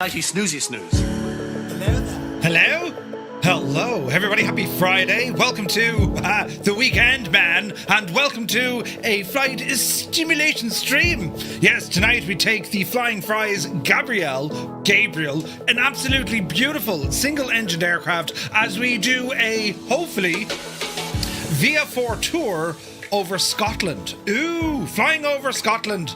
flighty snoozy snooze. Hello? Hello, everybody. Happy Friday. Welcome to the weekend, man. And welcome to a flight stimulation stream. Yes, tonight we take the Flying Fries Gabriel, an absolutely beautiful single-engined aircraft, as we do a, hopefully, via 4 tour over Scotland. Ooh, flying over Scotland.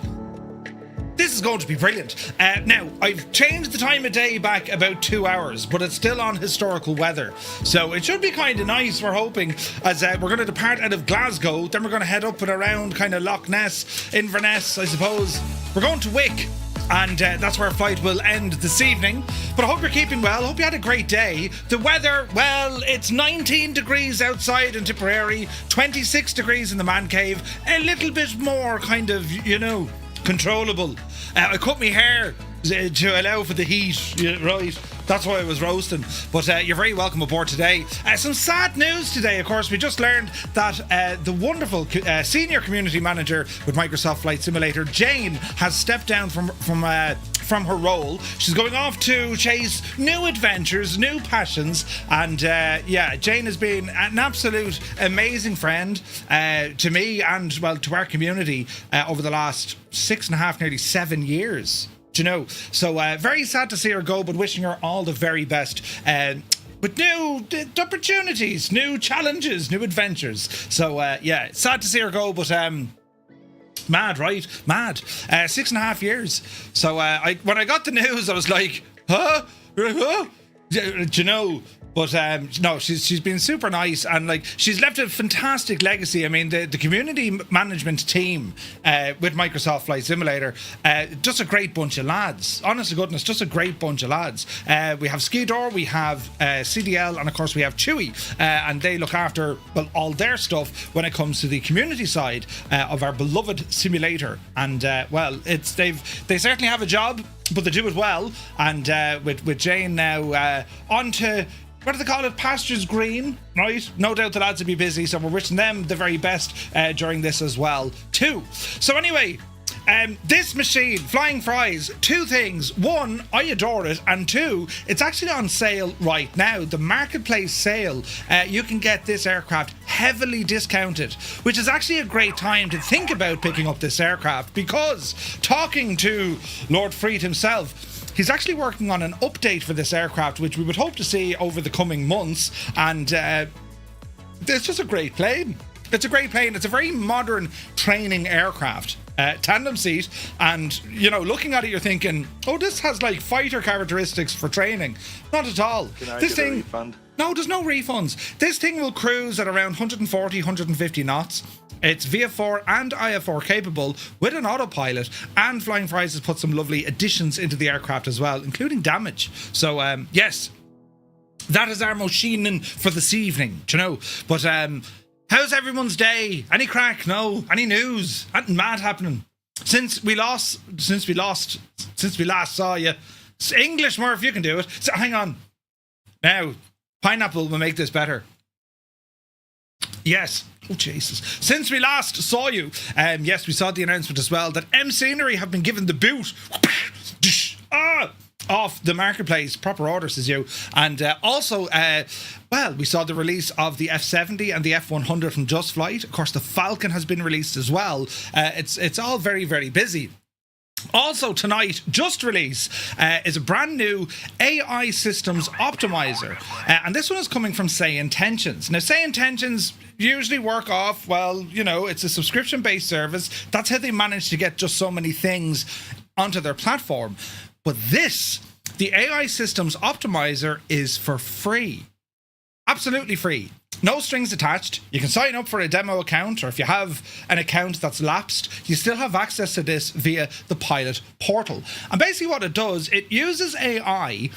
This is going to be brilliant. Now, I've changed the time of day back about 2 hours, but it's still on historical weather. So it should be kind of nice, we're hoping, as we're going to depart out of Glasgow. Then we're going to head up and around kind of Loch Ness, Inverness, I suppose. We're going to Wick, and that's where our flight will end this evening. But I hope you're keeping well. I hope you had a great day. The weather, well, it's 19 degrees outside in Tipperary, 26 degrees in the man cave, a little bit more kind of, you know, controllable. I cut my hair to allow for the heat, right? That's why I was roasting. But you're very welcome aboard today. Some sad news today, of course. We just learned that the wonderful senior community manager with Microsoft Flight Simulator, Jane, has stepped down from her role. She's going off to chase new adventures, new passions, and yeah, Jane has been an absolute amazing friend to me and, well, to our community over the last 6.5, nearly 7 years. Do you know? So very sad to see her go, but wishing her all the very best. With new opportunities, new challenges, new adventures. So yeah, sad to see her go, but mad, right? Mad. 6.5 years. So when I got the news, I was like, huh? Do you know? But no, she's been super nice, and like she's left a fantastic legacy. I mean, the community management team with Microsoft Flight Simulator, just a great bunch of lads. Honest to goodness, just a great bunch of lads. We have Skidor, we have CDL, and of course we have Chewy, and they look after, well, all their stuff when it comes to the community side of our beloved simulator. And well, they certainly have a job, but they do it well. And with Jane now on to, what do they call it? Pastures green, right? No doubt the lads will be busy, so we're wishing them the very best during this as well, too. So anyway, this machine, Flying Fries, 2 things. 1, I adore it, and 2, it's actually on sale right now. The marketplace sale, you can get this aircraft heavily discounted, which is actually a great time to think about picking up this aircraft, because talking to Lord Freed himself, he's actually working on an update for this aircraft, which we would hope to see over the coming months. And it's just a great plane. It's a great plane. It's a very modern training aircraft. Tandem seat, and you know, looking at it, you're thinking, oh, this has like fighter characteristics for training. Not at all. Can I this get thing, a refund? No, there's no refunds. This thing will cruise at around 140, 150 knots. It's VF4 and IF4 capable with an autopilot, and Flying Fries has put some lovely additions into the aircraft as well, including damage. So yes, that is our machining for this evening, do you know? But how's everyone's day? Any crack? No? Any news? Anything mad happening? Since we last saw you. It's English, Murph, you can do it. So hang on. Now, pineapple will make this better. Yes. Oh, Jesus. Since we last saw you, yes, we saw the announcement as well that M Scenery have been given the boot off the marketplace. Proper order, says you. And also, well, we saw the release of the F70 and the F100 from Just Flight. Of course, the Falcon has been released as well. It's all very, very busy. Also tonight, just release, is a brand new AI systems optimizer. And this one is coming from Say Intentions. Now, Say Intentions usually work off, well, you know, it's a subscription-based service. That's how they manage to get just so many things onto their platform. But this, the AI systems optimizer, is for free. Absolutely free. No strings attached. You can sign up for a demo account, or if you have an account that's lapsed, you still have access to this via the pilot portal. And basically what it does, it uses AI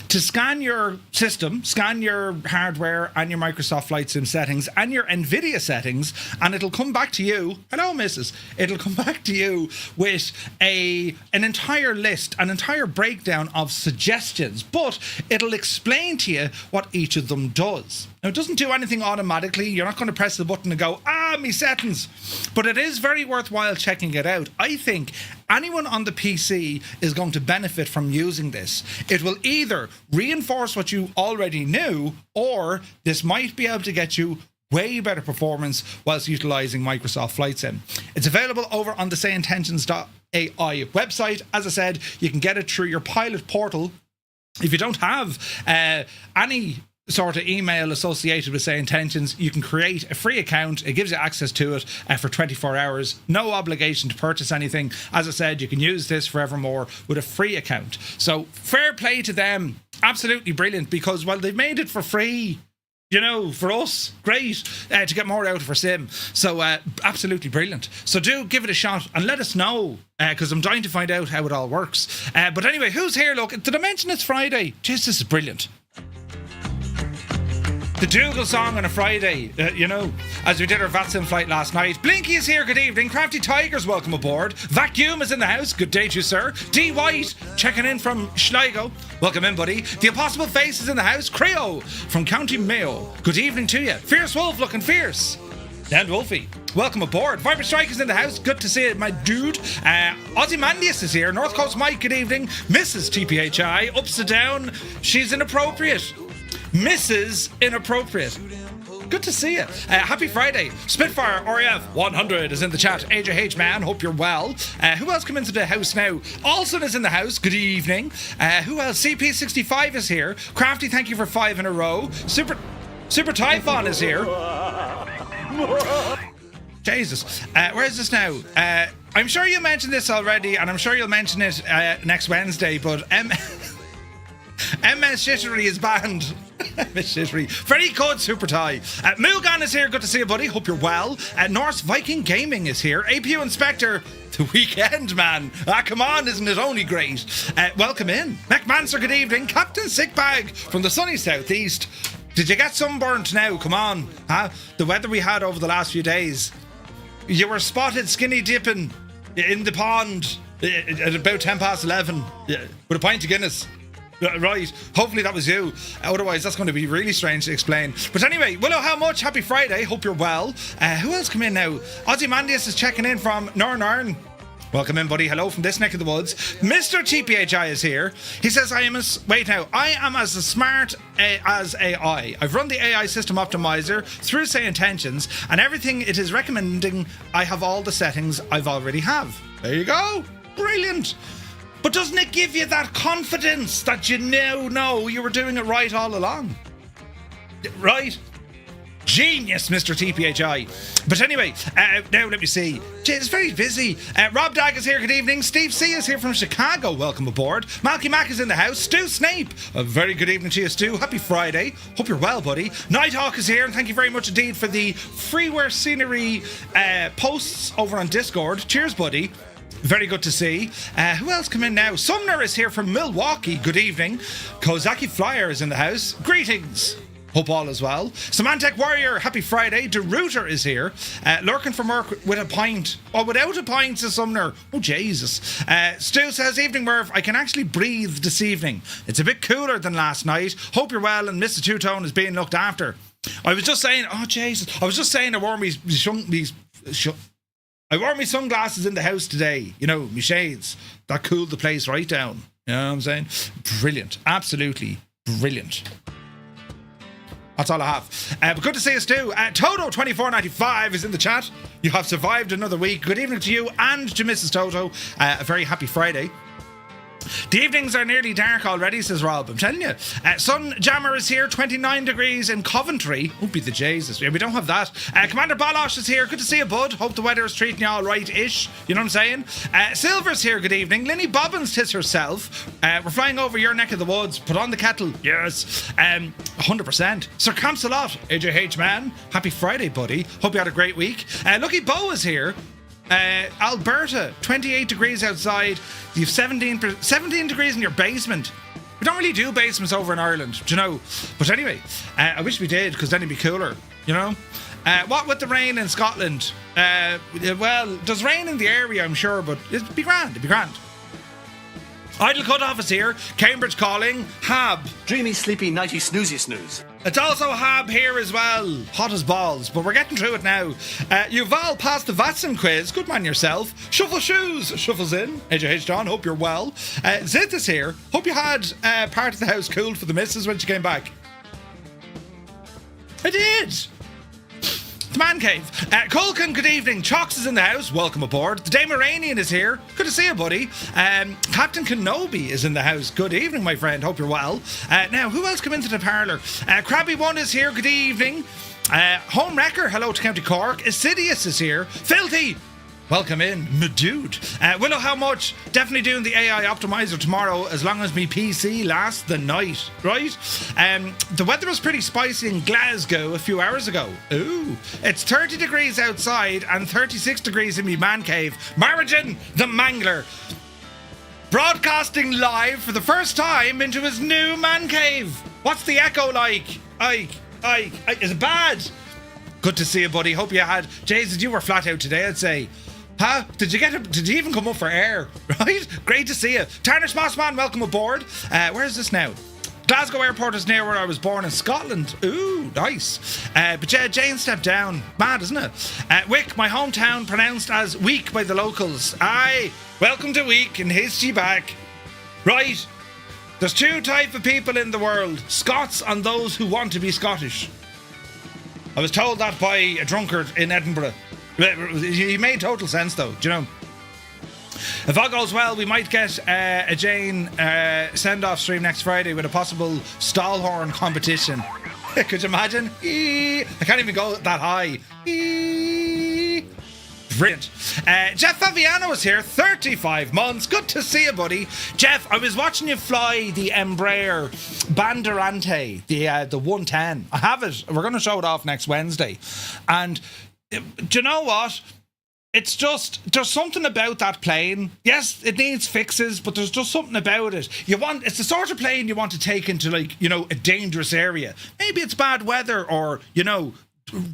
to scan your system, scan your hardware and your Microsoft Flight Sim settings and your NVIDIA settings, and it'll come back to you. Hello, missus. It'll come back to you with an entire list, an entire breakdown of suggestions, but it'll explain to you what each of them does. Now, it doesn't do anything automatically. You're not going to press the button and go, me settings. But it is very worthwhile checking it out. I think anyone on the PC is going to benefit from using this. It will either reinforce what you already knew, or this might be able to get you way better performance whilst utilising Microsoft Flight Sim. It's available over on the sayintentions.ai website. As I said, you can get it through your pilot portal. If you don't have any sort of email associated with Say Intentions, you can create a free account. It gives you access to it for 24 hours. No obligation to purchase anything. As I said, you can use this forevermore with a free account. So fair play to them. Absolutely brilliant, because while they've made it for free, you know, for us, great to get more out of our sim. So absolutely brilliant. So do give it a shot and let us know, because I'm dying to find out how it all works. But anyway, who's here? Look, did I mention it's Friday? Jeez, this is brilliant. The Dougal song on a Friday, you know, as we did our VATSIM flight last night. Blinky is here, good evening. Crafty Tigers, welcome aboard. Vacuum is in the house, good day to you, sir. D White, checking in from Sligo, welcome in, buddy. The Impossible Face is in the house. Creo from County Mayo, good evening to you. Fierce Wolf, looking fierce. And Wolfie, welcome aboard. Viper Strike is in the house, good to see it, my dude. Ozymandias is here. North Coast Mike, good evening. Mrs. TPHI, ups and down, she's inappropriate. Mrs. Inappropriate. Good to see you. Happy Friday. Spitfire RF 100 is in the chat. AJH man, hope you're well. Who else come into the house now? Alson is in the house. Good evening. Who else? CP65 is here. Crafty, thank you for 5 in a row. Super Typhon is here. Jesus. Where is this now? I'm sure you mentioned this already, and I'm sure you'll mention it next Wednesday, but MS Shittery is banned. MS Shittery. Very good, Super Tie. Mugan is here. Good to see you, buddy. Hope you're well. Norse Viking Gaming is here. APU Inspector. The weekend, man. Come on, isn't it only great? Welcome in. McManser, good evening. Captain Sickbag from the sunny southeast. Did you get sunburnt now? Come on. The weather we had over the last few days. You were spotted skinny dipping in the pond at about 11:10 with a pint of Guinness. Right, hopefully that was you. Otherwise, that's going to be really strange to explain. But anyway, Willow, how much? Happy Friday. Hope you're well. Who else come in now? Ozymandias is checking in from Narn. Welcome in, buddy. Hello from this neck of the woods. Mr. TPHI is here. He says, I am as smart as AI. I've run the AI system optimizer through Say Intentions, and everything it is recommending, I have all the settings I've already have. There you go. Brilliant. But doesn't it give you that confidence that you now know you were doing it right all along? Right? Genius, Mr. TPHI. But anyway, now let me see. Gee, it's very busy. Rob Dag is here, good evening. Steve C is here from Chicago, welcome aboard. Malky Mac is in the house. Stu Snape, a very good evening to you, Stu. Happy Friday. Hope you're well, buddy. Nighthawk is here, and thank you very much indeed for the freeware scenery posts over on Discord. Cheers, buddy. Very good to see. Who else come in now? Sumner is here from Milwaukee. Good evening. Kozaki Flyer is in the house. Greetings. Hope all is well. Symantec Warrior, happy Friday. De Rooter is here. Lurking for Merc with a pint. Oh, without a pint, says Sumner. Oh, Jesus. Stu says, evening, Merv. I can actually breathe this evening. It's a bit cooler than last night. Hope you're well and Mr. Two-Tone is being looked after. I was just saying, oh, Jesus. I was just saying I wore my sunglasses in the house today. You know, my shades. That cooled the place right down. You know what I'm saying? Brilliant. Absolutely brilliant. That's all I have. But good to see us too. Toto2495 is in the chat. You have survived another week. Good evening to you and to Mrs. Toto. A very happy Friday. The evenings are nearly dark already, says Rob. I'm telling you. Sun Jammer is here, 29 degrees in Coventry. Won't be the Jesus. Yeah, we don't have that. Commander Balosh is here. Good to see you, bud. Hope the weather is treating you all right-ish. You know what I'm saying? Silver's here. Good evening. Linny Bobbins tis herself. We're flying over your neck of the woods. Put on the kettle. Yes. 100%. Sir Camps a lot. AJH man. Happy Friday, buddy. Hope you had a great week. Lucky Bo is here. Alberta, 28 degrees outside. You have 17 degrees in your basement. We don't really do basements over in Ireland, do you know? But anyway, I wish we did, because then it'd be cooler, you know? What with the rain in Scotland? Well, there's rain in the area, I'm sure, but it'd be grand, Idle Cutoff is here. Cambridge calling. Hab. Dreamy, sleepy, nighty, snoozy, snooze. It's also Hab here as well. Hot as balls, but we're getting through it now. You've all passed the Vatson quiz. Good man yourself. Shuffle shoes. Shuffles in. AJH John, hope you're well. Zith is here. Hope you had part of the house cooled for the missus when she came back. I did. The Man Cave. Colkin, good evening. Chox is in the house. Welcome aboard. The Dameranian is here. Good to see you, buddy. Captain Kenobi is in the house. Good evening, my friend. Hope you're well. Now, who else come into the parlour? Krabby1 is here. Good evening. Home Wrecker, hello to County Cork. Assidious is here. Filthy, welcome in, my dude. Willow, how much? Definitely doing the AI optimizer tomorrow as long as me PC lasts the night, right? The weather was pretty spicy in Glasgow a few hours ago. Ooh. It's 30 degrees outside and 36 degrees in me man cave. Margin, the Mangler, broadcasting live for the first time into his new man cave. What's the echo like? Is it bad? Good to see you, buddy. Hope you had... Jesus, you were flat out today, I'd say. Huh? Did you even come up for air? Right? Great to see you. Tarnish Mossman, welcome aboard. Where is this now? Glasgow Airport is near where I was born in Scotland. Ooh, nice. But yeah, Jane stepped down. Mad, isn't it? Wick, my hometown, pronounced as Week by the locals. Aye, welcome to Week and history back. Right. There's two types of people in the world. Scots and those who want to be Scottish. I was told that by a drunkard in Edinburgh. He made total sense, though, do you know? If all goes well, we might get a Jane send-off stream next Friday with a possible stallhorn competition. Could you imagine? I can't even go that high. Brilliant. Jeff Faviano is here, 35 months. Good to see you, buddy. Jeff, I was watching you fly the Embraer Banderante, the 110. I have it. We're going to show it off next Wednesday. And do you know what? It's just, there's something about that plane. Yes, it needs fixes, but there's just something about it. It's the sort of plane you want to take into, like, you know, a dangerous area. Maybe it's bad weather or, you know,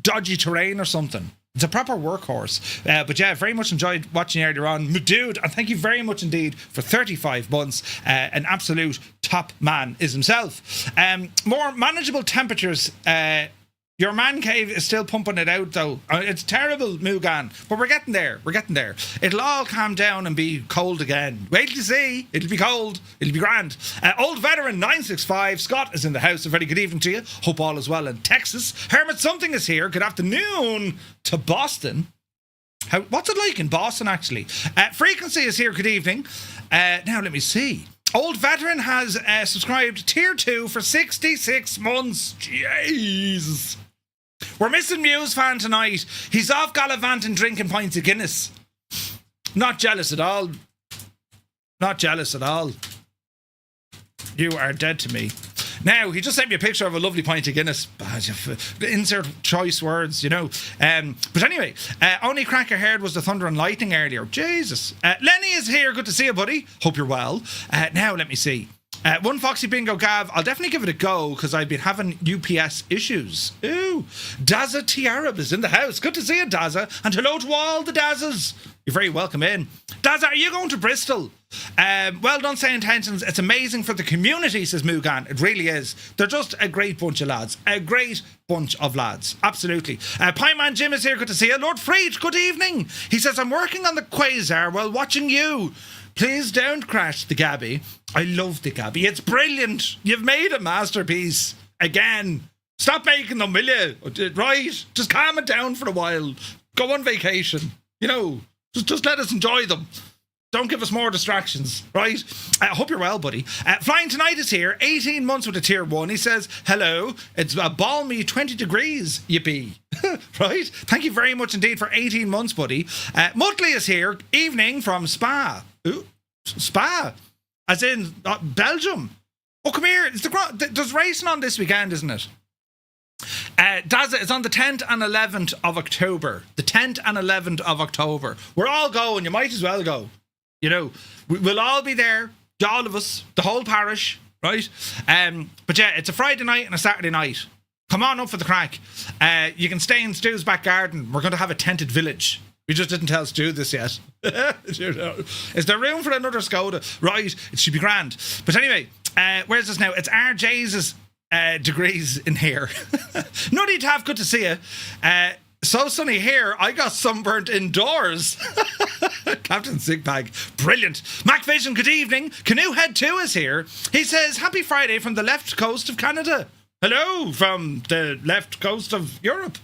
dodgy terrain or something. It's a proper workhorse. But yeah, very much enjoyed watching you earlier on. My dude, and thank you very much indeed for 35 months. An absolute top man is himself. More manageable temperatures. Your man cave is still pumping it out, though. It's terrible, Mugan, but we're getting there. We're getting there. It'll all calm down and be cold again. Wait till you see. It'll be cold. It'll be grand. Old Veteran 965, Scott is in the house. A very good evening to you. Hope all is well in Texas. Hermit Something is here. Good afternoon to Boston. What's it like in Boston, actually? Frequency is here. Good evening. Now, let me see. Old Veteran has subscribed Tier 2 for 66 months. Jesus. We're missing Muse fan tonight. He's off gallivanting drinking pints of Guinness. Not jealous at all. Not jealous at all. You are dead to me. Now, he just sent me a picture of a lovely pint of Guinness. Insert choice words, you know. But anyway, only crack I heard was the thunder and lightning earlier. Jesus. Lenny is here. Good to see you, buddy. Hope you're well. Now, let me see. One Foxy Bingo Gav, I'll definitely give it a go because I've been having UPS issues. Ooh. Dazza Tiarab is in the house. Good to see you, Dazza. And hello to all the Dazzas. You're very welcome in. Dazza, are you going to Bristol? Well done, Say Intentions. It's amazing for the community, says Mugan. It really is. They're just a great bunch of lads. A great bunch of lads. Absolutely. Pieman Jim is here. Good to see you. Lord Freed, good evening. He says, I'm working on the Quasar while watching you. Please don't crash the Gabby. I love the Gabby. It's brilliant. You've made a masterpiece. Again. Stop making them, will you? Right? Just calm it down for a while. Go on vacation. You know, just let us enjoy them. Don't give us more distractions, right? I hope you're well, buddy. Flying Tonight is here. 18 months with a Tier 1. He says, hello. It's a balmy 20 degrees. Yippee. Right? Thank you very much indeed for 18 months, buddy. Mutley is here. Evening from Spa. Ooh, Spa. As in Belgium. Oh, come here. There's racing on this weekend, isn't it? Dazza is on the 10th and 11th of October. The 10th and 11th of October. We're all going. You might as well go. You know, we'll all be there. All of us. The whole parish. Right? But yeah, it's a Friday night and a Saturday night. Come on up for the crack. You can stay in Stu's back garden. We're going to have a tented village. We just didn't tell Stu this yet. Is there room for another Skoda? Right, it should be grand. But anyway, where's this now? It's RJ's degrees in here. No need to have, good to see you. So sunny here, I got sunburnt indoors. Captain Sigbag, brilliant. Mac Vision, good evening. Canoe Head 2 is here. He says, happy Friday from the left coast of Canada. Hello from the left coast of Europe.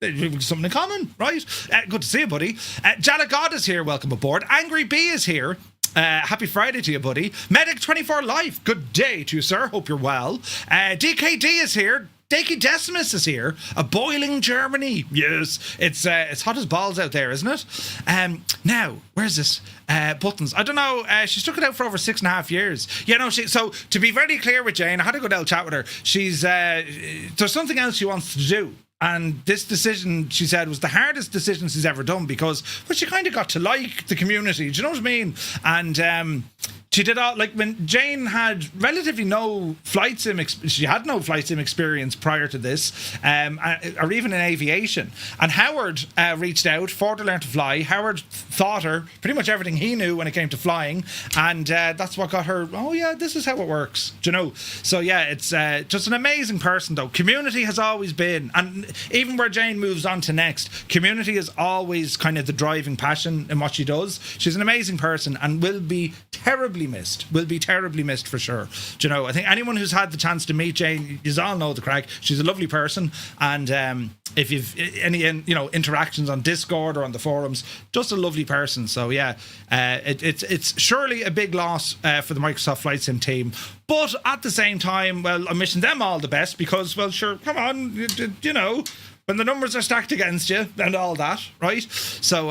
Something in common, right? Good to see you, buddy. Jala God is here, welcome aboard. Angry B is here. Happy Friday to you, buddy. Medic24 Life, good day to you, sir. Hope you're well. DKD is here. Dakey Decimus is here. A boiling Germany. Yes, it's hot as balls out there, isn't it? Now, where's this? Buttons. I don't know. She stuck it out for over 6.5 years. You know, so to be very clear with Jane, I had a good old chat with her. She's there's something else she wants to do. And this decision, she said, was the hardest decision she's ever done because, well, she kind of got to like the community. Do you know what I mean? And she did all, like, when Jane had relatively no flight sim, she had no flight sim experience prior to this, or even in aviation. And Howard reached out for to learn to fly. Howard taught her pretty much everything he knew when it came to flying, and that's what got her, oh yeah, this is how it works. Do you know? So yeah, it's just an amazing person though. Community has always been, and even where Jane moves on to next, community is always kind of the driving passion in what she does. She's an amazing person and will be terribly missed. Will be terribly missed for sure. Do you know? I think anyone who's had the chance to meet Jane, you all know the crack. She's a lovely person, and if you've any interactions on Discord or on the forums, just a lovely person. So yeah, it's surely a big loss for the Microsoft Flight Sim team, but at the same time, well, I'm wishing them all the best because, well, sure, come on, you know, when the numbers are stacked against you and all that, right? So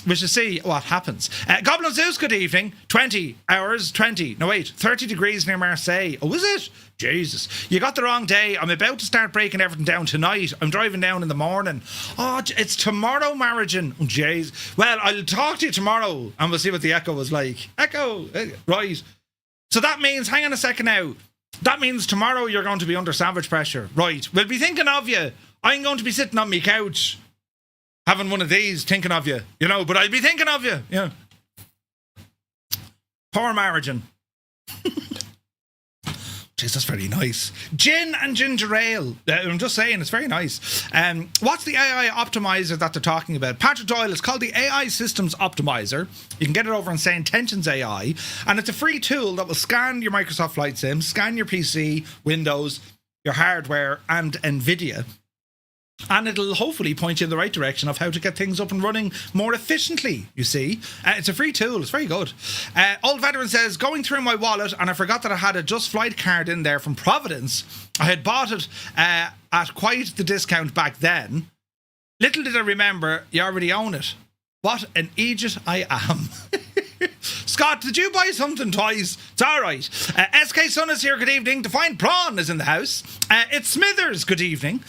we shall see what happens. Goblin Zeus, good evening. 30 degrees near Marseille. Oh, is it? Jesus. You got the wrong day. I'm about to start breaking everything down tonight. I'm driving down in the morning. Oh, it's tomorrow, Marigin. Oh, jeez. Well, I'll talk to you tomorrow and we'll see what the echo was like. Echo, right. So that means, hang on a second now. That means tomorrow you're going to be under savage pressure. Right. We'll be thinking of you. I'm going to be sitting on my couch having one of these, thinking of you, you know, but I'll be thinking of you, yeah. Poor Marigin. Jeez, that's very nice. Gin and ginger ale. I'm just saying, it's very nice. What's the AI optimizer that they're talking about? Patrick Doyle, it's called the AI Systems Optimizer. You can get it over on Say Intentions AI, and it's a free tool that will scan your Microsoft Flight Sim, scan your PC, Windows, your hardware, and NVIDIA. And it'll hopefully point you in the right direction of how to get things up and running more efficiently, you see. It's a free tool. It's very good. Old Veteran says, going through my wallet and I forgot that I had a Just Flight card in there from Providence. I had bought it at quite the discount back then. Little did I remember, you already own it. What an idiot I am. Scott, did you buy something twice? It's all right. SK Sun is here, good evening. Defined Prawn is in the house. It's Smithers, good evening.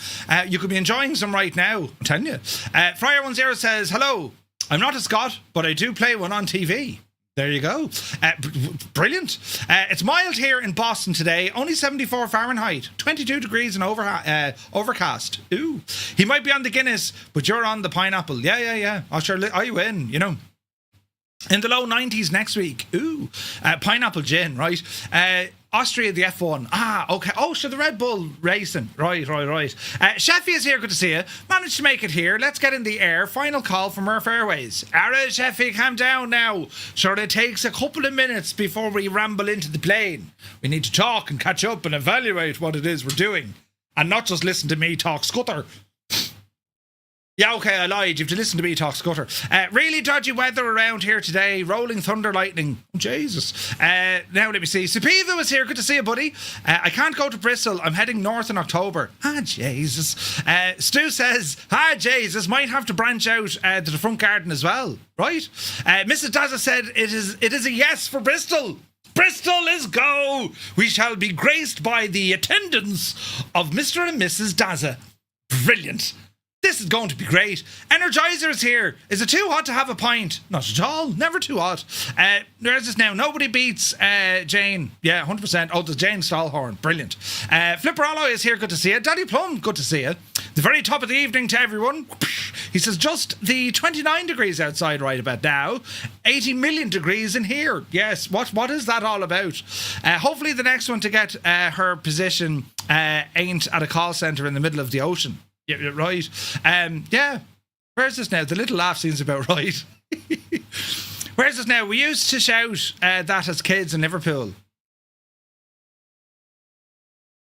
You could be enjoying some right now, I'm telling you. Fryer10 says, hello, I'm not a Scot, but I do play one on TV. There you go. Brilliant. It's mild here in Boston today. Only 74 Fahrenheit. 22 degrees and overcast. Ooh. He might be on the Guinness, but you're on the pineapple. Yeah. Oh, sure. Are you in? You know. In the low 90s next week. Ooh. Pineapple gin, right? Austria, the F1. Ah, okay. Oh, so the Red Bull racing. Right. Sheffy is here. Good to see you. Managed to make it here. Let's get in the air. Final call from Murph Airways. Alright, Sheffy, calm down now. Sure, it takes a couple of minutes before we ramble into the plane. We need to talk and catch up and evaluate what it is we're doing. And not just listen to me talk scutter. Yeah, okay, I lied. You have to listen to me talk scutter. Really dodgy weather around here today. Rolling thunder, lightning. Oh, Jesus. Now let me see. Supiva was here. Good to see you, buddy. I can't go to Bristol. I'm heading north in October. Ah, Jesus. Stu says, Jesus, might have to branch out to the front garden as well. Right? Mrs. Dazza said it is a yes for Bristol. Bristol is go. We shall be graced by the attendance of Mr. and Mrs. Dazza. Brilliant. This is going to be great. Energizer's here. Is it too hot to have a pint? Not at all. Never too hot. There's this now. Nobody beats Jane. Yeah, 100%. Oh, there's Jane Stallhorn. Brilliant. Flipperallo is here. Good to see you. Daddy Plum, good to see you. The very top of the evening to everyone. He says just the 29 degrees outside right about now. 80 million degrees in here. Yes. What is that all about? Hopefully the next one to get her position ain't at a call centre in the middle of the ocean. Yeah, right. Yeah. Where's this now? The little laugh seems about right. Where's this now? We used to shout that as kids in Liverpool.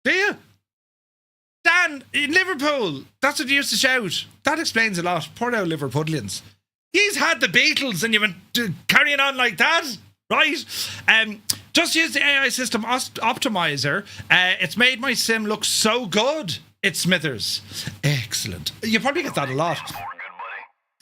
Do you? Dan, in Liverpool, that's what you used to shout. That explains a lot. Poor old Liverpudlians. He's had the Beatles and you've been carrying on like that, right? Just use the AI system optimizer. It's made my sim look so good. It's Smithers. Excellent. You probably get that a lot.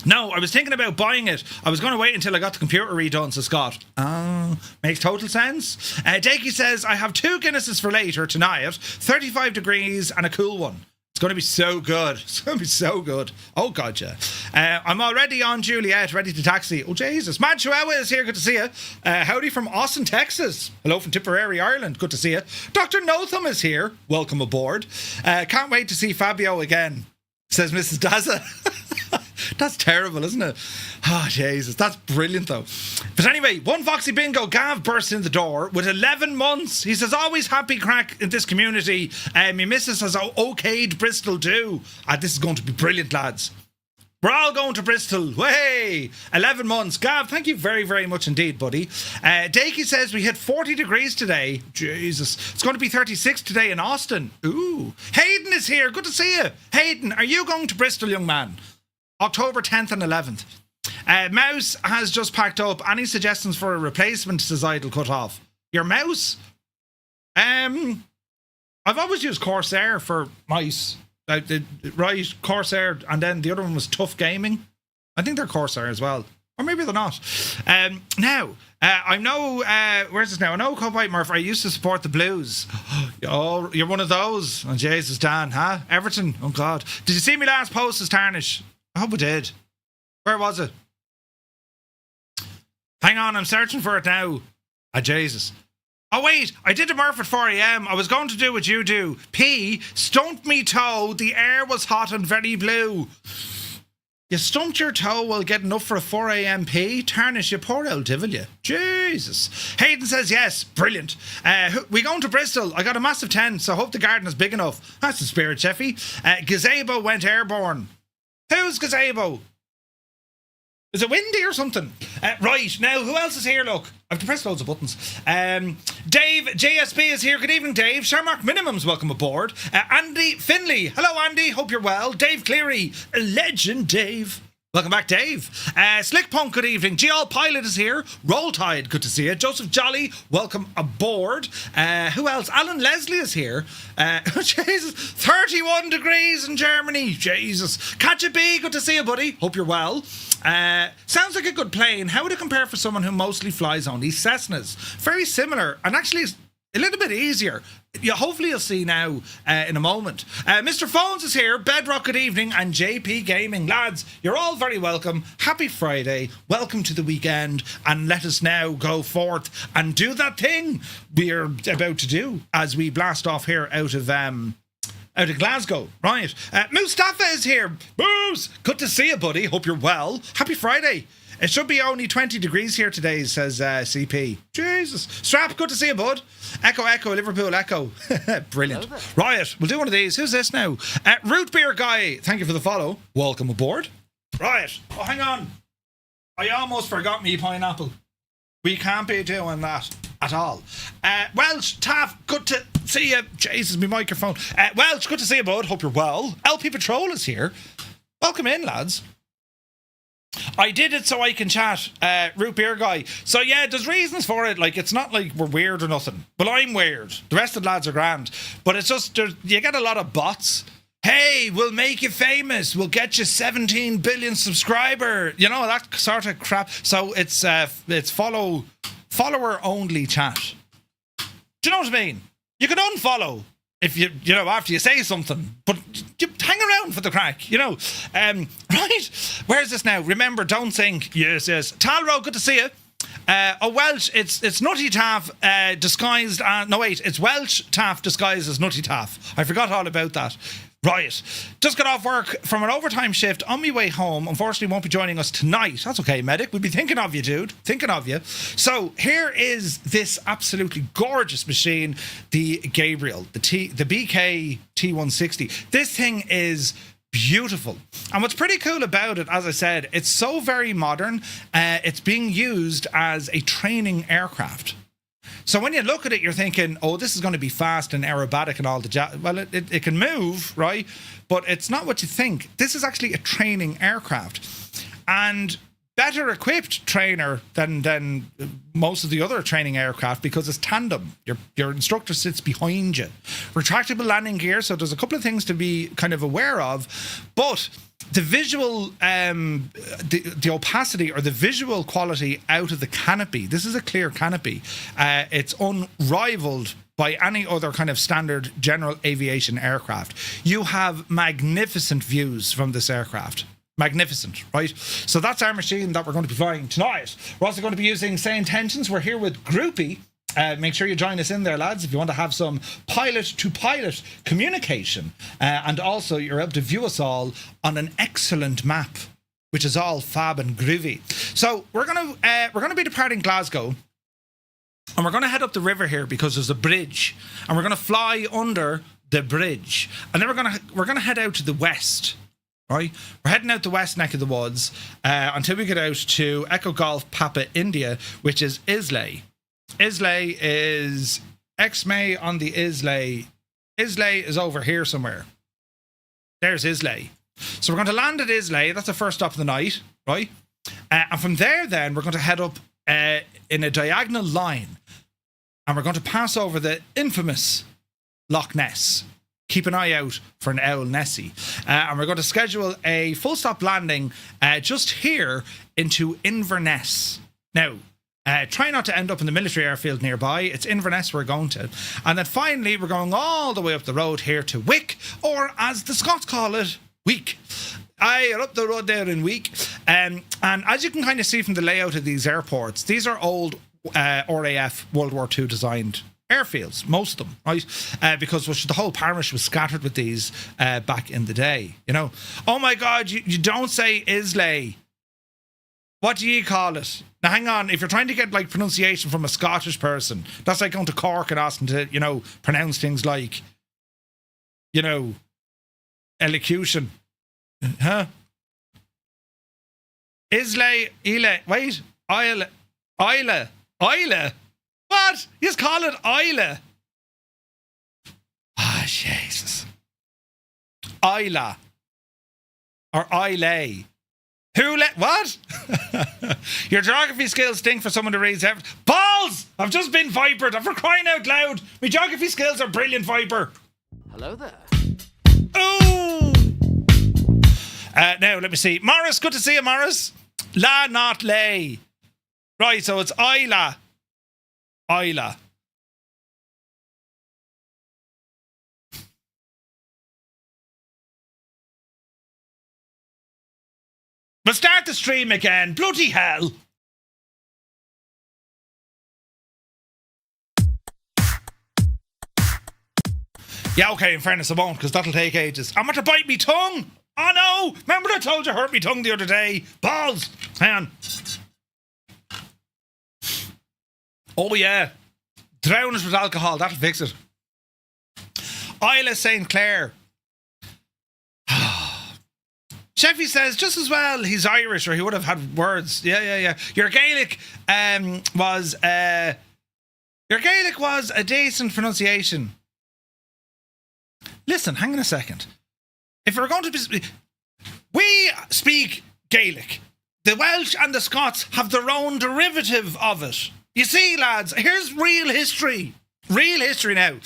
No, I was thinking about buying it. I was going to wait until I got the computer redone, so Scott. Oh, makes total sense. Dakey says, I have 2 Guinnesses for later tonight, 35 degrees and a cool one. It's going to be so good. It's going to be so good. Oh, God, yeah. I'm already on Juliet, ready to taxi. Oh, Jesus. Man Chihuahua is here. Good to see you. Howdy from Austin, Texas. Hello from Tipperary, Ireland. Good to see you. Dr. Notham is here. Welcome aboard. Can't wait to see Fabio again, says Mrs. Daza. That's terrible, isn't it? Oh, Jesus. That's brilliant, though. But anyway, one Foxy Bingo, Gav burst in the door with 11 months. He says, always happy crack in this community. My missus has okayed Bristol too. This is going to be brilliant, lads. We're all going to Bristol. Way! 11 months. Gav, thank you very, very much indeed, buddy. Dakey says we hit 40 degrees today. Jesus. It's going to be 36 today in Austin. Ooh. Hayden is here. Good to see you. Hayden, are you going to Bristol, young man? October 10th and 11th. Mouse has just packed up. Any suggestions for a replacement, says Idle Cut Off? Your mouse? I've always used Corsair for mice. Right, Corsair, and then the other one was Tough Gaming. I think they're Corsair as well. Or maybe they're not. Now, I know, where's this now? I know Cowboy Murph, I used to support the Blues. Oh, you're one of those. Oh, Jesus, Dan, huh? Everton, oh God. Did you see me last post as Tarnish? I hope I did. Where was it? Hang on, I'm searching for it now. Jesus. Oh wait, I did a Murph at 4 a.m. I was going to do what you do. P, stumped me toe. The air was hot and very blue. You stumped your toe while getting up for a 4 a.m. P? Tarnish, you poor old devil, you. Jesus. Hayden says yes. Brilliant. We going to Bristol. I got a massive tent, so I hope the garden is big enough. That's the spirit, Jeffy. Gazebo went airborne. Who's Gazebo? Is it windy or something? Right, now, who else is here? Look, I've pressed loads of buttons. Dave, JSB is here. Good evening, Dave. Sharmark Minimums, welcome aboard. Andy Finley. Hello, Andy. Hope you're well. Dave Cleary. Legend, Dave. Welcome back, Dave. Slick Punk, good evening. G-All Pilot is here. Roll Tide, good to see you. Joseph Jolly, welcome aboard. Who else? Alan Leslie is here. Jesus, 31 degrees in Germany. Jesus. Catch a bee, good to see you, buddy. Hope you're well. Sounds like a good plane. How would it compare for someone who mostly flies only Cessnas? Very similar, and actually a little bit easier. Hopefully you'll see now in a moment. Mr. Phones is here. Bedrock, good evening. And JP Gaming. Lads, you're all very welcome. Happy Friday. Welcome to the weekend. And let us now go forth and do that thing we're about to do as we blast off here out of Glasgow. Right. Mustafa is here. Moose, good to see you, buddy. Hope you're well. Happy Friday. It should be only 20 degrees here today, says CP. Jesus. Strap, good to see you, bud. Echo, Echo, Liverpool, Echo. Brilliant. Right, we'll do one of these. Who's this now? Root Beer Guy, thank you for the follow. Welcome aboard. Right. Oh, hang on. I almost forgot me pineapple. We can't be doing that at all. Welsh, Taff, good to see you. Jesus, my microphone. Welsh, good to see you, bud. Hope you're well. LP Patrol is here. Welcome in, lads. I did it so I can chat, Root Beer Guy. So yeah, there's reasons for it. Like, it's not like we're weird or nothing. Well, I'm weird. The rest of the lads are grand. But it's just, you get a lot of bots. Hey, we'll make you famous. We'll get you 17 billion subscriber. You know, that sort of crap. So it's follower only chat. Do you know what I mean? You can unfollow, if you know, after you say something, but you hang around for the crack, you know. Right, where's this now? Remember, don't think. Yes. Talro, good to see you. Welsh, it's Nutty Taff disguised. No, wait, it's Welsh Taff disguised as Nutty Taff. I forgot all about that. Right, just got off work from an overtime shift on my way home. Unfortunately, won't be joining us tonight. That's okay, medic. We'll be thinking of you, dude. Thinking of you. So here is this absolutely gorgeous machine, the Gabriel, the BK T160. This thing is beautiful. And what's pretty cool about it, as I said, it's so very modern. It's being used as a training aircraft. So when you look at it, you're thinking, oh, this is going to be fast and aerobatic and all the well, it can move, right? But it's not what you think. This is actually a training aircraft. And better equipped trainer than most of the other training aircraft, because it's tandem. Your instructor sits behind you. Retractable landing gear, so there's a couple of things to be kind of aware of. But the visual, the opacity or the visual quality out of the canopy, this is a clear canopy. It's unrivaled by any other kind of standard general aviation aircraft. You have magnificent views from this aircraft. Magnificent, right? So that's our machine that we're going to be flying tonight. We're also going to be using Same Tensions. We're here with Groupie. Make sure you join us in there, lads, if you want to have some pilot-to-pilot communication. And also, you're able to view us all on an excellent map, which is all fab and groovy. So we're gonna be departing Glasgow, and we're going to head up the river here because there's a bridge, and we're going to fly under the bridge, and then we're gonna head out to the west. Right, we're heading out the west neck of the woods until we get out to Echo Golf Papa India, which is Islay. Islay is X-May on the Islay. Islay is over here somewhere. There's Islay. So we're going to land at Islay. That's the first stop of the night, right? And from there, then we're going to head up in a diagonal line, and we're going to pass over the infamous Loch Ness. Keep an eye out for an owl Nessie. And we're going to schedule a full stop landing just here into Inverness. Now, try not to end up in the military airfield nearby. It's Inverness we're going to. And then finally, we're going all the way up the road here to Wick, or as the Scots call it, Wick. Aye, up the road there in Wick. And as you can kind of see from the layout of these airports, these are old RAF World War II designed airfields, most of them, right? Because the whole parish was scattered with these back in the day, you know. Oh my God, you don't say Islay. What do you call it? Now hang on, if you're trying to get like pronunciation from a Scottish person, that's like going to Cork and asking to, you know, pronounce things like, you know, elocution. Huh? Islay, Islay, wait, Islay. What? You just call it Isla. Ah, Jesus. Isla. Or Islay. What? Your geography skills stink for someone to raise everything. Balls! I've just been vipered. I'm for crying out loud. My geography skills are brilliant, Viper. Hello there. Ooh! Now, let me see. Morris, good to see you, Morris. La, not lay. Right, so it's Isla. Isla. We'll start the stream again. Bloody hell. Yeah, okay, in fairness, I won't, because that'll take ages. I'm going to bite me tongue. Oh, no. Remember I told you I hurt me tongue the other day? Balls. Hang on. Oh, yeah. Drown it with alcohol. That'll fix it. Isla St. Clair. Sheffy says, just as well he's Irish, or he would have had words. Yeah. Your Gaelic was a decent pronunciation. Listen, hang on a second. If we're going to be... We speak Gaelic. The Welsh and the Scots have their own derivative of it. You see, lads, here's real history. Real history now.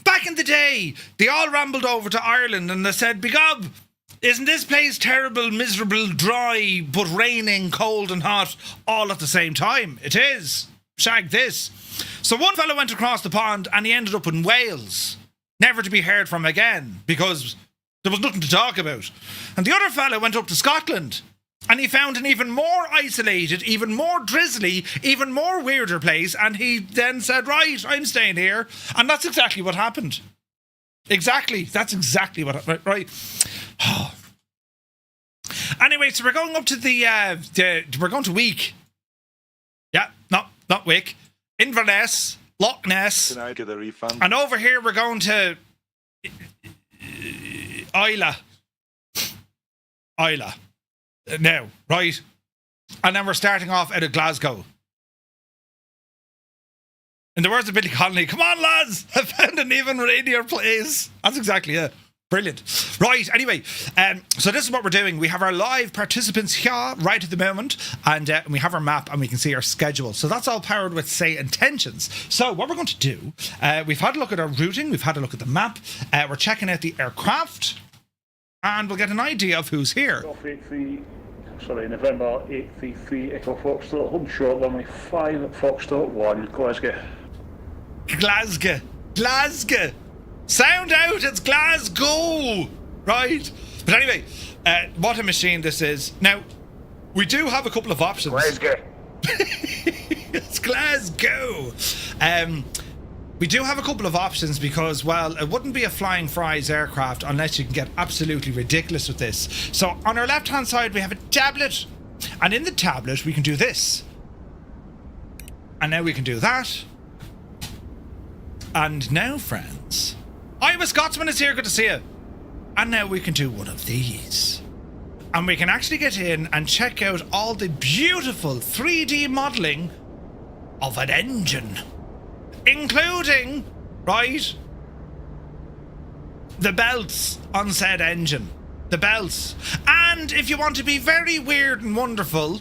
Back in the day, they all rambled over to Ireland and they said, "Begob, isn't this place terrible, miserable, dry, but raining, cold and hot, all at the same time?" It is. Shag this. So one fellow went across the pond and he ended up in Wales. never to be heard from again because there was nothing to talk about. And the other fella went up to Scotland and he found an even more isolated, even more drizzly, even more weirder place, and he then said, right, I'm staying here. And that's exactly what happened. Exactly. That's exactly what happened. Right. Oh. Anyway, so we're going up to we're going to Wick. Yeah, not Wick. Inverness, Loch Ness. Can I get a refund? And over here we're going to Islay. Now, right? And then we're starting off out of Glasgow. In the words of Billy Connolly, come on lads, I found an even rainier place. That's exactly it. Brilliant. Right, anyway, so this is what we're doing. We have our live participants here right at the moment, and we have our map and we can see our schedule. So that's all powered with, say, intentions. So what we're going to do, we've had a look at our routing, we've had a look at the map, we're checking out the aircraft, and we'll get an idea of who's here. November 833 Echo Foxtrot, home short runway 5 at Foxtrot 1, Glasgow. Glasgow. Sound out, it's Glasgow! Right? But anyway, what a machine this is. Now, we do have a couple of options. Glasgow. It's Glasgow. We do have a couple of options because, well, it wouldn't be a Flying Fries aircraft unless you can get absolutely ridiculous with this. So on our left-hand side, we have a tablet. And in the tablet, we can do this. And now we can do that. And now, friends, Iowa Scotsman is here, good to see you. And now we can do one of these. And we can actually get in and check out all the beautiful 3D modelling of an engine. Including, right, the belts on said engine. The belts. And if you want to be very weird and wonderful,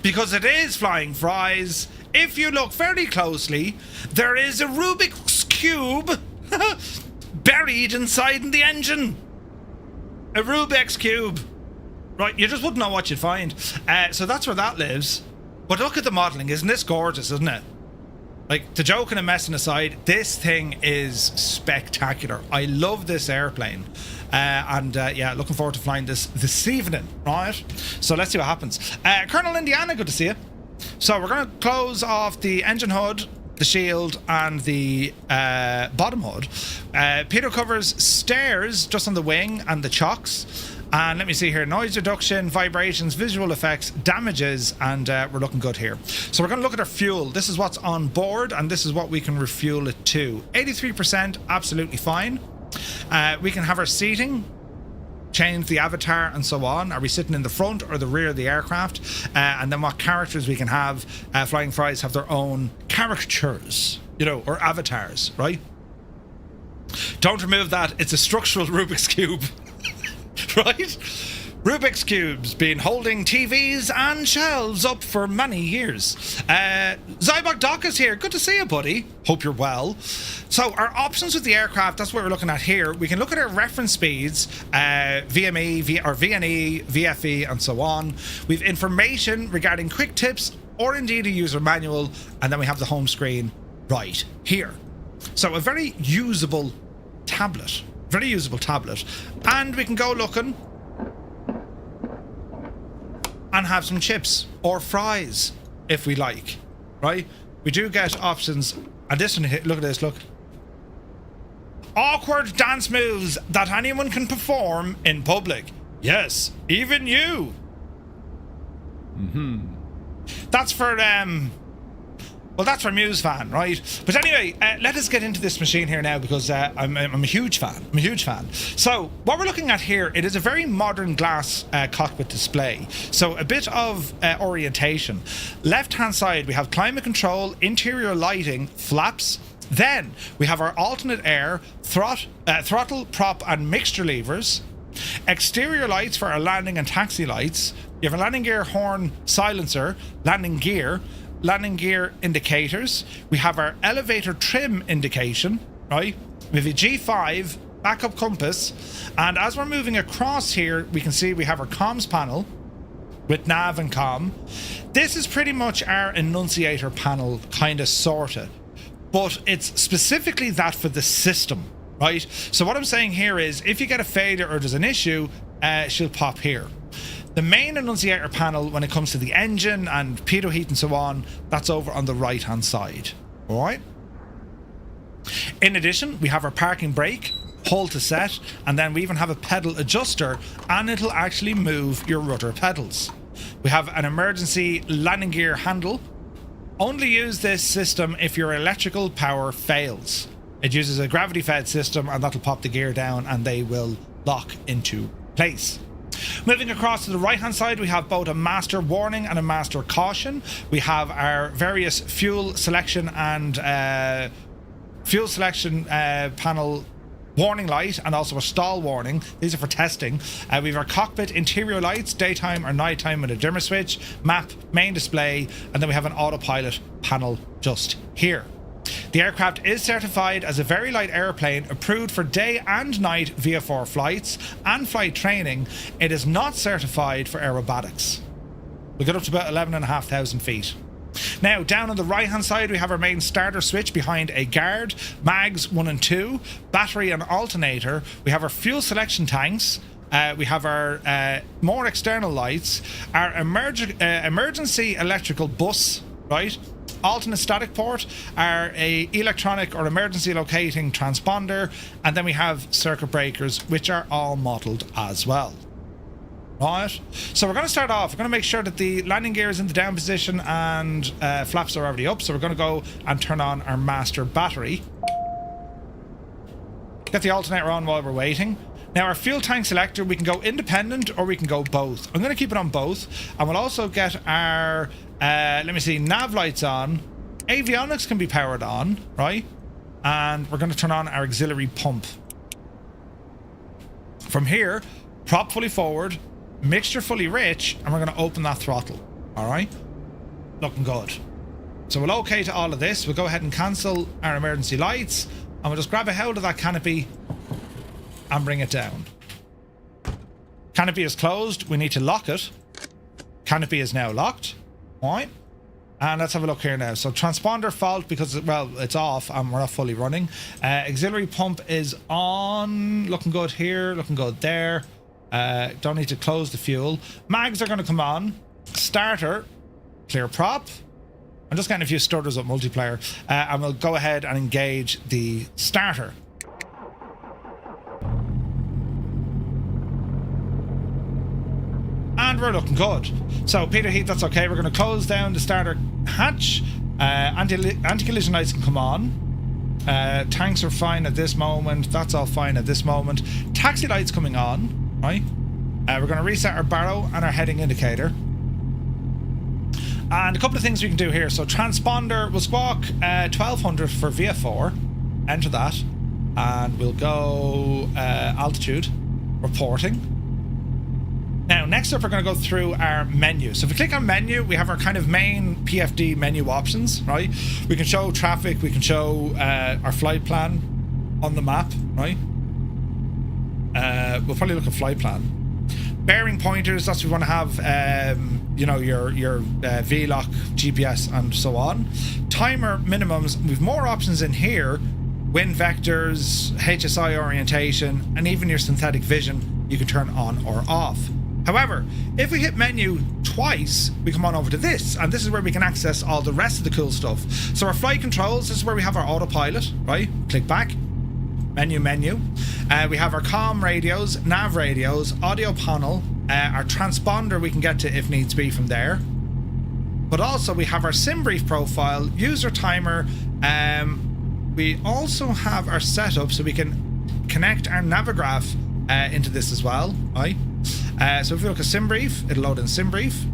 because it is Flying Fries, if you look very closely, there is a Rubik's Cube buried inside the engine. A Rubik's Cube. Right, you just wouldn't know what you'd find. So that's where that lives. But look at the modelling. Isn't this gorgeous, isn't it? Like, the joking and messing aside, this thing is spectacular. I love this airplane. Yeah, looking forward to flying this evening, right? So let's see what happens. Colonel Indiana, good to see you. So we're going to close off the engine hood, the shield, and the bottom hood. Peter covers stairs just on the wing and the chocks. And let me see here, noise reduction, vibrations, visual effects, damages, and we're looking good here. So we're going to look at our fuel. This is what's on board, and this is what we can refuel it to. 83%, absolutely fine. We can have our seating, change the avatar, and so on. Are we sitting in the front or the rear of the aircraft? And then what characters we can have. Flying Fries have their own caricatures, you know, or avatars, right? Don't remove that. It's a structural Rubik's Cube. Right? Rubik's Cubes been holding TVs and shelves up for many years. Zybok Doc is here. Good to see you, buddy. Hope you're well. So our options with the aircraft, that's what we're looking at here. We can look at our reference speeds, VME, VNE, VFE, and so on. We've information regarding quick tips or indeed a user manual, and then we have the home screen right here. So a very usable tablet. Very usable tablet. And we can go looking and have some chips or fries if we like, right? We do get options. And this one, look at this, look. Awkward dance moves that anyone can perform in public. Yes, even you. That's for well, that's for Muse fan, right? But anyway, let us get into this machine here now because I'm a huge fan. I'm a huge fan. So what we're looking at here, it is a very modern glass cockpit display. So a bit of orientation. Left-hand side, we have climate control, interior lighting, flaps. Then we have our alternate air, throttle, prop, and mixture levers. Exterior lights for our landing and taxi lights. You have a landing gear horn silencer, landing gear indicators. We have our elevator trim indication, right? We have a G5 backup compass, and as we're moving across here, we can see we have our comms panel with nav and comm. This is pretty much our enunciator panel, kind of, sorta, but it's specifically that for the system, right? So what I'm saying here is, if you get a failure or there's an issue, she'll pop here. The main annunciator panel, when it comes to the engine and pitot heat and so on, that's over on the right hand side. All right. In addition, we have our parking brake, hold to set, and then we even have a pedal adjuster, and it'll actually move your rudder pedals. We have an emergency landing gear handle. Only use this system if your electrical power fails. It uses a gravity fed system, and that'll pop the gear down and they will lock into place. Moving across to the right hand side, we have both a master warning and a master caution. We have our various fuel selection and panel warning light, and also a stall warning. These are for testing. We have our cockpit interior lights, daytime or nighttime, with a dimmer switch, map, main display, and then we have an autopilot panel just here. The aircraft is certified as a very light airplane, approved for day and night VFR flights and flight training. It is not certified for aerobatics. We get up to about 11,500 feet. Now, down on the right hand side, we have our main starter switch behind a guard, mags 1 and 2, battery and alternator. We have our fuel selection tanks. We have our more external lights, our emergency electrical bus, right? Alternate static port, our electronic or emergency locating transponder, and then we have circuit breakers, which are all modelled as well. Right, so we're going to start off. We're going to make sure that the landing gear is in the down position and flaps are already up. So we're going to go and turn on our master battery. Get the alternator on while we're waiting. Now, our fuel tank selector, we can go independent or we can go both. I'm going to keep it on both, and we'll also get our nav lights on. Avionics can be powered on, right? And we're going to turn on our auxiliary pump. From here, prop fully forward, mixture fully rich, and we're going to open that throttle. All right, looking good. So we'll okay to all of this. We'll go ahead and cancel our emergency lights, and we'll just grab a hold of that canopy and bring it down. Canopy is closed. We need to lock it. Canopy is now locked. All right, and let's have a look here now. So transponder fault because, well, it's off and we're not fully running. Auxiliary pump is on. Looking good here. Looking good there. Don't need to close the fuel. Mags are going to come on. Starter, clear prop. I'm just getting a few stutters up multiplayer. And we'll go ahead and engage the starter. And we're looking good. So pitot heat, that's okay. We're going to close down the starter hatch. Anti-collision lights can come on. Tanks are fine at this moment. That's all fine at this moment. Taxi lights coming on, right? We're going to reset our barrow and our heading indicator. And a couple of things we can do here. So transponder, we'll squawk 1200 for VF4. Enter that. And we'll go altitude, reporting. Now, next up, we're going to go through our menu. So if we click on menu, we have our kind of main PFD menu options, right? We can show traffic, we can show our flight plan on the map, right? We'll probably look at flight plan. Bearing pointers, that's what we want to have, you know, your VLOC, GPS, and so on. Timer minimums, we've more options in here. Wind vectors, HSI orientation, and even your synthetic vision, you can turn on or off. However, if we hit menu twice, we come on over to this, and this is where we can access all the rest of the cool stuff. So our flight controls, this is where we have our autopilot, right? Click back, menu. We have our comm radios, nav radios, audio panel, our transponder we can get to if needs be from there. But also we have our sim brief profile, user timer. We also have our setup so we can connect our Navigraph into this as well, right? So if we look at SimBrief, it'll load in SimBrief.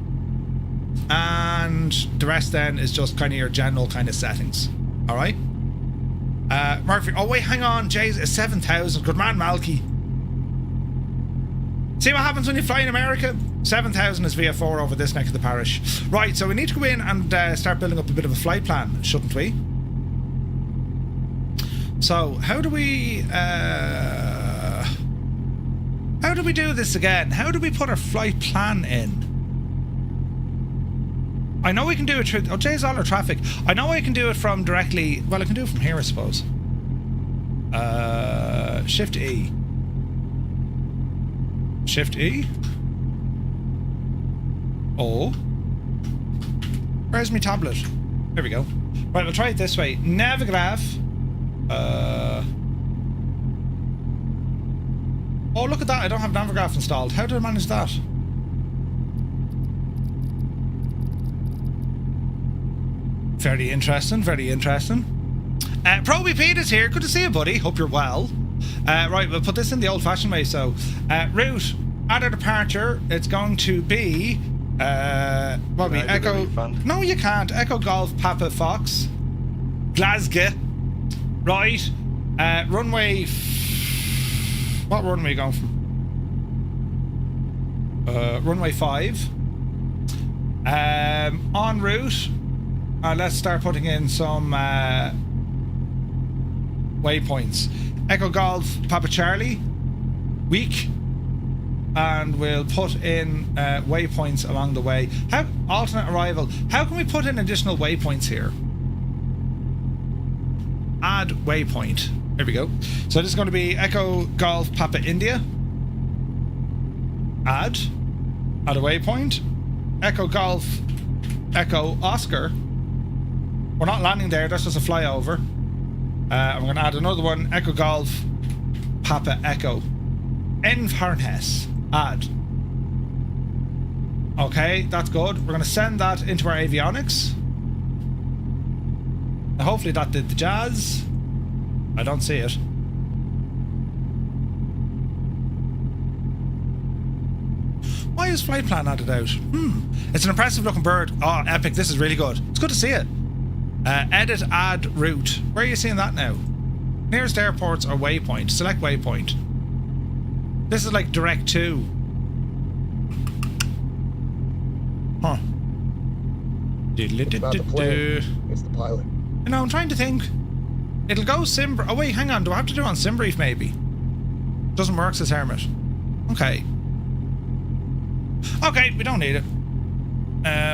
And the rest then is just kind of your general kind of settings. Alright? Murphy, oh wait, hang on, Jay's is 7,000. Good man, Malky. See what happens when you fly in America? 7,000 is VF4 over this neck of the parish. Right, so we need to go in and start building up a bit of a flight plan, shouldn't we? So, how do we do this again? How do we put our flight plan in? I know we can do it through... Oh, Jay's all our traffic. I know I can do it from directly... Well, I can do it from here, I suppose. Shift E. Shift E. Oh. Where's my tablet? There we go. Right, we'll try it this way. Navigraph. Oh, look at that. I don't have Navigraph installed. How did I manage that? Very interesting, very interesting. Proby Pete is here. Good to see you, buddy. Hope you're well. Right, we'll put this in the old-fashioned way. So, route, at our departure, it's going to be... what be Echo... No, you can't. Echo Golf Papa Fox. Glasgow. Right. Runway... What runway are we going from? Runway 5. En route... let's start putting in some waypoints. Echo Golf Papa Charlie, Wick, and we'll put in waypoints along the way. How alternate arrival? How can we put in additional waypoints here? Add waypoint. There we go. So this is going to be Echo Golf Papa India. Add a waypoint. Echo Golf Echo Oscar. We're not landing there, that's just a flyover. I'm going to add another one, Echo Golf, Papa Echo. Inverness, add. Okay, that's good. We're going to send that into our avionics. Now, hopefully that did the jazz. I don't see it. Why is flight plan added out? It's an impressive looking bird. Oh, epic, this is really good. It's good to see it. Edit, add route. Where are you seeing that now? Nearest airports or waypoint. Select waypoint. This is like direct to. Huh. It's not the plane. It's the pilot. You know, I'm trying to think. It'll go sim. Oh wait, hang on. Do I have to do it on SimBrief maybe? Doesn't work, says Hermit. Okay. Okay, we don't need it.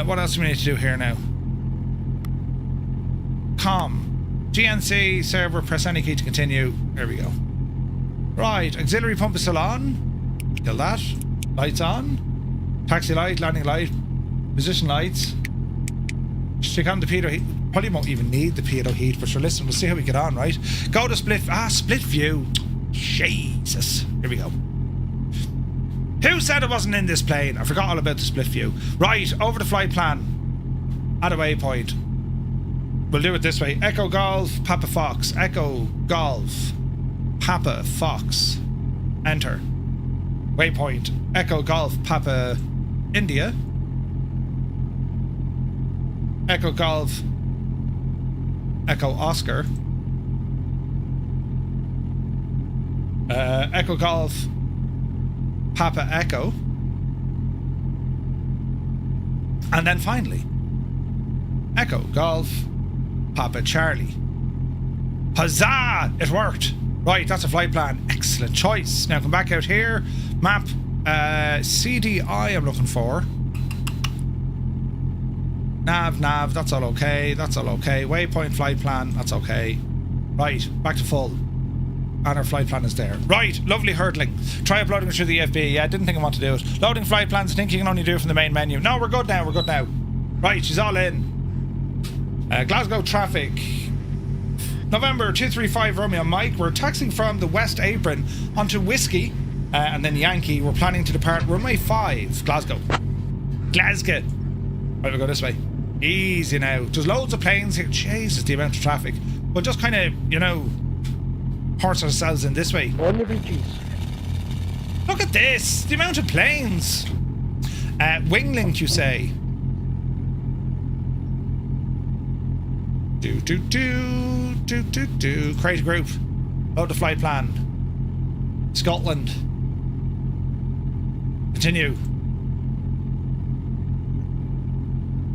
What else do we need to do here now? GNC server, press any key to continue. There we go. Right, auxiliary pump is still on. Kill that. Lights on. Taxi light, landing light, position lights. Stick on the pitot heat. Probably won't even need the pitot heat, but sure, listen, we'll see how we get on, right? Go to split view. Jesus. Here we go. Who said it wasn't in this plane? I forgot all about the split view. Right, over the flight plan. At a waypoint. We'll do it this way. Echo Golf, Papa Fox. Echo Golf, Papa Fox. Enter. Waypoint. Echo Golf, Papa India. Echo Golf, Echo Oscar. Echo Golf, Papa Echo. And then finally, Echo Golf, Papa Charlie. Huzzah! It worked! Right, that's a flight plan. Excellent choice. Now come back out here. Map. CDI I'm looking for. Nav, that's all okay. That's all okay. Waypoint flight plan, that's okay. Right, back to full. And our flight plan is there. Right, lovely hurdling. Try uploading it through the FB. Yeah, didn't think I want to do it. Loading flight plans, I think you can only do it from the main menu. No, we're good now, we're good now. Right, she's all in. Glasgow traffic. November 235 Romeo Mike. We're taxiing from the West Apron onto Whiskey and then Yankee. We're planning to depart runway 5, Glasgow. Glasgow. Right, we'll go this way. Easy now. There's loads of planes here. Jesus, the amount of traffic. We'll just kind of, you know, horse ourselves in this way. On the beaches. Look at this. The amount of planes. Winglink, you say? Create a group. Load the flight plan. Scotland. Continue.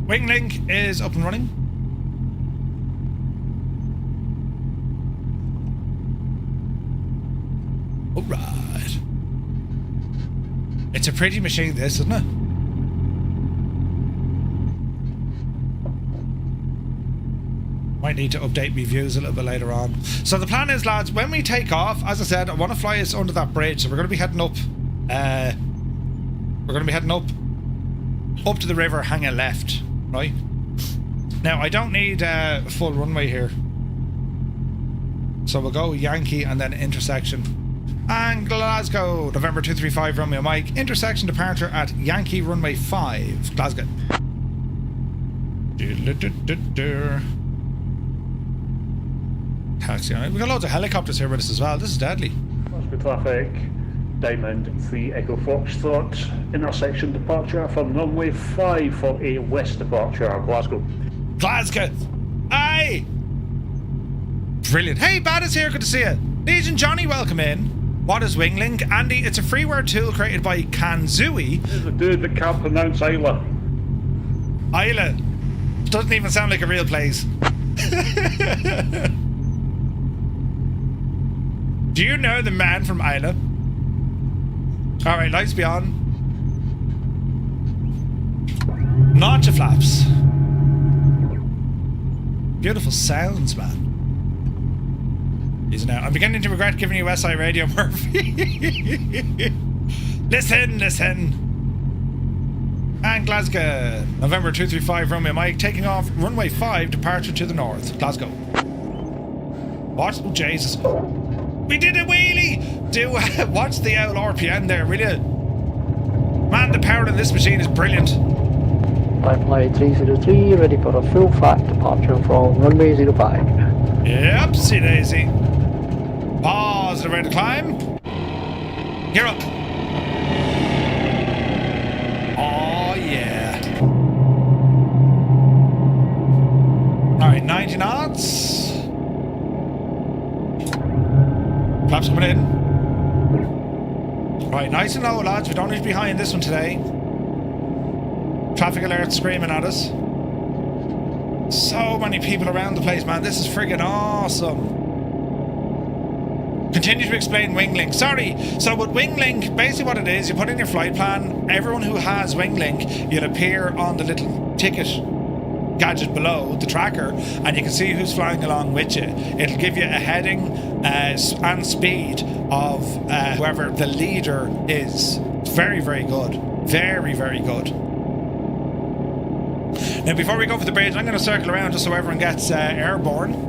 Winglink is up and running. Alright. It's a pretty machine, this, isn't it? Might need to update my views a little bit later on. So the plan is, lads, when we take off, as I said, I want to fly us under that bridge. So we're going to be heading up. We're going to be heading up to the river, hanging left, right? Now, I don't need a full runway here. So we'll go Yankee and then intersection. And Glasgow, November 235, Romeo Mike. Intersection departure at Yankee runway 5, Glasgow. Taxi on it. We've got loads of helicopters here with us as well. This is deadly. Glasgow traffic, Diamond 3 Echo Foxtrot, intersection departure from runway 5 for a west departure, Glasgow. Glasgow! Aye! Brilliant. Hey, Bad is here, good to see you. Legion Johnny, welcome in. What is Winglink? Andy, it's a freeware tool created by Kanzui. There's a dude that can't pronounce Isla. Isla. Doesn't even sound like a real place. Do you know the man from Isla? Alright, lights be on. Notch flaps. Beautiful sounds, man. Now, I'm beginning to regret giving you SI Radio, Murphy. Listen. And Glasgow, November 235, Romeo Mike, taking off runway 5, departure to the north, Glasgow. What? Oh, Jesus. We did a wheelie! Do watch the old RPM there, will you? Man, the power in this machine is brilliant. Flight 303, ready for a full flight departure from runway 05. Yep, see Daisy. Pause, ready to climb. Gear up. Oh, yeah. Alright, 90 knots. Flaps coming in. Right, nice and low, lads. We don't need to be high in this one today. Traffic alert screaming at us. So many people around the place, man. This is friggin' awesome. Continue to explain Winglink. Sorry. So with Winglink, basically what it is, you put in your flight plan. Everyone who has Winglink, you'll appear on the little ticket gadget below, the tracker, and you can see who's flying along with you. It'll give you a heading and speed of whoever the leader is. Very, very good. Very, very good. Now, before we go for the bridge, I'm going to circle around just so everyone gets airborne.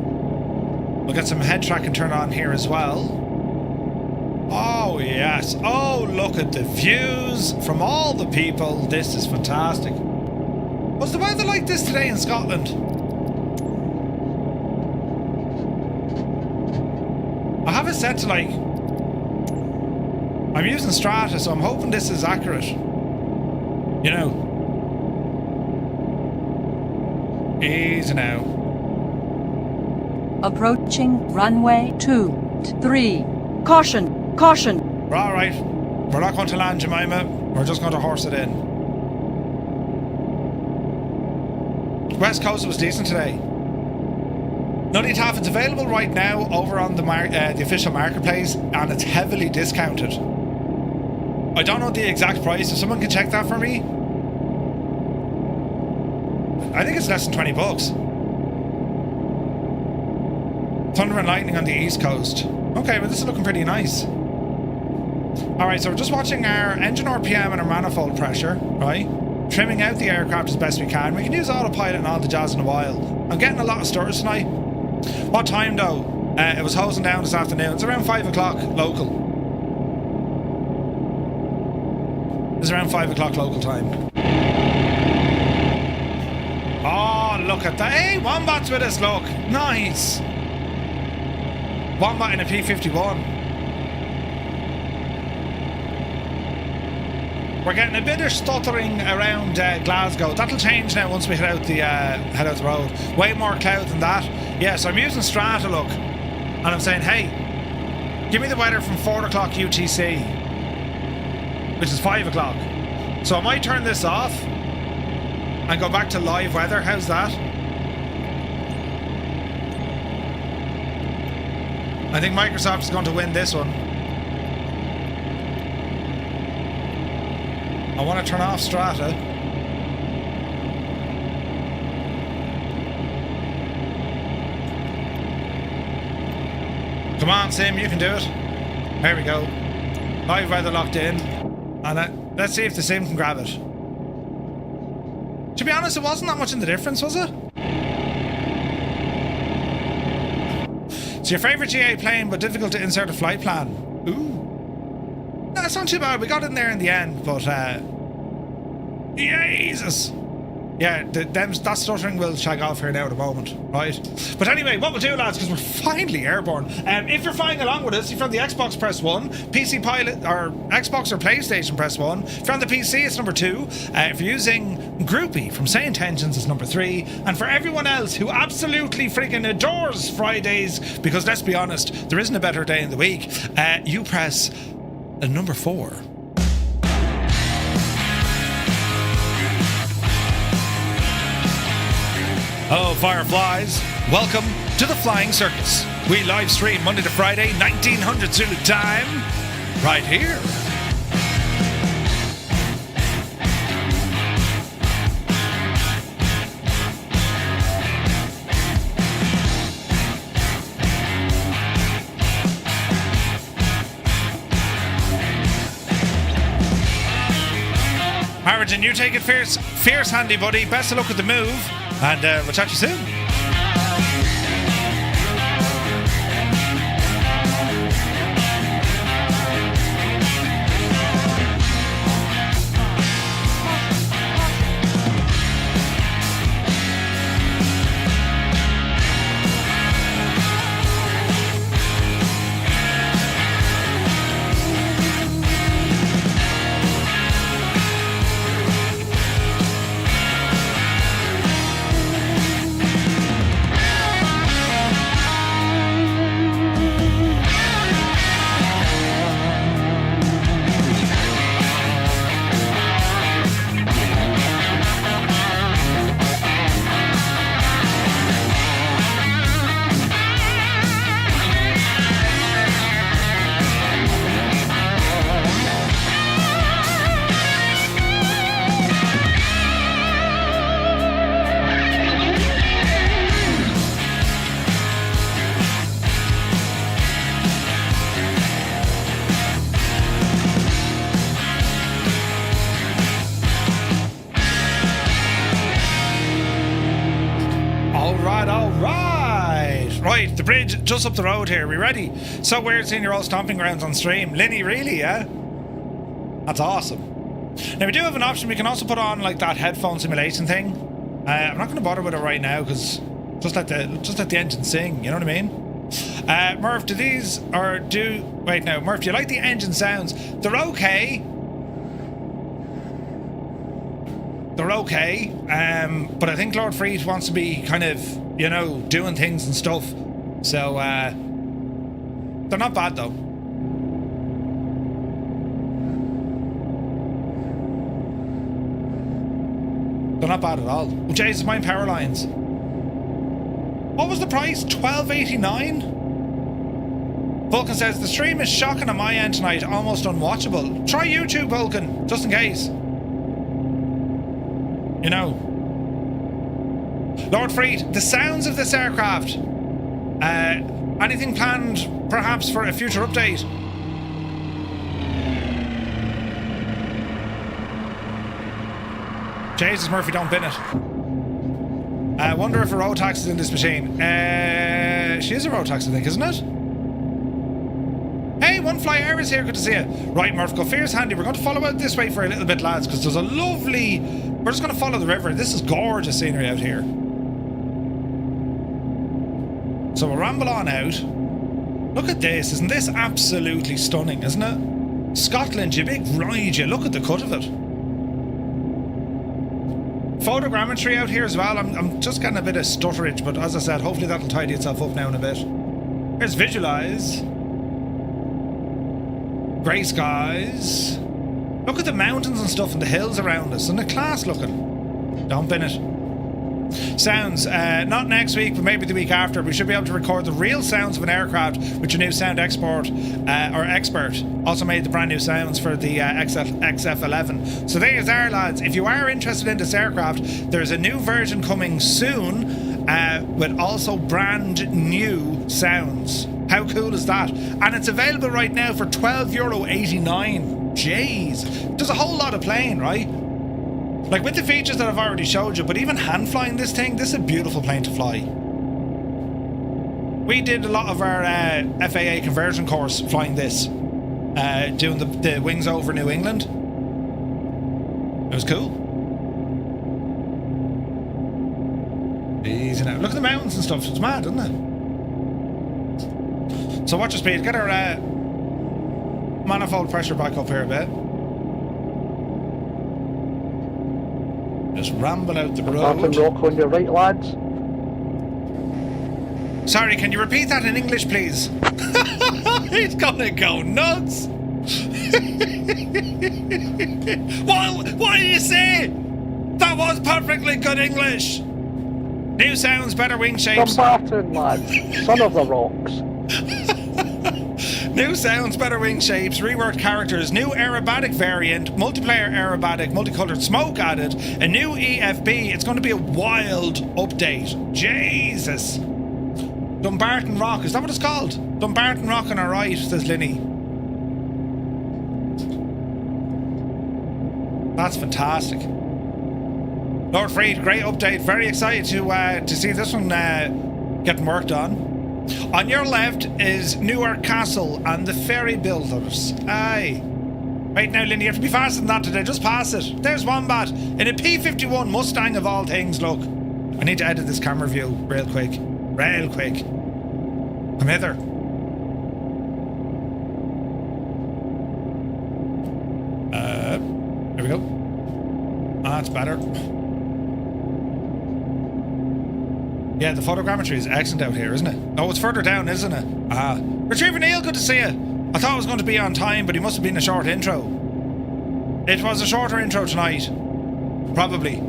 We'll get some head tracking turned on here as well. Oh, yes. Oh, look at the views from all the people. This is fantastic. Was the weather like this today in Scotland? I have it set to like... I'm using Strata, so I'm hoping this is accurate. You know. Easy now. Approaching runway 23. Caution! Caution! We're alright. We're not going to land, Jemima. We're just going to horse it in. West Coast was decent today. Nutty Taff, it's available right now over on the official marketplace, and it's heavily discounted. I don't know the exact price. If someone can check that for me, I think it's less than $20. Thunder and lightning on the east coast. Okay, well this is looking pretty nice. Alright, so we're just watching our engine RPM and our manifold pressure, right? Trimming out the aircraft as best we can. We can use autopilot and all the jazz in a while. I'm getting a lot of stirs tonight. What time though? It was hosing down this afternoon. It's around 5 o'clock local. It's around 5 o'clock local time. Oh, look at that. Hey, Wombat's with us, look. Nice. Wombat in a P-51. We're getting a bit of stuttering around Glasgow. That'll change now once we head out the road. Way more cloud than that. Yes, I'm using Strata, look. And I'm saying, hey, give me the weather from 4 o'clock UTC, which is 5 o'clock. So I might turn this off and go back to live weather. How's that? I think Microsoft is going to win this one. I want to turn off Strata. Come on, Sim, you can do it. There we go. Live weather locked in. And let's see if the Sim can grab it. To be honest, it wasn't that much in the difference, was it? It's your favourite GA plane, but difficult to insert a flight plan. Ooh. No, it's not too bad. We got in there in the end, but Jesus. Yeah, that stuttering will shag off here now at the moment, right? But anyway, what we'll do, lads, because we're finally airborne. If you're flying along with us, if you're on the Xbox, press 1. PC Pilot, or Xbox or PlayStation, press 1. If you're on the PC, it's number 2. If you're using Groupie from Saint Engines, it's number 3. And for everyone else who absolutely freaking adores Fridays, because let's be honest, there isn't a better day in the week, you press number 4. Oh, Fireflies, welcome to the Flying Circus. We live stream Monday to Friday, 1900 Zulu time, right here. Harrington, you take it fierce handy, buddy. Best of luck with the move. And we'll chat to you soon. Right, the bridge just up the road here. We ready? So weird seeing your old stomping grounds on stream. Linny, really, yeah? That's awesome. Now we do have an option. We can also put on like that headphone simulation thing. I'm not going to bother with it right now because just let the engine sing. You know what I mean? Murph, Murph, do you like the engine sounds? They're okay. They're okay. But I think Lord Freed wants to be kind of, you know, doing things and stuff. So, they're not bad though. They're not bad at all. Oh, Jesus, mine power lines. What was the price? $12.89? Vulcan says, the stream is shocking on my end tonight, almost unwatchable. Try YouTube, Vulcan, just in case. You know. Lord Freed, the sounds of this aircraft. Anything planned, perhaps, for a future update? Jesus, Murphy, don't bin it. I wonder if a road tax is in this machine. She is a road tax, I think, isn't it? Hey, One Fly Air is here. Good to see you. Right, Murph, go fierce handy. We're going to follow out this way for a little bit, lads, because there's a lovely... We're just going to follow the river. This is gorgeous scenery out here. So we'll ramble on out. Look at this. Isn't this absolutely stunning, isn't it? Scotland, you big ride, you. Look at the cut of it. Photogrammetry out here as well. I'm just getting a bit of stutterage, but as I said, hopefully that'll tidy itself up now in a bit. Here's Visualize. Grey skies. Look at the mountains and stuff and the hills around us. Isn't it class looking? Don't bin it. Sounds, not next week, but maybe the week after. We should be able to record the real sounds of an aircraft with your new sound expert. Also made the brand new sounds for the XF11. So there's our lads. If you are interested in this aircraft, there's a new version coming soon with also brand new sounds. How cool is that? And it's available right now for €12.89. Jeez. There's a whole lot of plane, right? Like with the features that I've already showed you, but even hand flying this thing, this is a beautiful plane to fly. We did a lot of our FAA conversion course flying this, doing the wings over New England. It was cool. Easy now. Look at the mountains and stuff. It's mad, isn't it? So watch your speed. Get our manifold pressure back up here a bit. Just ramble out the road. Martin Rock on your right, lads. Sorry, can you repeat that in English, please? He's gonna go nuts. What did you say? That was perfectly good English. New sounds, better wing shapes. Dumbarton, lads. Son of the rocks. New sounds, better wing shapes, reworked characters, new aerobatic variant, multiplayer aerobatic, multicolored smoke added, a new EFB. It's going to be a wild update. Jesus. Dumbarton Rock, is that what it's called? Dumbarton Rock on our right, says Linny. That's fantastic. Lord Freed, great update. Very excited to see this one getting worked on. On your left is Newark Castle and the Ferry Builders. Aye. Right now, Linny, you have to be faster than that today. Just pass it. There's Wombat in a P51 Mustang of all things. Look, I need to edit this camera view real quick. Real quick. Come hither. There we go. That's better. Yeah, the photogrammetry is excellent out here, isn't it? Oh, it's further down, isn't it? Ah. Retriever Neil, good to see you. I thought I was going to be on time, but he must have been a short intro. It was a shorter intro tonight. Probably.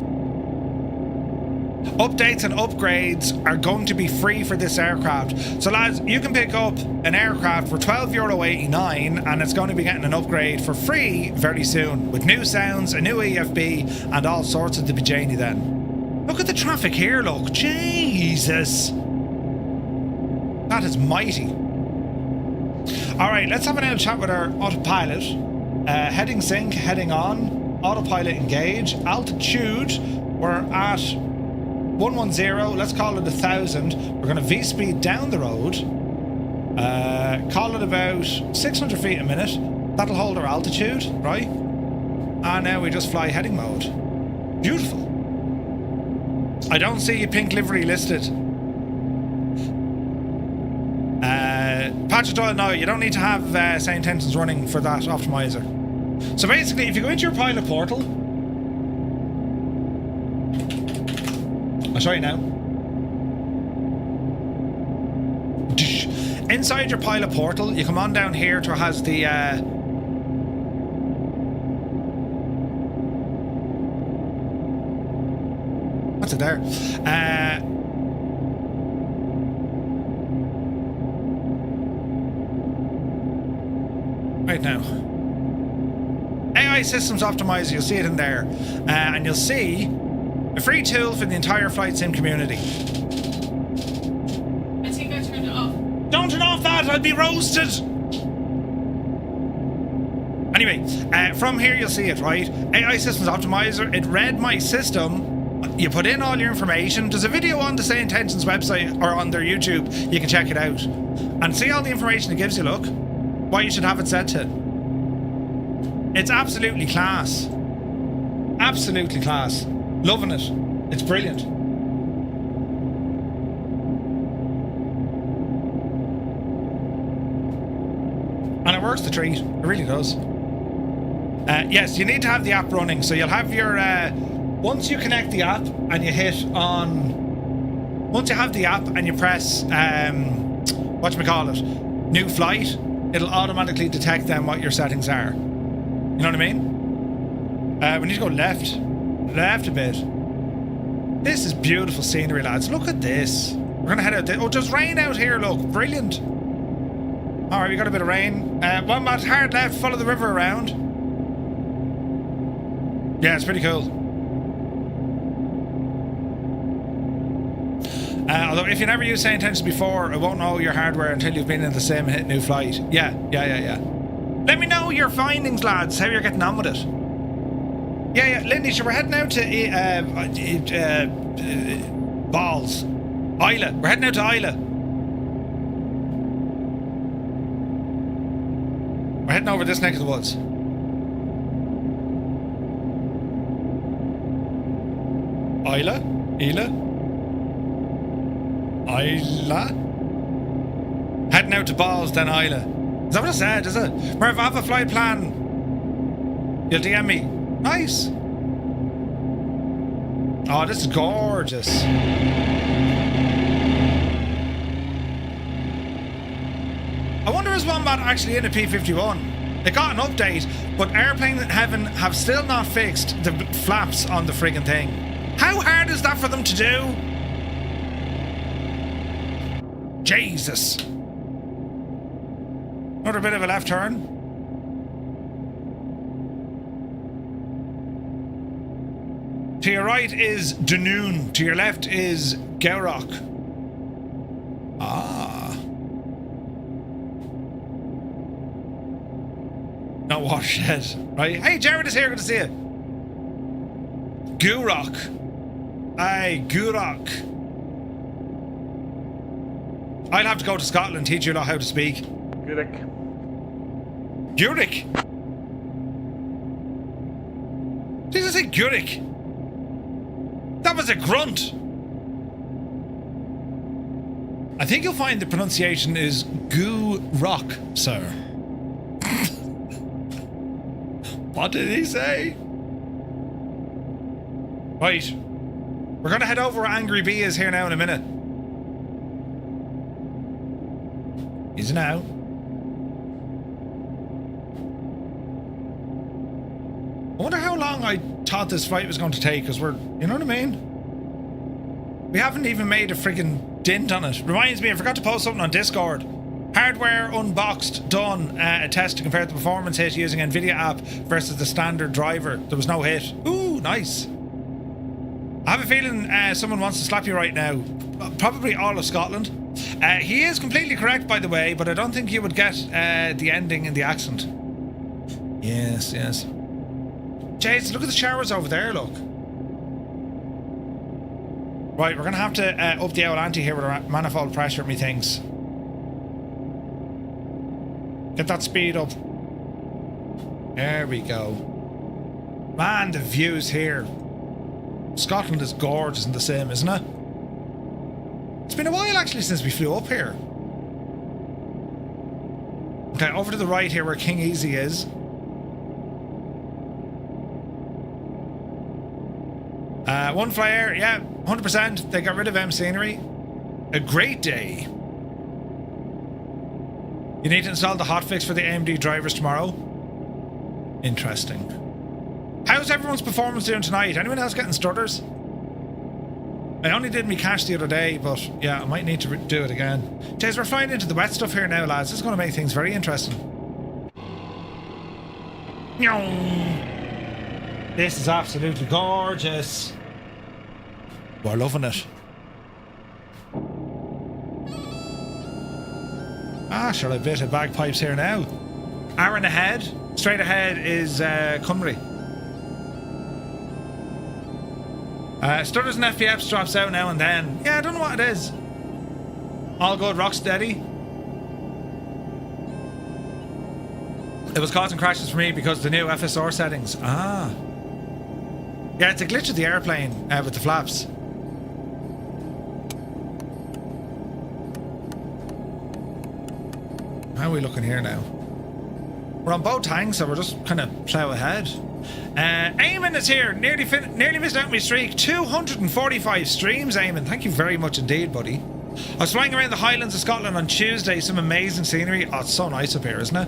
Updates and upgrades are going to be free for this aircraft. So lads, you can pick up an aircraft for €12.89 and it's going to be getting an upgrade for free very soon. With new sounds, a new EFB and all sorts of the bajani then. Look at the traffic here, look. Jesus. That is mighty. Alright, let's have an old chat with our autopilot. Heading sync, heading on. Autopilot engage. Altitude, we're at 110. Let's call it 1,000. We're going to V-speed down the road. Call it about 600 feet a minute. That'll hold our altitude, right? And now we just fly heading mode. Beautiful. I don't see a pink livery listed. Patch Doyle, no, you don't need to have St. Tensions running for that optimizer. So basically, if you go into your pilot portal, I'll show you now. Inside your pilot portal, you come on down here to has the what's it there? Right now. AI Systems Optimizer, you'll see it in there. And you'll see a free tool for the entire flight sim community. I think I turned it off. Don't turn off that, I'll be roasted! Anyway, from here you'll see it, right? AI Systems Optimizer, it read my system. You put in all your information. There's a video on the St. Tensions website or on their YouTube. You can check it out. And see all the information it gives you, look. What you should have it set to. It's absolutely class. Absolutely class. Loving it. It's brilliant. And it works the treat. It really does. Yes, you need to have the app running. So you'll have your... once you connect the app and you hit on... Once you have the app and you press... whatchamacallit? New flight, it'll automatically detect then what your settings are. You know what I mean? We need to go left. Left a bit. This is beautiful scenery, lads. Look at this. We're going to head out there. Oh, there's rain out here, look. Brilliant. Alright, we got a bit of rain. One more hard left, follow the river around. Yeah, it's pretty cool. Although if you never used Saint Intentions before, it won't know your hardware until you've been in the same new flight. Yeah. Let me know your findings, lads, how you're getting on with it. Yeah, Lindy, so we're heading out to Balls. Islay. We're heading out to Islay. We're heading over this neck of the woods. Islay? Heading out to Balls, then Islay. Is that what I said, is it? Merv, I have a flight plan. You'll DM me. Nice. Oh, this is gorgeous. I wonder is Wombat actually in a P-51? It got an update, but Airplane Heaven have still not fixed the flaps on the friggin' thing. How hard is that for them to do? Jesus. Another bit of a left turn. To your right is Dunoon. To your left is Gowrock. Ah. Not watershed. Right. Hey, Jared is here. Good to see you. Gowrock. Aye, Gowrock. I'll have to go to Scotland, teach you how to speak. Gurek. Gurek? Did I say Gurek? That was a grunt. I think you'll find the pronunciation is Goo Rock, sir. What did he say? Right. We're going to head over where Angry Bee is here now in a minute. He's now. I wonder how long I thought this flight was going to take, because we're, you know what I mean? We haven't even made a friggin' dent on it. Reminds me, I forgot to post something on Discord. Hardware unboxed, done. A test to compare the performance hit using NVIDIA app versus the standard driver. There was no hit. Ooh, nice. I have a feeling someone wants to slap you right now. Probably all of Scotland. He is completely correct, by the way, but I don't think you would get the ending in the accent. Yes. Jason, look at the showers over there, look. Right, we're going to have to up the old ante here with our manifold pressure, methinks. Get that speed up. There we go. Man, the views here. Scotland is gorgeous and the same, isn't it? It's been a while, actually, since we flew up here. Okay, over to the right here where King Easy is. One flyer, yeah, 100%. They got rid of M scenery. A great day. You need to install the hotfix for the AMD drivers tomorrow. Interesting. How's everyone's performance doing tonight? Anyone else getting stutters? I only did me cache the other day, but yeah, I might need to do it again. Jays, we're flying into the wet stuff here now, lads. This is going to make things very interesting. This is absolutely gorgeous. We're loving it. Ah, sure, a bit of bagpipes here now. Aaron ahead. Straight ahead is Cymru. Stutters and FPFs drops out now and then. Yeah, I don't know what it is. All good, rock steady. It was causing crashes for me because of the new FSR settings. Ah. Yeah, it's a glitch of the airplane with the flaps. How are we looking here now? We're on both tanks, so we're just kind of plow ahead. Eamon is here. Nearly missed out my streak. 245 streams, Eamon. Thank you very much indeed, buddy. I was flying around the Highlands of Scotland on Tuesday. Some amazing scenery. Oh, it's so nice up here, isn't it?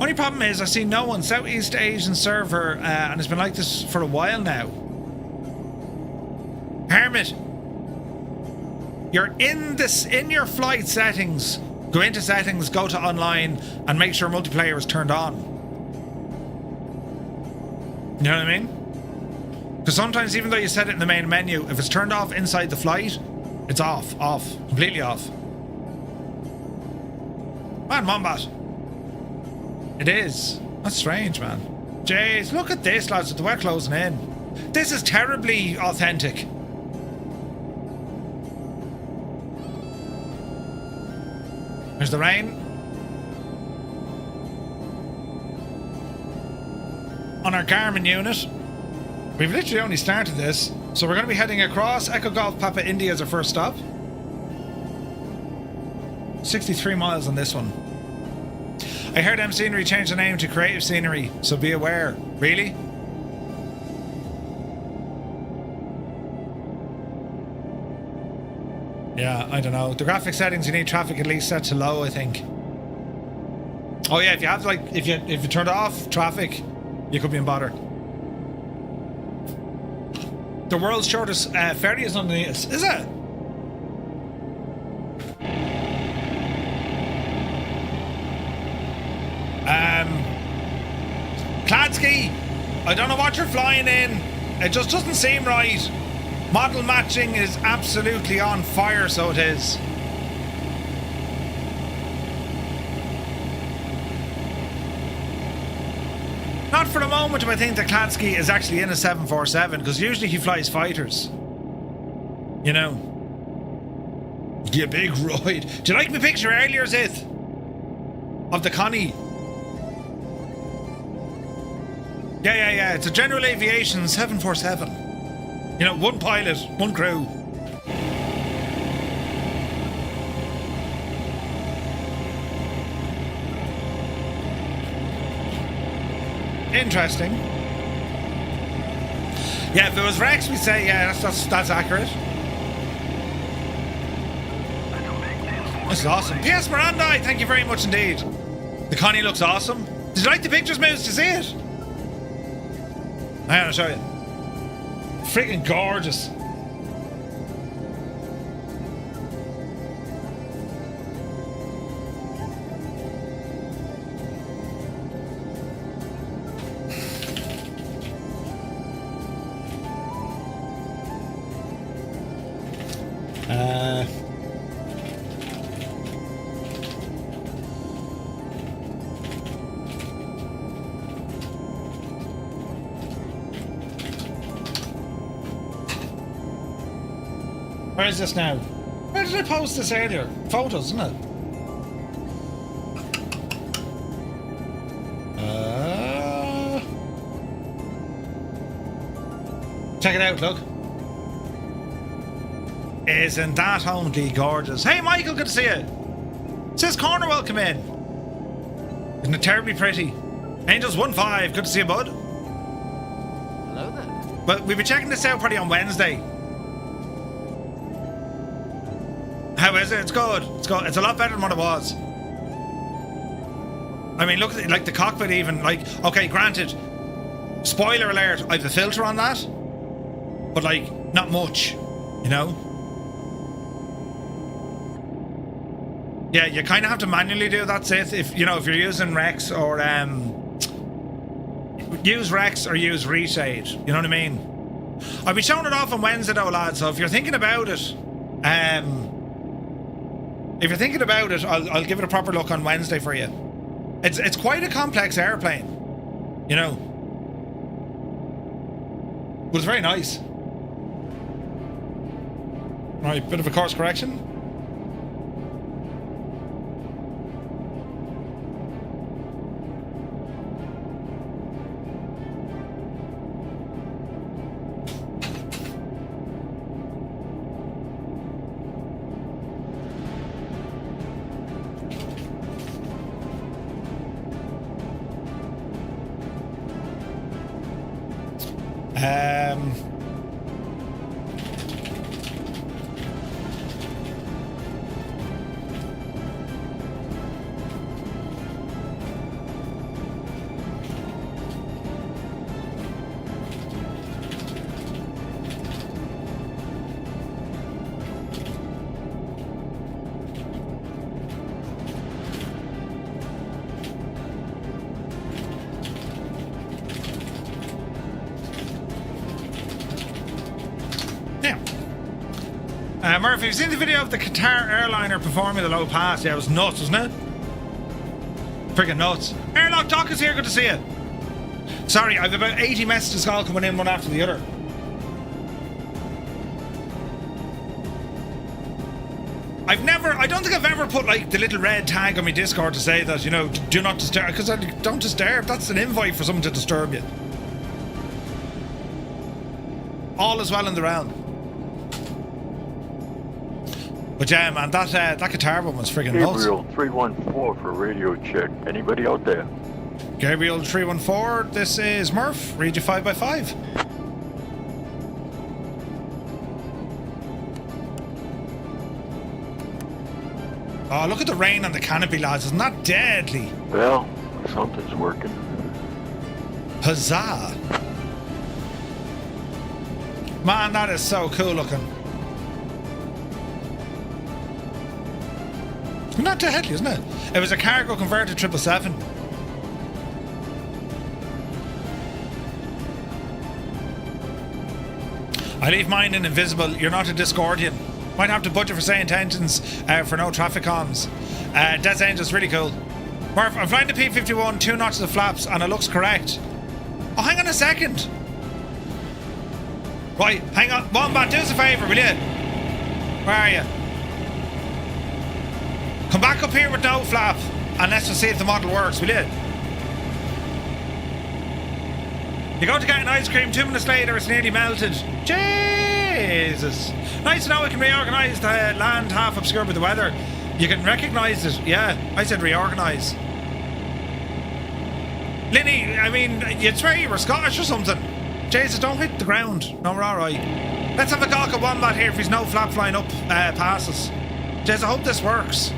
Only problem is I see no one. Southeast Asian server, and it's been like this for a while now. Hermit, you're in your flight settings. Go into settings, go to online, and make sure multiplayer is turned on. You know what I mean? Because sometimes, even though you set it in the main menu, if it's turned off inside the flight, It's off, completely off. Man, Wombat. It is. That's strange, man. Jeez, look at this, lads. We're closing in. This is terribly authentic. There's the rain. On our Garmin unit. We've literally only started this. So we're going to be heading across. Echo Golf Papa India is our first stop. 63 miles on this one. I heard M Scenery change the name to Creative Scenery, so be aware. Really? Yeah, I don't know. The graphic settings, you need traffic at least set to low, I think. Oh yeah, if you have if you turned off traffic, you could be in bother. The world's shortest ferry is on the... Is it? Kladsky, I don't know what you're flying in. It just doesn't seem right. Model matching is absolutely on fire, so it is. Not for a moment do I think that Kladsky is actually in a 747, because usually he flies fighters. You know. Yeah, big ride. Do you like my picture earlier, Zith? Of the Connie? Yeah. It's a General Aviation 747. You know, one pilot, one crew. Interesting. Yeah, if it was Rex, we'd say, yeah, that's accurate. This is awesome. P.S. Miranda, thank you very much indeed. The Connie looks awesome. Did you like the pictures, Moose? Did you see it? I'll show you. Freaking gorgeous. Where is this now? Where did I post this earlier? Photos, isn't it? Check it out, look. Isn't that only gorgeous? Hey, Michael, good to see you. Says Corner, welcome in. Isn't it terribly pretty? Angels15, good to see you, bud. Hello there. But we'll be checking this out probably on Wednesday. How is it? It's good. It's good. It's a lot better than what it was. I mean, look at it, like the cockpit even. Like, okay, granted, spoiler alert, I have a filter on that, but like, not much, you know? Yeah, you kind of have to manually do that, Sith, if you're using Rex or use Rex or use Reshade. You know what I mean? I'll be showing it off on Wednesday though, lads. So if you're thinking about it, I'll give it a proper look on Wednesday for you. It's quite a complex airplane, you know. But it's very nice. Right, bit of a course correction. Murphy, you've seen the video of the Qatar airliner performing the low pass? Yeah, it was nuts, wasn't it? Friggin' nuts. Airlock Doc is here, good to see you. Sorry, I've about 80 messages all coming in one after the other. I don't think I've ever put like the little red tag on my Discord to say that, you know, do not disturb, because I don't disturb. That's an invite for someone to disturb you. All is well in the realm. But yeah, man, that Qatar one was friggin' nuts. Gabriel 314 for radio check. Anybody out there? Gabriel 314, this is Murph. Read you 5x5. Oh, look at the rain on the canopy, lads. Isn't that deadly? Well, something's working. Huzzah. Man, that is so cool looking. Not deadly, isn't it? It was a cargo converted 777. I leave mine in invisible. You're not a Discordian. Might have to budget for saying intentions for no traffic comms. Death Angel's really cool. Murph, I'm flying the P-51, 2 notches of flaps, and it looks correct. Oh, hang on a second. Right, hang on. Wombat, do us a favour, will you? Where are you? Come back up here with no flap, and let's just see if the model works, will you? You go to get an ice cream, 2 minutes later it's nearly melted. Jesus. Nice to know we can reorganise the land half obscured by the weather. You can recognise it. Yeah, I said reorganise. Linny, I mean, you'd swear you were Scottish or something. Jesus, don't hit the ground. No, we're alright. Let's have a gawk at Wombat here if he's no flap flying up past us. Jesus, I hope this works.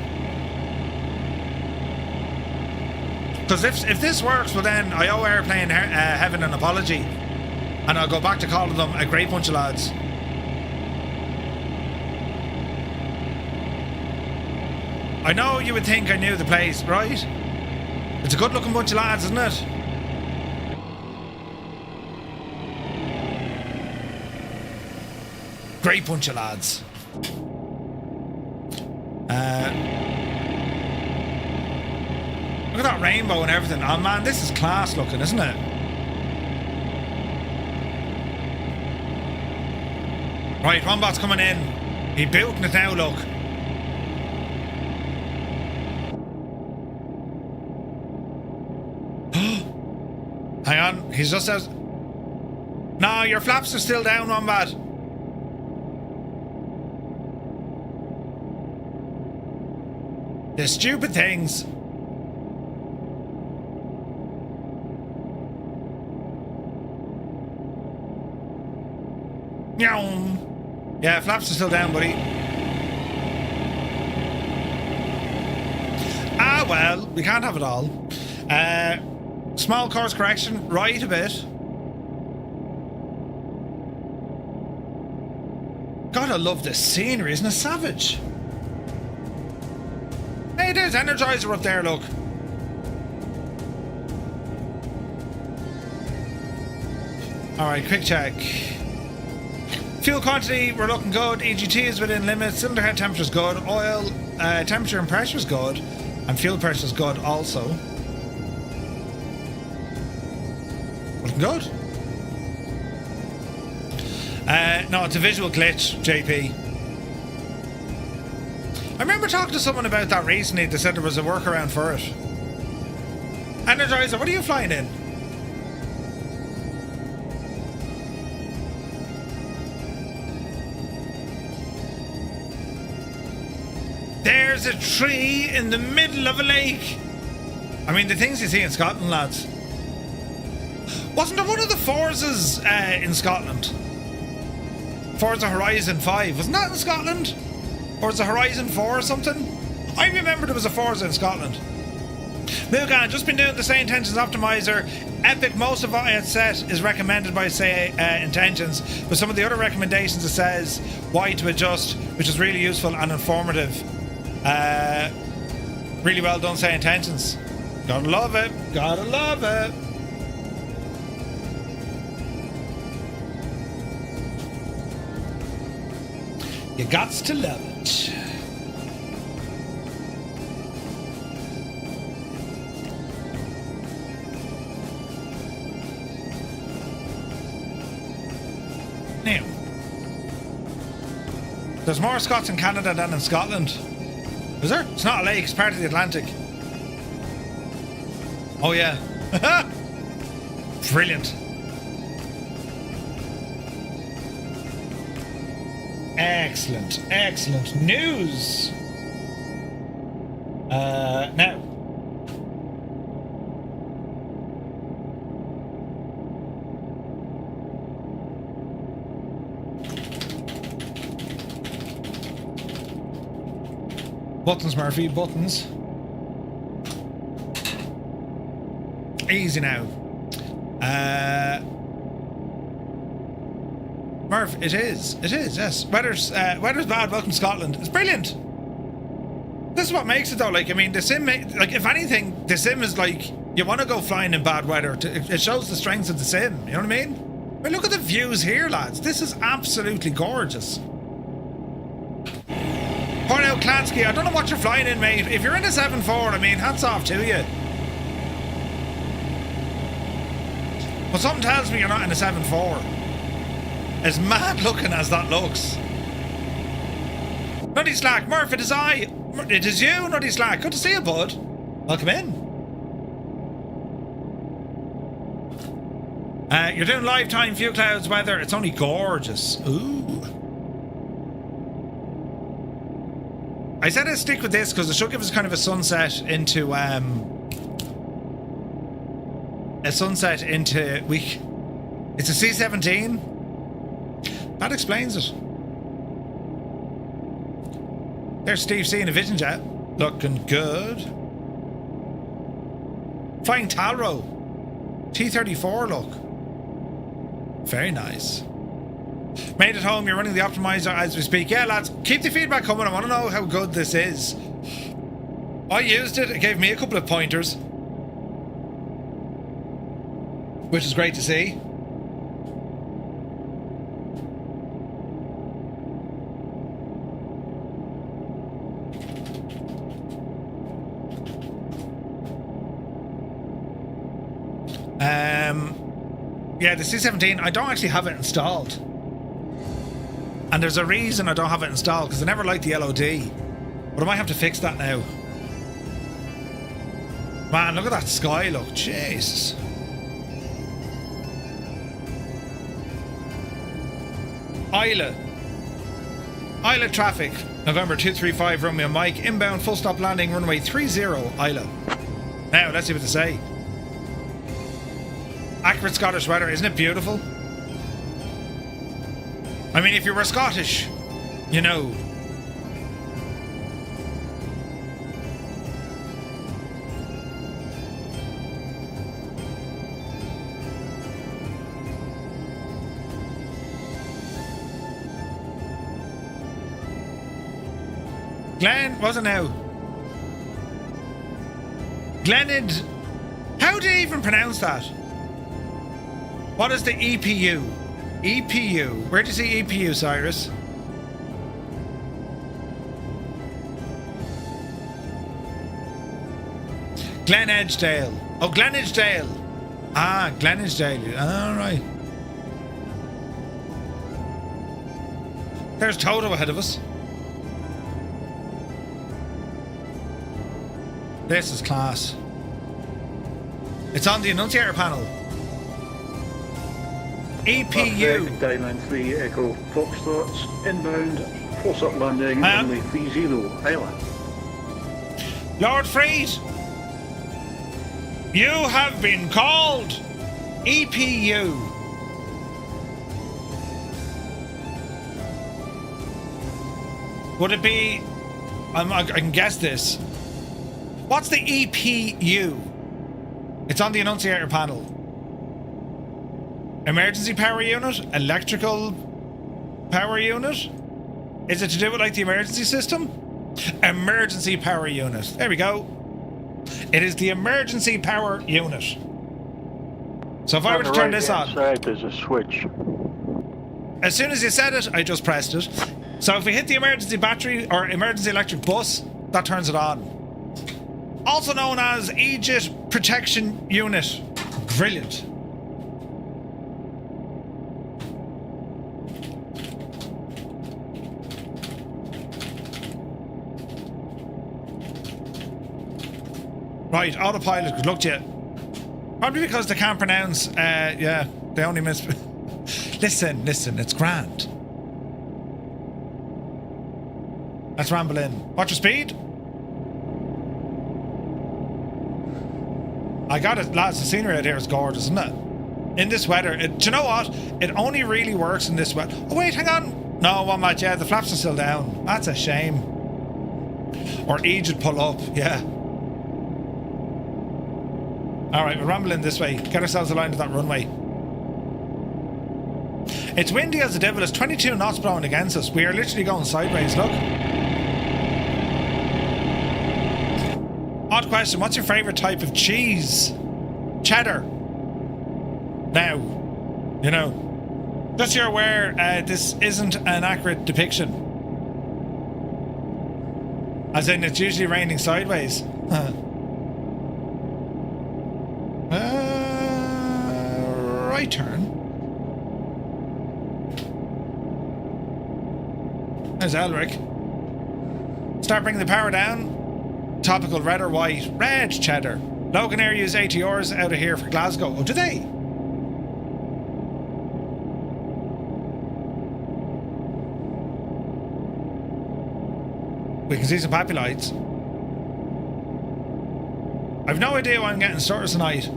Because if this works, well then I owe Airplane Heaven an apology. And I'll go back to calling them a great bunch of lads. I know you would think I knew the place, right? It's a good looking bunch of lads, isn't it? Great bunch of lads. Look at that rainbow and everything. Oh man, this is class looking, isn't it? Right, Wombat's coming in. He's booting it now, look. Hang on, he's just out. No, your flaps are still down, Wombat. The stupid things. Yeah, flaps are still down, buddy. Ah, well, we can't have it all. Small course correction, right a bit. God, I love this scenery, isn't it savage? Hey, there's Energizer up there, look. Alright, quick check. Fuel quantity, we're looking good. EGT is within limits. Cylinder head temperature is good. Oil temperature and pressure is good. And fuel pressure is good also. Looking good. No, it's a visual glitch, JP. I remember talking to someone about that recently. They said there was a workaround for it. Energizer, what are you flying in? There's a tree in the middle of a lake. I mean, the things you see in Scotland, lads. Wasn't there one of the Forzas in Scotland? Forza Horizon 5. Wasn't that in Scotland? Forza Horizon 4 or something? I remember there was a Forza in Scotland. Mugan, just been doing the Say Intentions Optimizer. Epic, most of what I had set is recommended by Say Intentions, but some of the other recommendations it says why to adjust, which is really useful and informative. Really well done, Say Intentions. Gotta love it. Gotta love it. You gots to love it. Now, there's more Scots in Canada than in Scotland. Is there? It's not a lake, it's part of the Atlantic. Oh yeah. Brilliant. Excellent, excellent news. Now. Buttons, Murphy, buttons. Easy now. Murph, it is, yes. Weather's bad, welcome to Scotland. It's brilliant. This is what makes it though, like, I mean, the sim, like, if anything, the sim is like, you want to go flying in bad weather. It shows the strengths of the sim, you know what I mean? I mean, look at the views here, lads. This is absolutely gorgeous. Cornell Klansky, I don't know what you're flying in, mate. If you're in a 7.4, I mean, hats off to you. But something tells me you're not in a 7.4. As mad looking as that looks. Nutty Slack, Murph, it is I. It is you, Nutty Slack. Good to see you, bud. Welcome in. You're doing live time, few clouds weather. It's only gorgeous. Ooh. I said I'd stick with this because it should give us kind of a sunset into Wick. It's a C-17. That explains it. There's Steve C in a Vision Jet. Looking good. Flying Talrow. T-34 look. Very nice. Made it home, you're running the optimizer as we speak. Yeah, lads, keep the feedback coming. I want to know how good this is. I used it, it gave me a couple of pointers, which is great to see. Yeah, the C-17, I don't actually have it installed. And there's a reason I don't have it installed, because I never liked the LOD. But I might have to fix that now. Man, look at that sky look. Jesus. Islay. Islay traffic. November 235, Romeo Mike. Inbound, full stop landing, runway 30, Islay. Now, let's see what they say. Accurate Scottish weather, isn't it beautiful? I mean, if you were Scottish, you know. Glen, what's it now? Glenid. How do you even pronounce that? What is the EPU? EPU. Where do you see EPU, Cyrus? Glen Edgedale. Oh, Glen Edgedale. Ah, Glen Edgedale. All right. There's Toto ahead of us. This is class. It's on the annunciator panel. EPU. Diamond 3 Echo Foxtrot, inbound, force up landing, only 30, Highlands. Lord Freed, you have been called. EPU. Would it be... I can guess this. What's the EPU? It's on the annunciator panel. Emergency power unit? Electrical power unit? Is it to do with like the emergency system? Emergency power unit. There we go. It is the emergency power unit. So if I were to turn this on... Side, there's a switch. As soon as you said it, I just pressed it. So if we hit the emergency battery or emergency electric bus, that turns it on. Also known as EGPI protection unit. Brilliant. Right, autopilot, good luck to you. Probably because they can't pronounce, yeah, they only miss... Listen, it's grand. Let's ramble in. Watch your speed. I got it, lads. The scenery out here is gorgeous, isn't it? In this weather, do you know what? It only really works in this weather. Oh, wait, hang on. No, one match, yeah, the flaps are still down. That's a shame. Or EG'd pull up, yeah. Alright, we're rambling this way. Get ourselves aligned to that runway. It's windy as the devil. It's 22 knots blowing against us. We are literally going sideways, look. Odd question, what's your favourite type of cheese? Cheddar. Now, you know, just so you're aware, this isn't an accurate depiction. As in, it's usually raining sideways. Right turn. There's Elric. Start bringing the power down. Topical red or white? Red, cheddar. Logan Air use ATRs out of here for Glasgow. Oh, do they? We can see some pappy lights. I've no idea why I'm getting started tonight.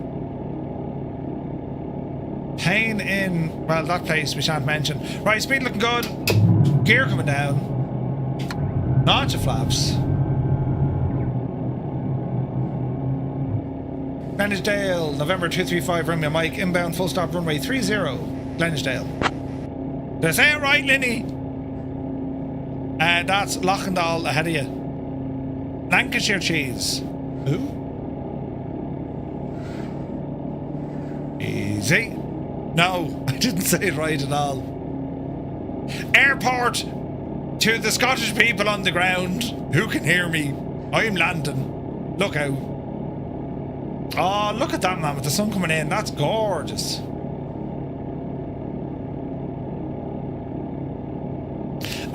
Pain in, well, that place we shan't mention. Right, speed looking good. Gear coming down. Notch of flaps. Glenisdale, November 235, ring me Mike. Inbound full stop runway 30. Glenisdale. Did I say it right, Linny? That's Lochendal ahead of you. Lancashire cheese. Who? Easy. No, I didn't say it right at all. Airport to the Scottish people on the ground who can hear me. I'm landing. Look out. Oh, look at that, man, with the sun coming in. That's gorgeous.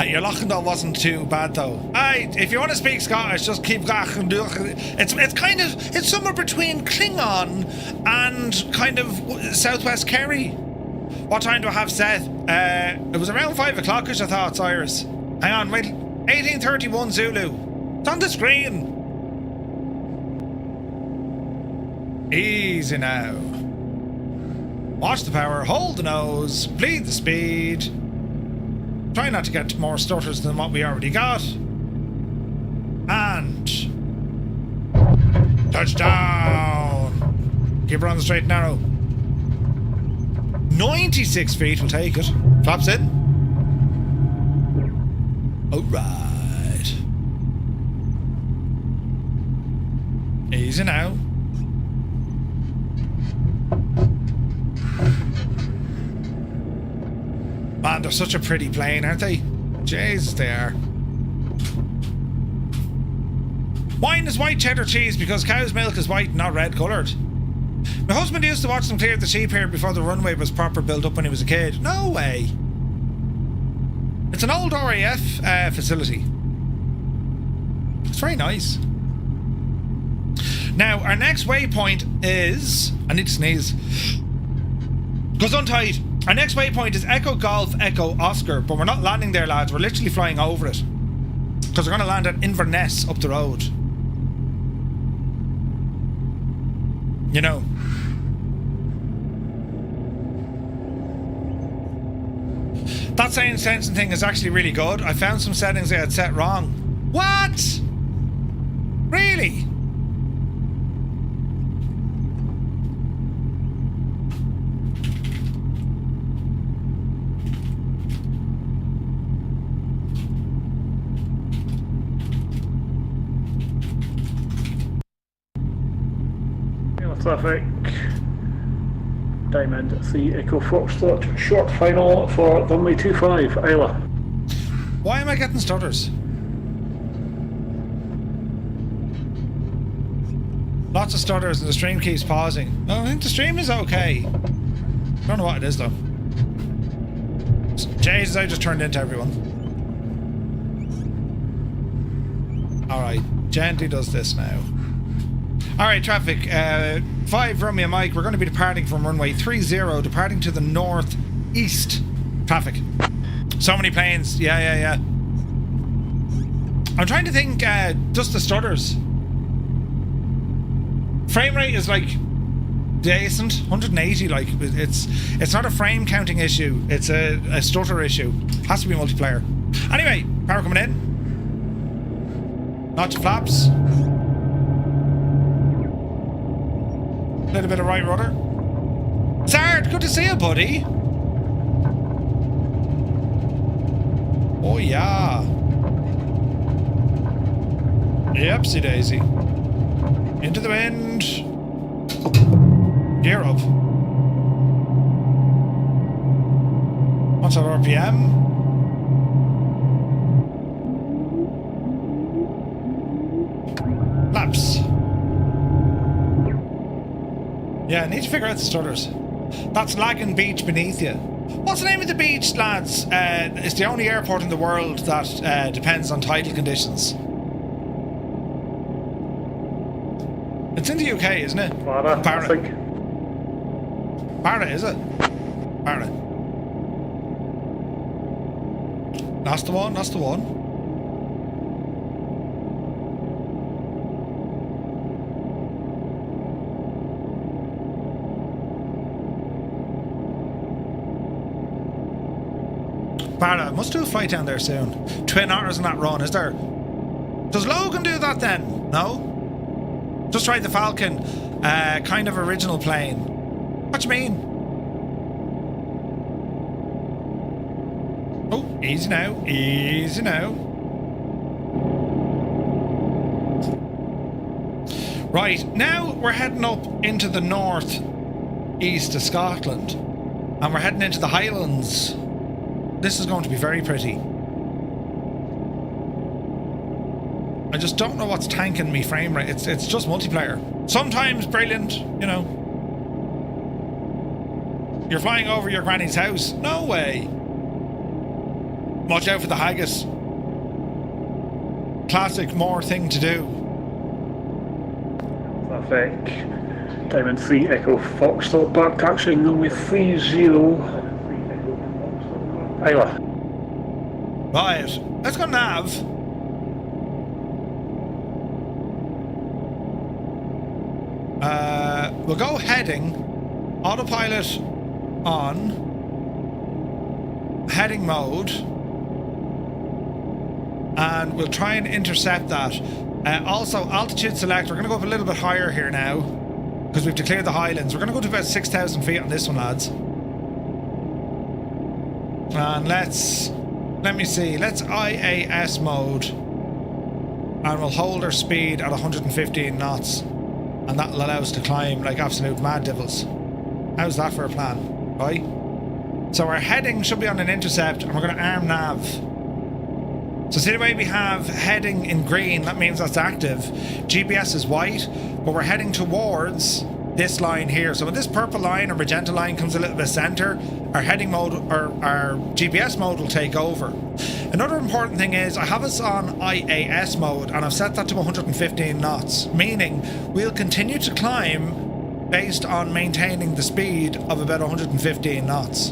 Your Lochendal wasn't too bad though. If you want to speak Scottish, just keep going. It's kind of, it's somewhere between Klingon and kind of Southwest Kerry. What time do I have set? It was around 5 o'clock-ish, I thought, Cyrus. Hang on, wait. 1831 Zulu. It's on the screen. Easy now. Watch the power, hold the nose, bleed the speed. Try not to get more stutters than what we already got. And touchdown. Keep her on the straight and narrow. 96 feet will take it. Flaps in. Alright. Easy now. Man, they're such a pretty plane, aren't they? Jesus, they are. Wine is white cheddar cheese because cow's milk is white, not red coloured. My husband used to watch them clear the sheep here before the runway was proper built up when he was a kid. No way. It's an old RAF facility. It's very nice. Now, our next waypoint is... I need to sneeze. Gesundheit. Our next waypoint is Echo Golf Echo Oscar, but we're not landing there, lads. We're literally flying over it. Because we're going to land at Inverness up the road. You know. That sound sensing thing is actually really good. I found some settings I had set wrong. What? Really? Traffic. Diamond 3 Echo Foxtrot, short final for runway 25, Isla. Why am I getting stutters? Lots of stutters and the stream keeps pausing. I think the stream is okay. Don't know what it is though. Jesus, I just turned into everyone. Alright, gently does this now. Alright, traffic. 5 Romeo Mike, we're going to be departing from runway 30, departing to the northeast. Traffic. So many planes. Yeah. I'm trying to think, just the stutters. Frame rate is like decent, 180. Like it's not a frame counting issue. It's a stutter issue. Has to be multiplayer. Anyway, power coming in. Notch flaps. A little bit of right rudder. Zard, good to see you, buddy. Oh yeah. Yepsy daisy. Into the wind. Gear up. What's our RPM? Laps. Yeah, I need to figure out the stutters. That's Lagan Beach beneath you. What's the name of the beach, lads? It's the only airport in the world that depends on tidal conditions. It's in the UK, isn't it? Para, I think. Para, is it? Para. That's the one, that's the one. Para, must do a flight down there soon. Twin Otters in that run, is there? Does Logan do that then? No? Just tried the Falcon, kind of original plane. What do you mean? Oh, easy now, easy now. Right, now we're heading up into the north east of Scotland. And we're heading into the Highlands. This is going to be very pretty. I just don't know what's tanking me frame rate. It's just multiplayer. Sometimes brilliant, you know. You're flying over your granny's house. No way. Watch out for the haggis. Classic more thing to do. Traffic. Diamond 3 Echo Foxtrot back taxiing runway 30. Isla. Right. Let's go nav. We'll go heading, autopilot on, heading mode, and we'll try and intercept that. Also, altitude select, we're going to go up a little bit higher here now, because we've declared the Highlands. We're going to go to about 6,000 feet on this one, lads. And let me see, let's IAS mode, and we'll hold our speed at 115 knots. And that'll allow us to climb like absolute mad devils. How's that for a plan? Right? So our heading should be on an intercept, and we're going to arm nav. So see the way we have heading in green, that means that's active. GPS is white, but we're heading towards this line here. So when this purple line or magenta line comes a little bit center, our heading mode or our GPS mode will take over. Another important thing is I have us on IAS mode, and I've set that to 115 knots, meaning we'll continue to climb based on maintaining the speed of about 115 knots.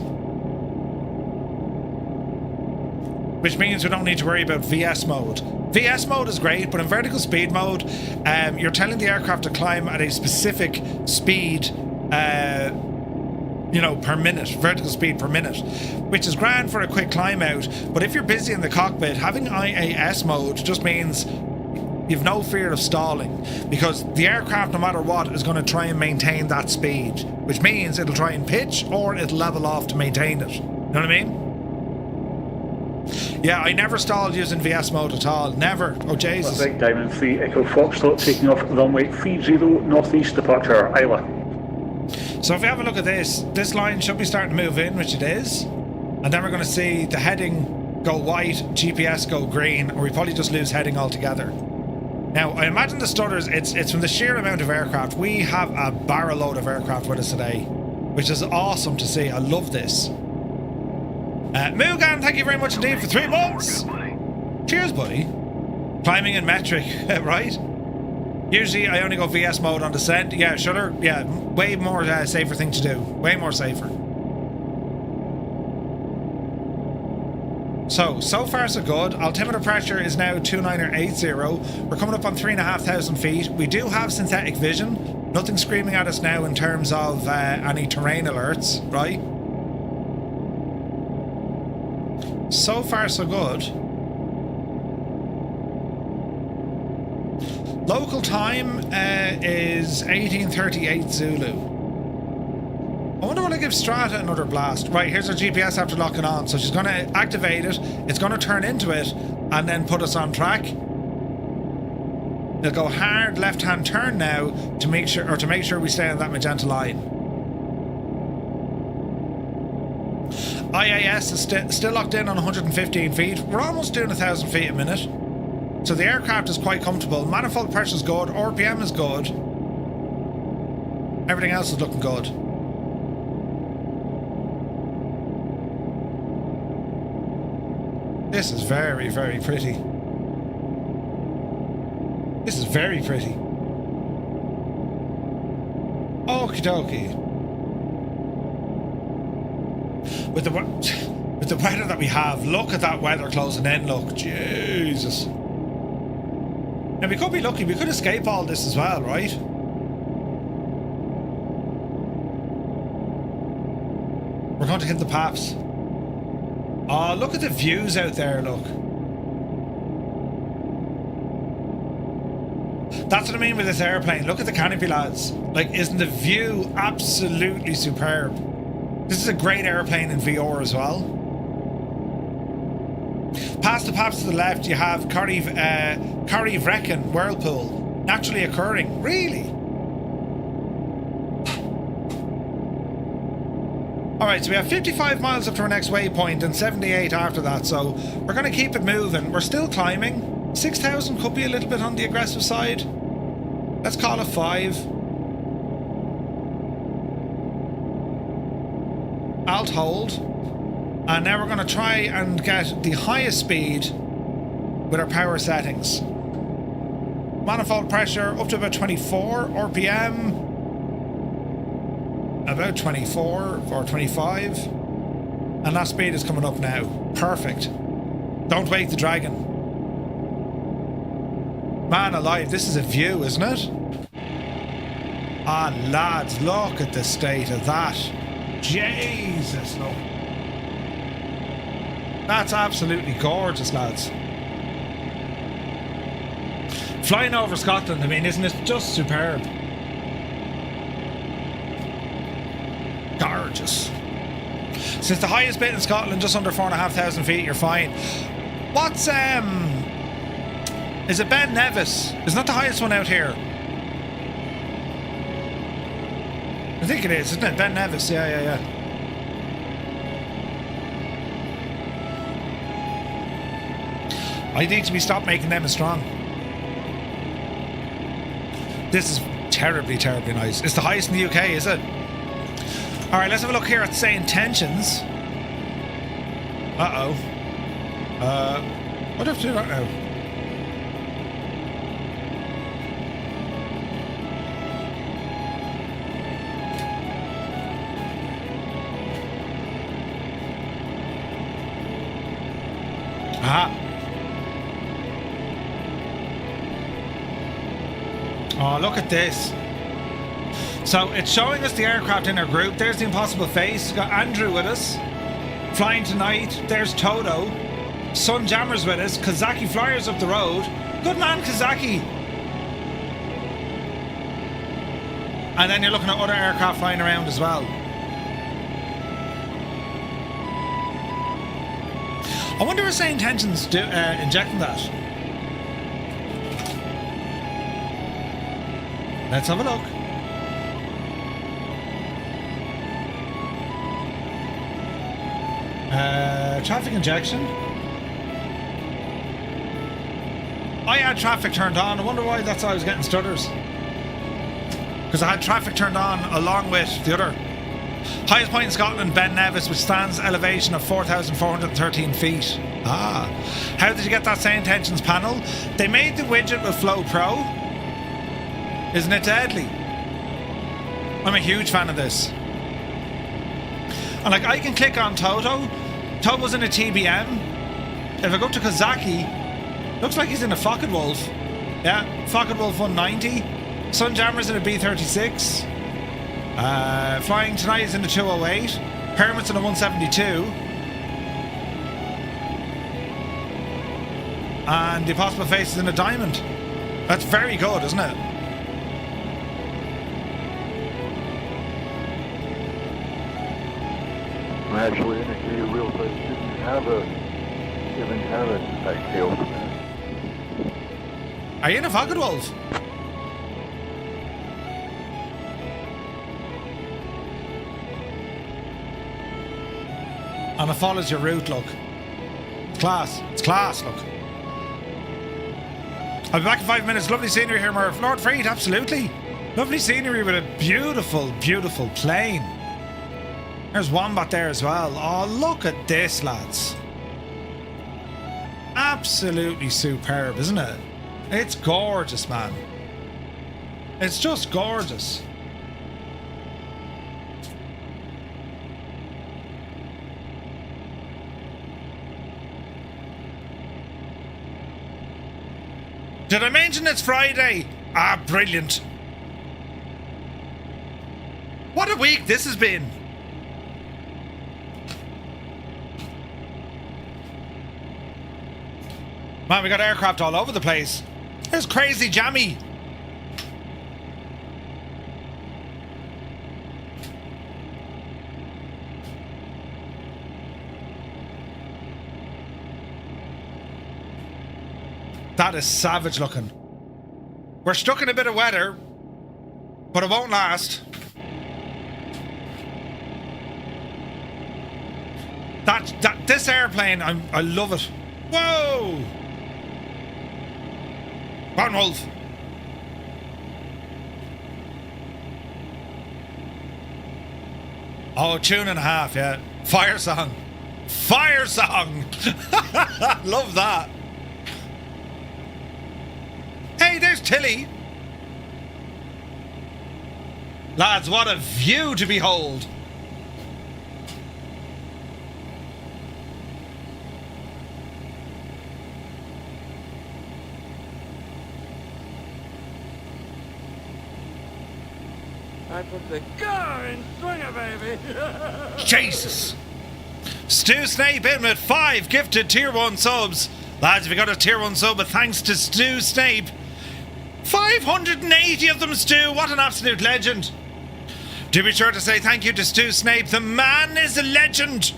Which means we don't need to worry about VS mode. VS mode is great, but in vertical speed mode, you're telling the aircraft to climb at a specific speed, per minute, vertical speed per minute, which is grand for a quick climb out. But if you're busy in the cockpit, having IAS mode just means you've no fear of stalling, because the aircraft, no matter what, is going to try and maintain that speed, which means it'll try and pitch or it'll level off to maintain it. You know what I mean? Yeah, I never stalled using VS mode at all. Never. Oh, Jesus. Big Diamond 3 Echo Foxtrot taking off runway 30 northeast departure, Isla. So if we have a look at this line should be starting to move in, which it is. And then we're going to see the heading go white, GPS go green, or we probably just lose heading altogether. Now, I imagine the stutters, it's from the sheer amount of aircraft. We have a barrel load of aircraft with us today, which is awesome to see. I love this. Mugan, thank you very much indeed for 3 months. Cheers, buddy. Climbing in metric, right? Usually I only go VS mode on descent. Yeah, sure. Yeah, way more safer thing to do. Way more safer. So far so good. Altimeter pressure is now 2980. We're coming up on 3,500 feet. We do have synthetic vision. Nothing screaming at us now in terms of any terrain alerts, right? So far so good. Local time is 18:38 Zulu. I wonder will I give Strata another blast. Right, here's our GPS after locking on. So she's going to activate it. It's going to turn into it and then put us on track. It'll go hard left-hand turn now to make sure we stay on that magenta line. IAS is still locked in on 115 feet. We're almost doing 1,000 feet a minute. So the aircraft is quite comfortable. Manifold pressure is good. RPM is good. Everything else is looking good. This is very, very pretty. This is very pretty. Okie dokie. With the weather that we have, look at that weather closing in, look. Jesus. Now we could be lucky, we could escape all this as well, right? We're going to hit the paps. Oh, look at the views out there, look. That's what I mean with this airplane. Look at the canopy, lads. Like, isn't the view absolutely superb? This is a great airplane in VR as well. Past the paps to the left, you have Carrivrecken Whirlpool. Naturally occurring. Really? Alright, so we have 55 miles up to our next waypoint and 78 after that, so we're going to keep it moving. We're still climbing. 6,000 could be a little bit on the aggressive side. Let's call it 5. Alt hold. And now we're going to try and get the highest speed with our power settings. Manifold pressure up to about 24 RPM. About 24 or 25. And that speed is coming up now. Perfect. Don't wake the dragon. Man alive, this is a view, isn't it? Ah, lads, look at the state of that. Jesus, look. That's absolutely gorgeous, lads. Flying over Scotland, I mean, isn't it just superb? Gorgeous. Since the highest bit in Scotland, just under 4,500 feet, you're fine. What's, is it Ben Nevis? Isn't that the highest one out here? I think it is, isn't it? Ben Nevis, yeah. I need to be stopped making them as strong. This is terribly, terribly nice. It's the highest in the UK, is it? Alright, let's have a look here at say intentions. Uh-oh. What do I have to do right now? Aha. Oh, look at this. So it's showing us the aircraft in our group. There's the Impossible Face. We've got Andrew with us. Flying Tonight. There's Toto. Sun Jammer's with us. Kazaki Flyers up the road. Good man, Kazaki. And then you're looking at other aircraft flying around as well. I wonder if St. Intentions do injecting that. Let's have a look. Traffic injection. I had traffic turned on. I wonder why that's why I was getting stutters. Because I had traffic turned on along with the other. Highest point in Scotland, Ben Nevis, which stands elevation of 4,413 feet. Ah. How did you get that Say Intentions panel? They made the widget with Flow Pro. Isn't it deadly? I'm a huge fan of this. And like, I can click on Toto. Toto's in a TBM. If I go to Kazaki, looks like he's in a Focket Wolf. Yeah, Focket Wolf 190. Sunjammer's in a B36. Flying Tonight is in a 208. Hermit's in a 172. And the Impossible Face is in a Diamond. That's very good, isn't it? Actually, indicate real quick, didn't have a tail for that. Are you in a Focket Wolf? And it follows your route, look. It's class. It's class, look. I'll be back in 5 minutes. Lovely scenery here, Murph. Lord Freed, absolutely. Lovely scenery with a beautiful, beautiful plain. There's Wombat there as well. Oh, look at this, lads. Absolutely superb, isn't it? It's gorgeous, man. It's just gorgeous. Did I mention it's Friday? Ah, brilliant. What a week this has been. Man, we got aircraft all over the place. It's crazy jammy. That is savage looking. We're stuck in a bit of weather, but it won't last. This airplane, I love it. Whoa! Barn Wolf. Oh, tune and a half, yeah. Fire song. Fire song! Love that. Hey, there's Tilly. Lads, what a view to behold. I put the car in swinger, baby. Jesus. Stu Snape in with 5 gifted tier 1 subs. Lads, if you got a tier 1 sub, but thanks to Stu Snape. 580 of them, Stu. What an absolute legend. Do be sure to say thank you to Stu Snape. The man is a legend.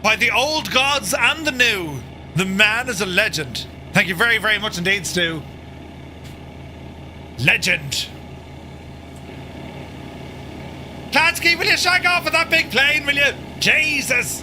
By the old gods and the new, the man is a legend. Thank you very, very much indeed, Stu. Legend. Klansky, will you shag off of that big plane, will you? Jesus.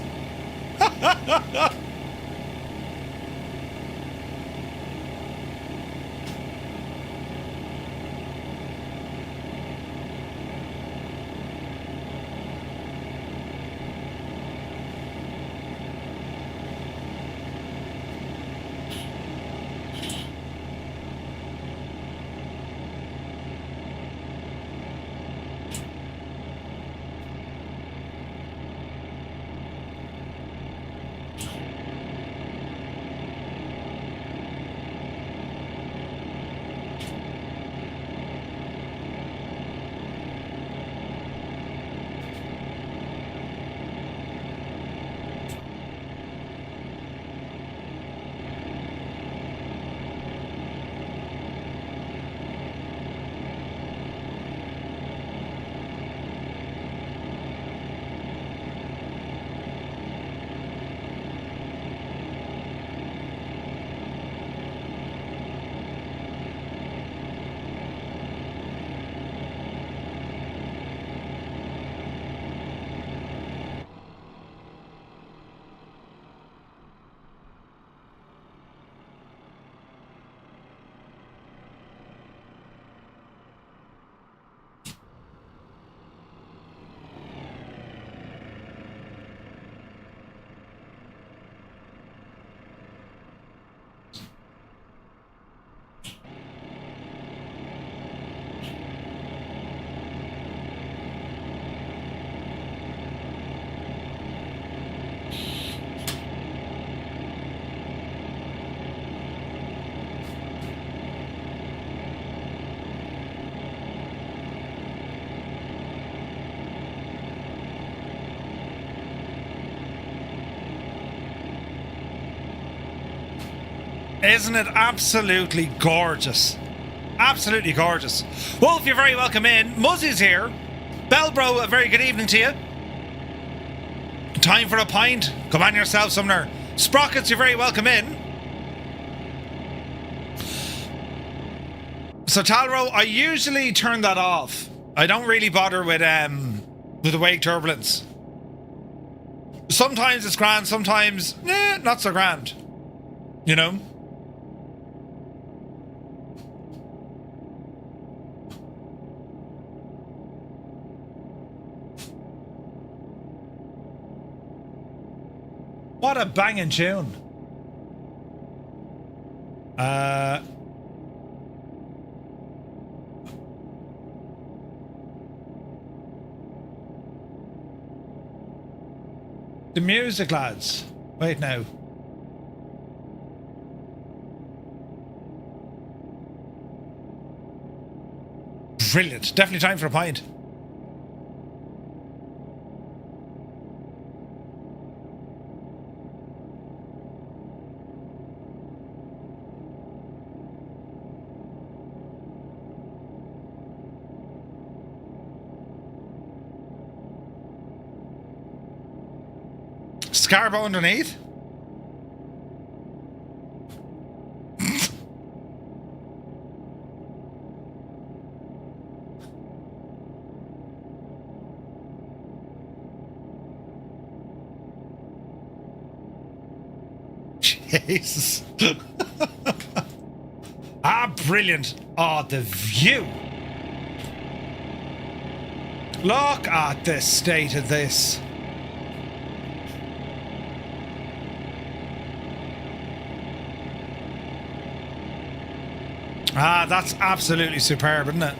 Isn't it absolutely gorgeous? Absolutely gorgeous. Wolf, you're very welcome in. Muzzy's here. Belbro, a very good evening to you. Time for a pint. Come on yourself, Sumner. Sprockets, you're very welcome in. So Talro, I usually turn that off. I don't really bother with the wake turbulence. Sometimes it's grand, sometimes not so grand. You know? What a banging tune. The music, lads. Wait now. Brilliant. Definitely time for a pint. Scarborough underneath? Jesus. Ah, brilliant. Oh, the view. Look at the state of this. Ah, that's absolutely superb, isn't it?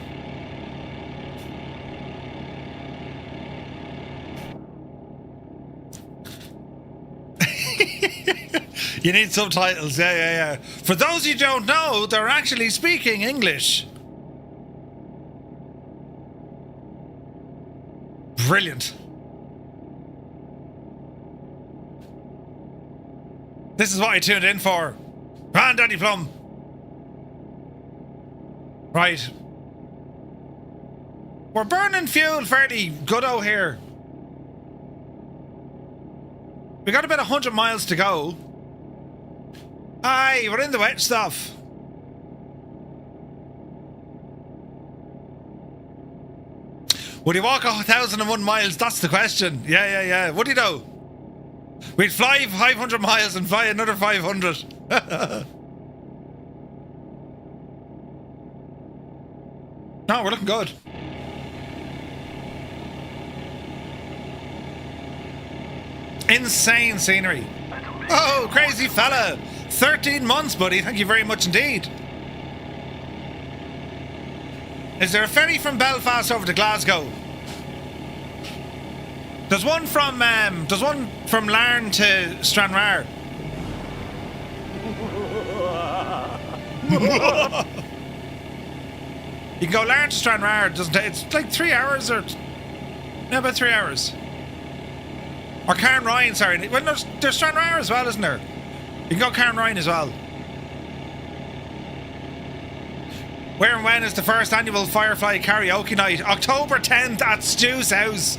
You need subtitles, yeah. For those who don't know, they're actually speaking English. Brilliant. This is what I tuned in for. Granddaddy Plum. Right. We're burning fuel fairly good-o here. We got about 100 miles to go. Aye, we're in the wet stuff. Would you walk 1,001 miles? That's the question. Yeah. Would you though? We'd fly 500 miles and fly another 500. No, we're looking good. Insane scenery. Oh, crazy fella. 13 months, buddy. Thank you very much indeed. Is there a ferry from Belfast over to Glasgow? There's one from Larne to Stranraer. You can go Larne to Stranraer. It's like 3 hours or... No, about 3 hours. Or Carnryan, sorry. Well, there's Stranraer as well, isn't there? You can go Carnryan as well. Where and when is the first annual Firefly Karaoke Night? October 10th at Stu's house.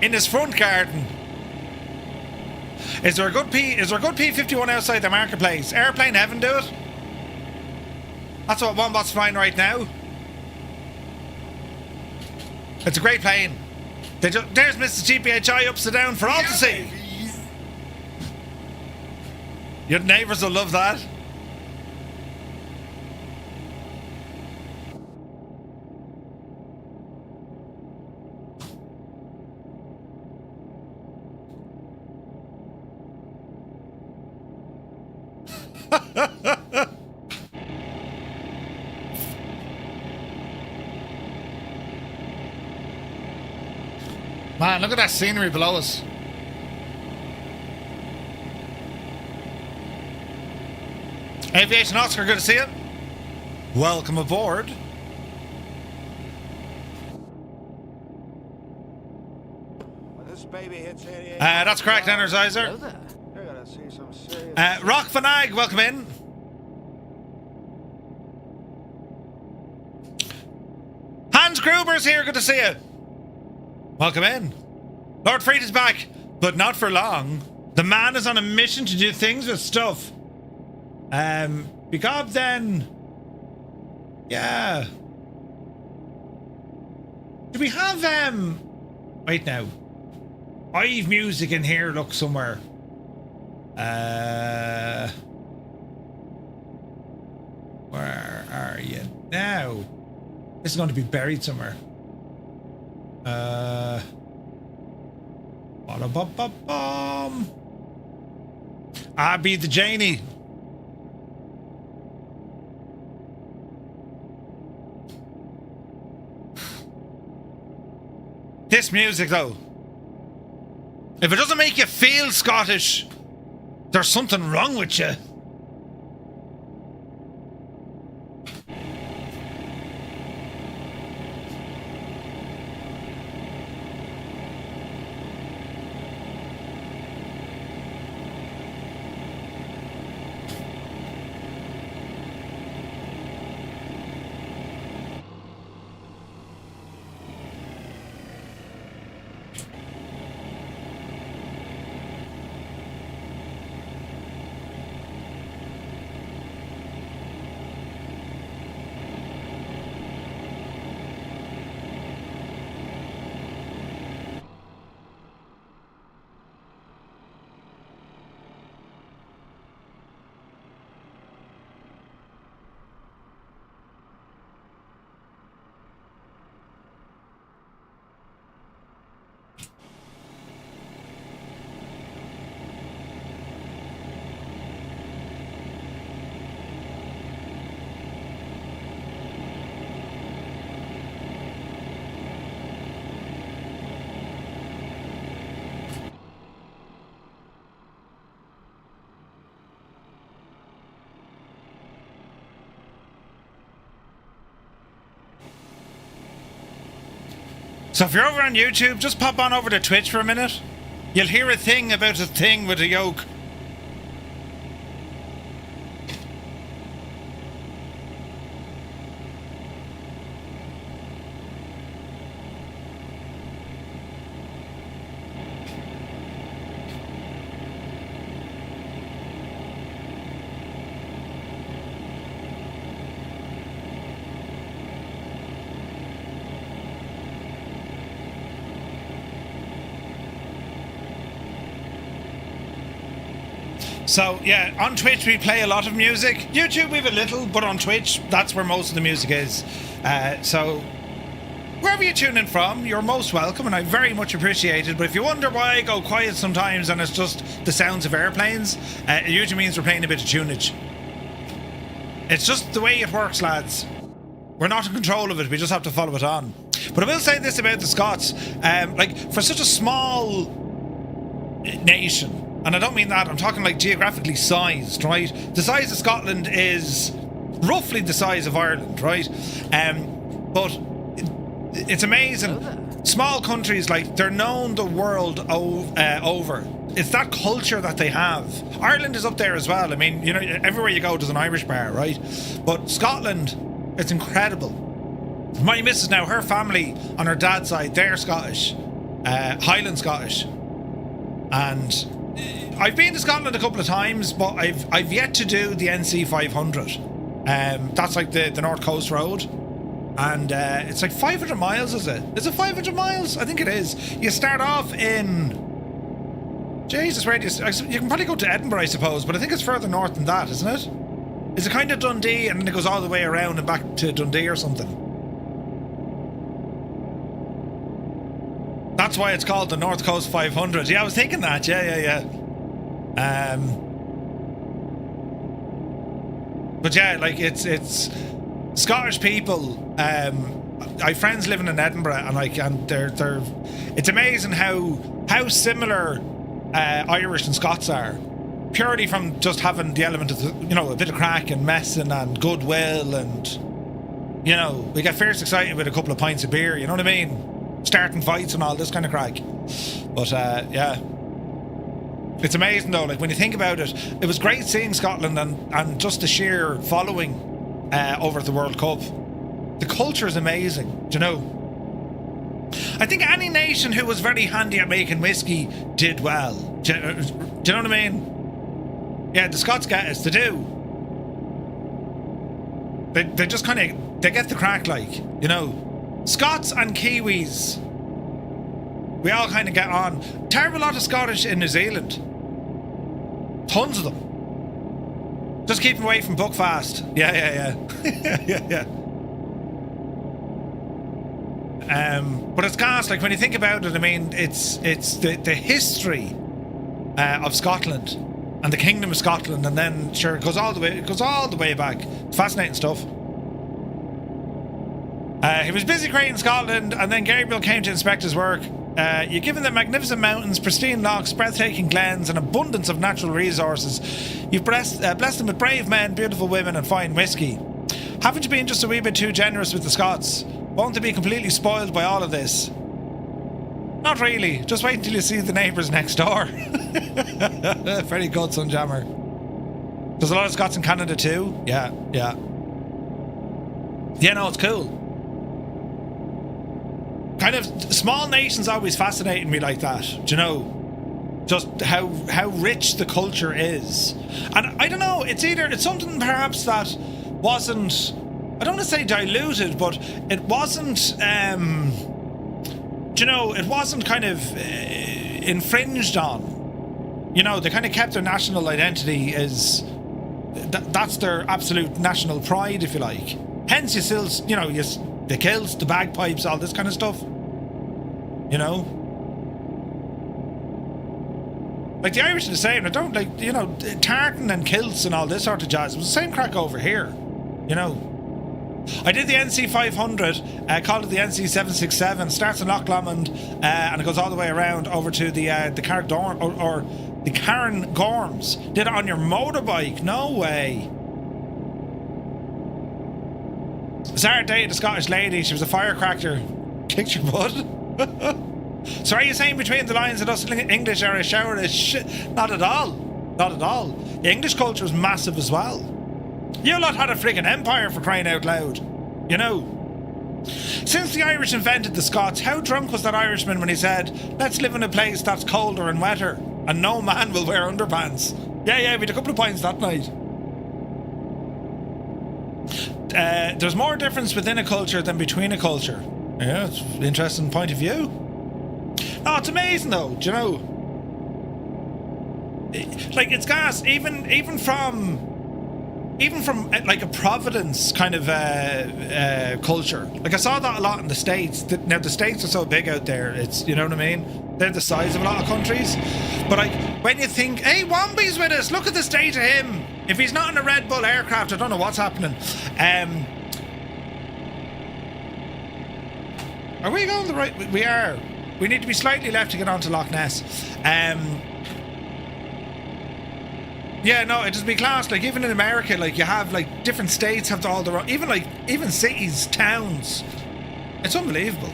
In his front garden. Is there a good P51 outside the marketplace? Airplane Heaven do it? That's what Wombot's flying right now. It's a great plane. There's Mr. GPHI upside down for all to see. Your neighbours will love that. Man, look at that scenery below us. Aviation Oscar, good to see you. Welcome aboard. When this baby hits 88, that's correct, Energizer. Rock Fanag, welcome in. Hans Gruber's here, good to see you. Welcome in. Lord Freed is back, but not for long. The man is on a mission to do things with stuff. Because then... Yeah. Do we have, wait now. I've music in here, look, somewhere. Where are you now? This is going to be buried somewhere. Ba-da-ba-ba-bum. I be the Janie. This music, though. If it doesn't make you feel Scottish, there's something wrong with you. So if you're over on YouTube, just pop on over to Twitch for a minute. You'll hear a thing about a thing with a yoke. So, yeah, on Twitch we play a lot of music. YouTube we have a little, but on Twitch, that's where most of the music is. So, wherever you tune in from, you're most welcome, and I very much appreciate it. But if you wonder why I go quiet sometimes and it's just the sounds of airplanes, it usually means we're playing a bit of tunage. It's just the way it works, lads. We're not in control of it, we just have to follow it on. But I will say this about the Scots. Like, for such a small nation, and I don't mean that, I'm talking like geographically sized, right? The size of Scotland is roughly the size of Ireland, right? But it's amazing. Small countries, like, they're known the world over. It's that culture that they have. Ireland is up there as well. I mean, you know, everywhere you go there's an Irish bar, right? But Scotland, it's incredible. My missus now, her family on her dad's side, they're Scottish. Highland Scottish. And I've been to Scotland a couple of times, but I've yet to do the NC 500. That's like the North Coast Road, and it's like 500 miles, is it? Is it 500 miles? I think it is. You start off in... Jesus, where do you can probably go to Edinburgh, I suppose, but I think it's further north than that, isn't it? Is it kind of Dundee, and then it goes all the way around and back to Dundee or something? That's why it's called the North Coast 500. Yeah, I was thinking that. Yeah. But yeah, like it's Scottish people. I have friends living in Edinburgh, and they're. It's amazing how similar Irish and Scots are, purely from just having the element of a bit of crack and messing and goodwill, and we get fierce excited with a couple of pints of beer. You know what I mean? Starting fights and all this kind of crack. But yeah, it's amazing though, like when you think about it. It was great seeing Scotland and just the sheer following over at the World Cup. The culture is amazing, do you know? I think any nation who was very handy at making whiskey did well. Do you know what I mean? Yeah, the Scots get us, they do. They just kind of, they get the crack, like, you know. Scots and Kiwis, we all kind of get on. Terrible lot of Scottish in New Zealand. Tons of them. Just keep them away from Buckfast. Yeah. yeah. But it's gas, like when you think about it, I mean, it's the history of Scotland and the Kingdom of Scotland, and then sure it goes all the way back. Fascinating stuff. He was busy creating Scotland, and then Gabriel came to inspect his work. You give him the magnificent mountains, pristine lochs, breathtaking glens, and abundance of natural resources. You've blessed him with brave men, beautiful women, and fine whiskey. Haven't you been just a wee bit too generous with the Scots? Won't they be completely spoiled by all of this? Not really. Just wait until you see the neighbours next door. Very good, Sunjammer. There's a lot of Scots in Canada too. Yeah. Yeah, no, it's cool. Kind of small nations always fascinating me like that. Do you know? Just how rich the culture is. And I don't know, it's something perhaps that wasn't, I don't want to say diluted, but it wasn't, you know, it wasn't kind of infringed on. You know, they kind of kept their national identity as, that's their absolute national pride, if you like. Hence you still, you know, the kilts, the bagpipes, all this kind of stuff. You know? Like the Irish are the same. I don't like, you know, tartan and kilts and all this sort of jazz. It was the same crack over here. You know? I did the NC 500, called it the NC 767, starts in Loch Lomond, and it goes all the way around over to the Carndorm, or the Cairn Gorms. Did it on your motorbike? No way. Sarah dated a Scottish lady. She was a firecracker. Kicked your butt. So are you saying between the lines that us English are a shower of shit? Not at all. Not at all. The English culture was massive as well. You lot had a friggin' empire, for crying out loud. You know. Since the Irish invented the Scots, how drunk was that Irishman when he said, let's live in a place that's colder and wetter, and no man will wear underpants? Yeah, we had a couple of pints that night. There's more difference within a culture than between a culture. Yeah, it's an interesting point of view. Oh, it's amazing though, do you know? Like, it's gas, even from like a Providence kind of culture. Like, I saw that a lot in the States. Now the States are so big out there, it's, you know what I mean? They're the size of a lot of countries. But like, when you think, hey, Womby's with us, look at the state of him. If he's not in a Red Bull aircraft, I don't know what's happening. Are we going the right? We are. We need to be slightly left to get onto Loch Ness. Yeah, no, it just be class. Like, even in America, like, you have, like, different states have all their own, even cities, towns. It's unbelievable.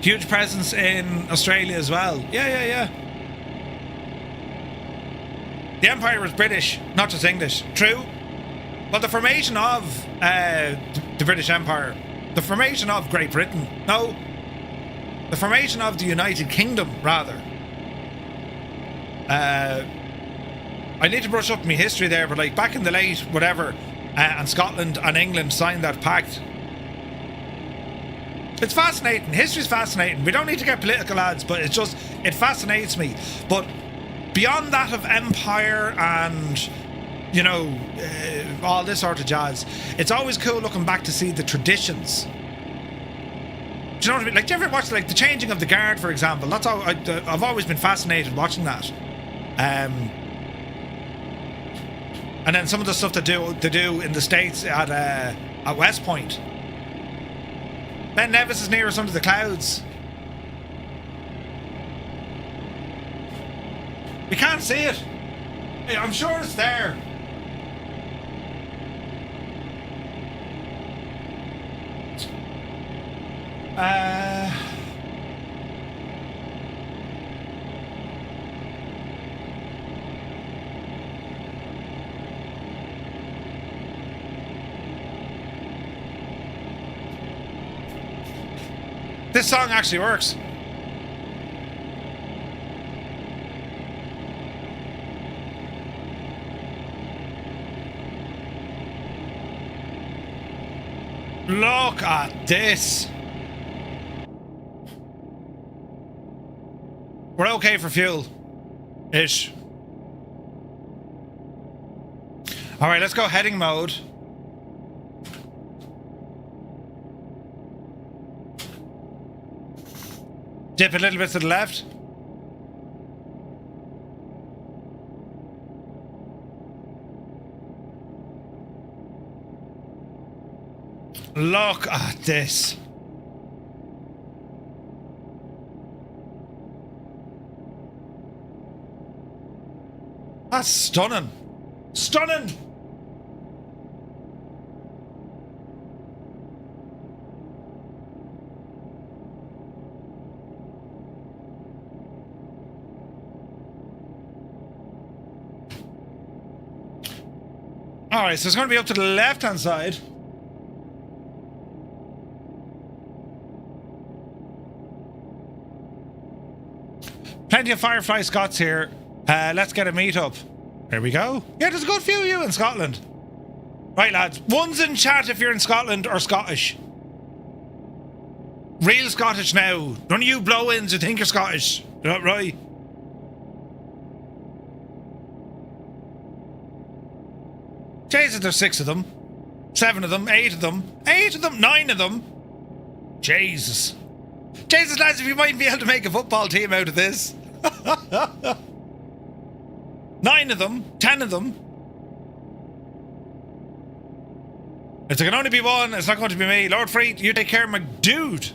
Huge presence in Australia as well. Yeah. The Empire was British, not just English. True. But the formation of the British Empire, the formation of Great Britain, no, the formation of the United Kingdom, rather. I need to brush up my history there, but like back in the late whatever, and Scotland and England signed that pact. It's fascinating. History's fascinating. We don't need to get political, lads, but it's just, it fascinates me. But beyond that of empire and, you know, all this sort of jazz, it's always cool looking back to see the traditions. Do you know what I mean? Like, do you ever watch, like, the changing of the guard, for example? That's how I've always been fascinated watching that. And then some of the stuff they do in the States at West Point. Ben Nevis is near us under the clouds. We can't see it. I'm sure it's there. This song actually works. Look at this. We're okay for fuel. Ish. Alright, let's go heading mode. Dip a little bit to the left. Look at this. That's stunning. Stunning! Alright, so it's going to be up to the left-hand side. Plenty of Firefly Scots here. Let's get a meet-up. There we go. Yeah, there's a good few of you in Scotland. Right, lads. One's in chat if you're in Scotland or Scottish. Real Scottish now. None of you blow-ins who think you're Scottish. Right. Jesus, there's 6 of them. 7 of them. 8 of them. 8 of them. 9 of them. Jesus. Jesus, lads, if you might be able to make a football team out of this. 9 of them. 10 of them. If there can only be one, it's not going to be me. Lord Freet, you take care of my dude.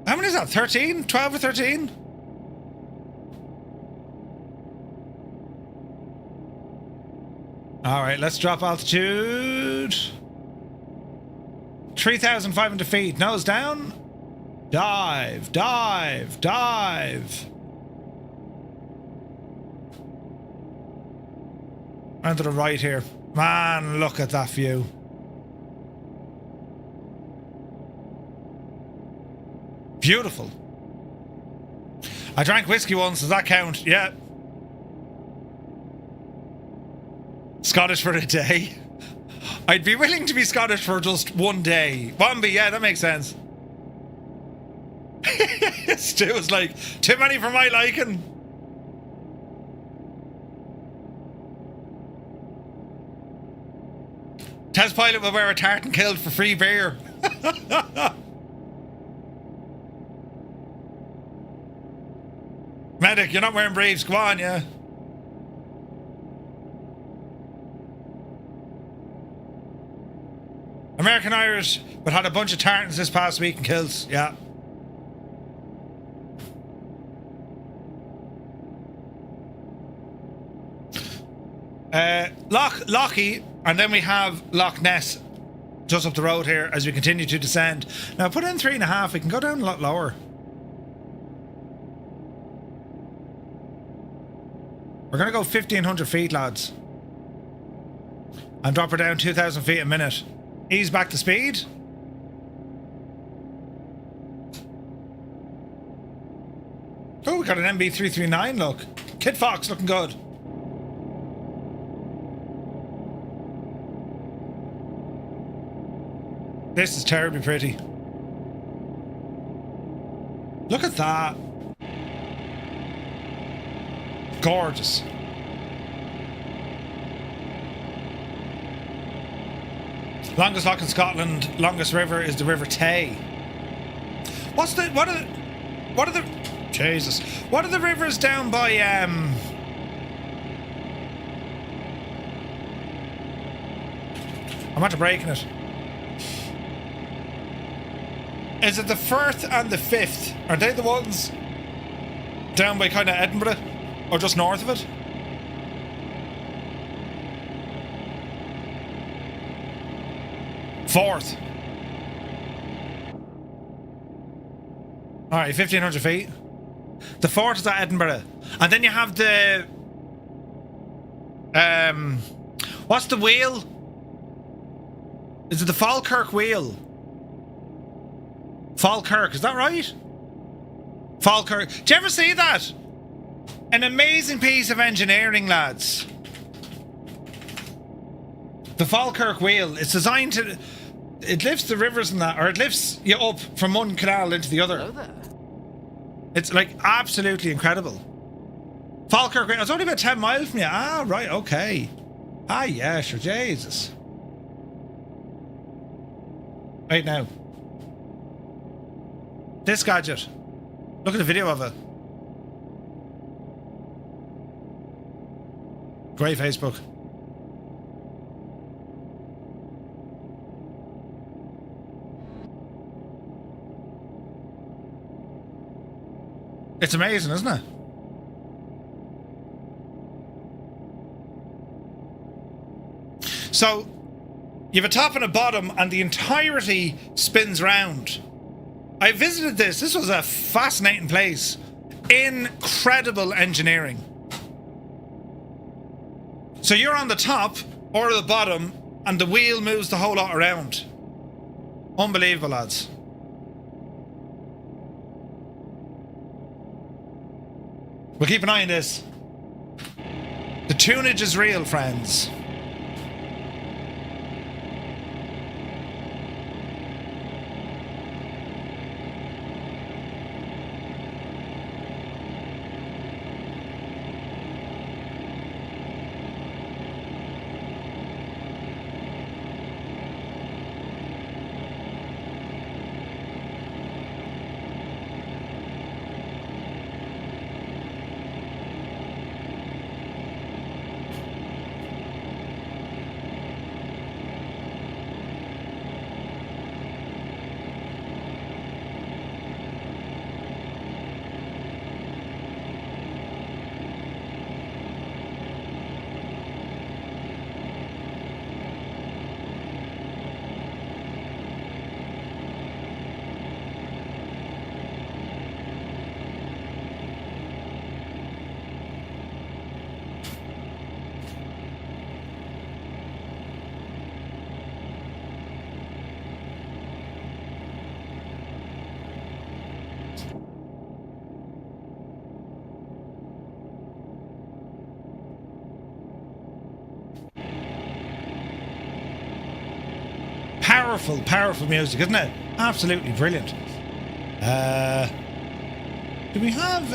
How many is that? 13? 12 or 13? Alright, let's drop altitude. 3,500 feet. Nose down. Dive, dive, dive. And to the right here. Man, look at that view. Beautiful. I drank whiskey once, does that count? Yeah. Scottish for a day. I'd be willing to be Scottish for just one day. Bombay, yeah, that makes sense. Stu was like, too many for my liking. Test pilot will wear a tartan kilt for free beer. Medic, you're not wearing briefs. Go on, yeah. American Irish, but had a bunch of tartans this past week in kilts. Yeah. Lochie, and then we have Loch Ness just up the road here as we continue to descend. Now put in 3.5, we can go down a lot lower. We're going to go 1,500 feet, lads. And drop her down 2,000 feet a minute. Ease back to speed. Oh, we got an MB339, look. Kit Fox looking good. This is terribly pretty. Look at that. Gorgeous. Longest loch in Scotland, longest river is the River Tay. What are the Jesus. What are the rivers down by I'm after breaking it. Is it the Firth and the Fifth? Are they the ones down by kind of Edinburgh? Or just north of it? Fourth. Alright, 1,500 feet. The Forth is at Edinburgh. And then you have the... what's the wheel? Is it the Falkirk wheel? Falkirk, is that right? Falkirk. Did you ever see that? An amazing piece of engineering, lads. The Falkirk wheel. It's designed to... It lifts the rivers and that, or it lifts you up from one canal into the other. Hello there. It's like absolutely incredible. Falkirk wheel. It's only about 10 miles from you. Ah, right, okay. Ah, yeah, sure, Jesus. Right now. This gadget. Look at the video of it. Great Facebook. It's amazing, isn't it? So, you have a top and a bottom, and the entirety spins round. I visited this. This was a fascinating place. Incredible engineering. So you're on the top or the bottom, and the wheel moves the whole lot around. Unbelievable, lads. We'll keep an eye on this. The tunage is real, friends. Powerful, powerful music, isn't it? Absolutely brilliant. Do we have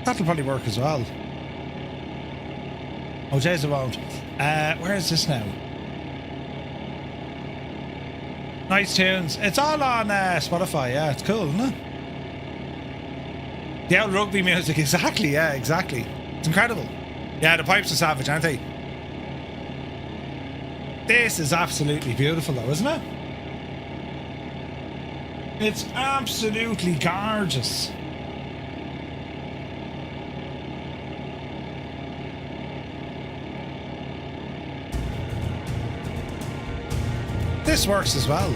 that'll probably work as well. Oh jeez, it won't. Where is this now? Nice tunes. It's all on Spotify, yeah, it's cool, isn't it? The old rugby music, exactly, yeah, exactly. It's incredible. Yeah, the pipes are savage, aren't they? This is absolutely beautiful though, isn't it? It's absolutely gorgeous. This works as well.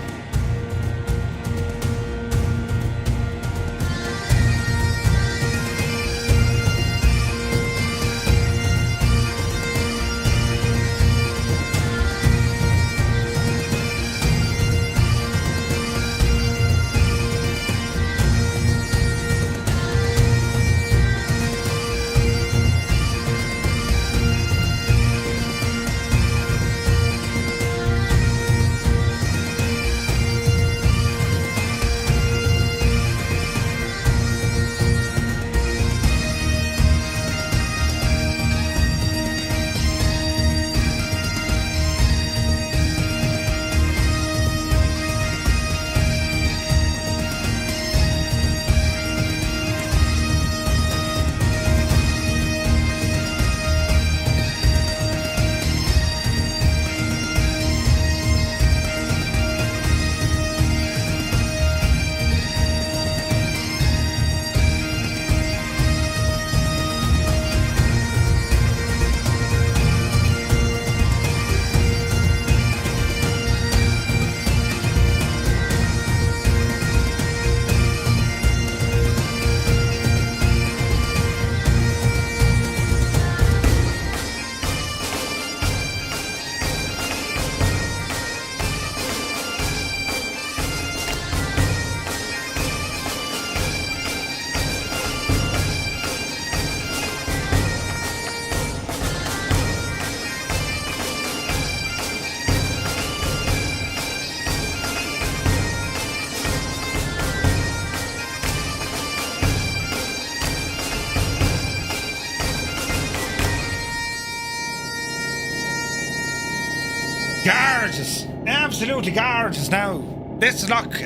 gorgeous. Absolutely gorgeous now. This is Loch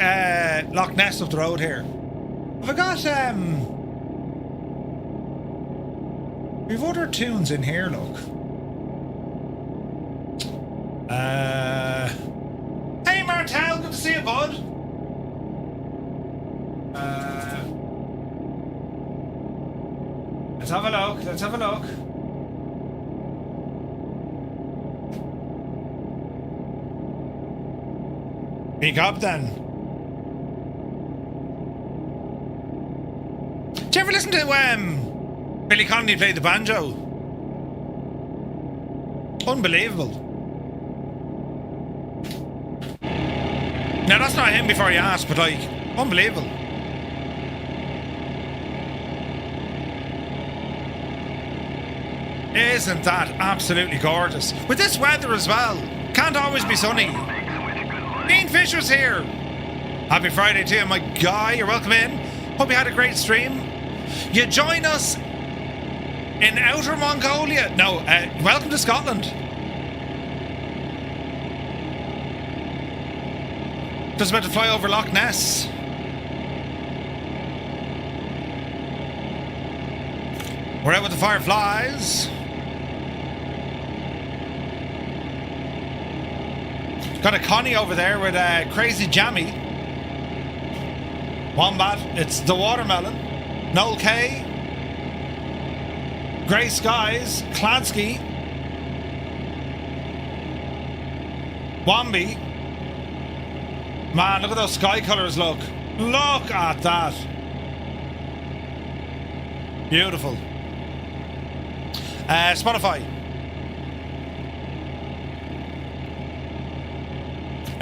Ness up the road here. Have I got, we've other tunes in here, look. Hey Martel, good to see you, bud. Let's have a look, let's have a look. Speak up then. Did you ever listen to Billy Connolly play the banjo? Unbelievable. Now that's not him before you ask, but like, unbelievable. Isn't that absolutely gorgeous? With this weather as well. Can't always be sunny. Dean Fisher's here. Happy Friday to you, my guy. You're welcome in. Hope you had a great stream. You join us in Outer Mongolia. No, welcome to Scotland. Just about to fly over Loch Ness. We're out with the Fireflies. Got a Connie over there with a Crazy Jammy. Wombat, it's the Watermelon. Noel K. Grey Skies. Klansky. Wambi. Man, look at those sky colours, look. Look at that. Beautiful. Spotify.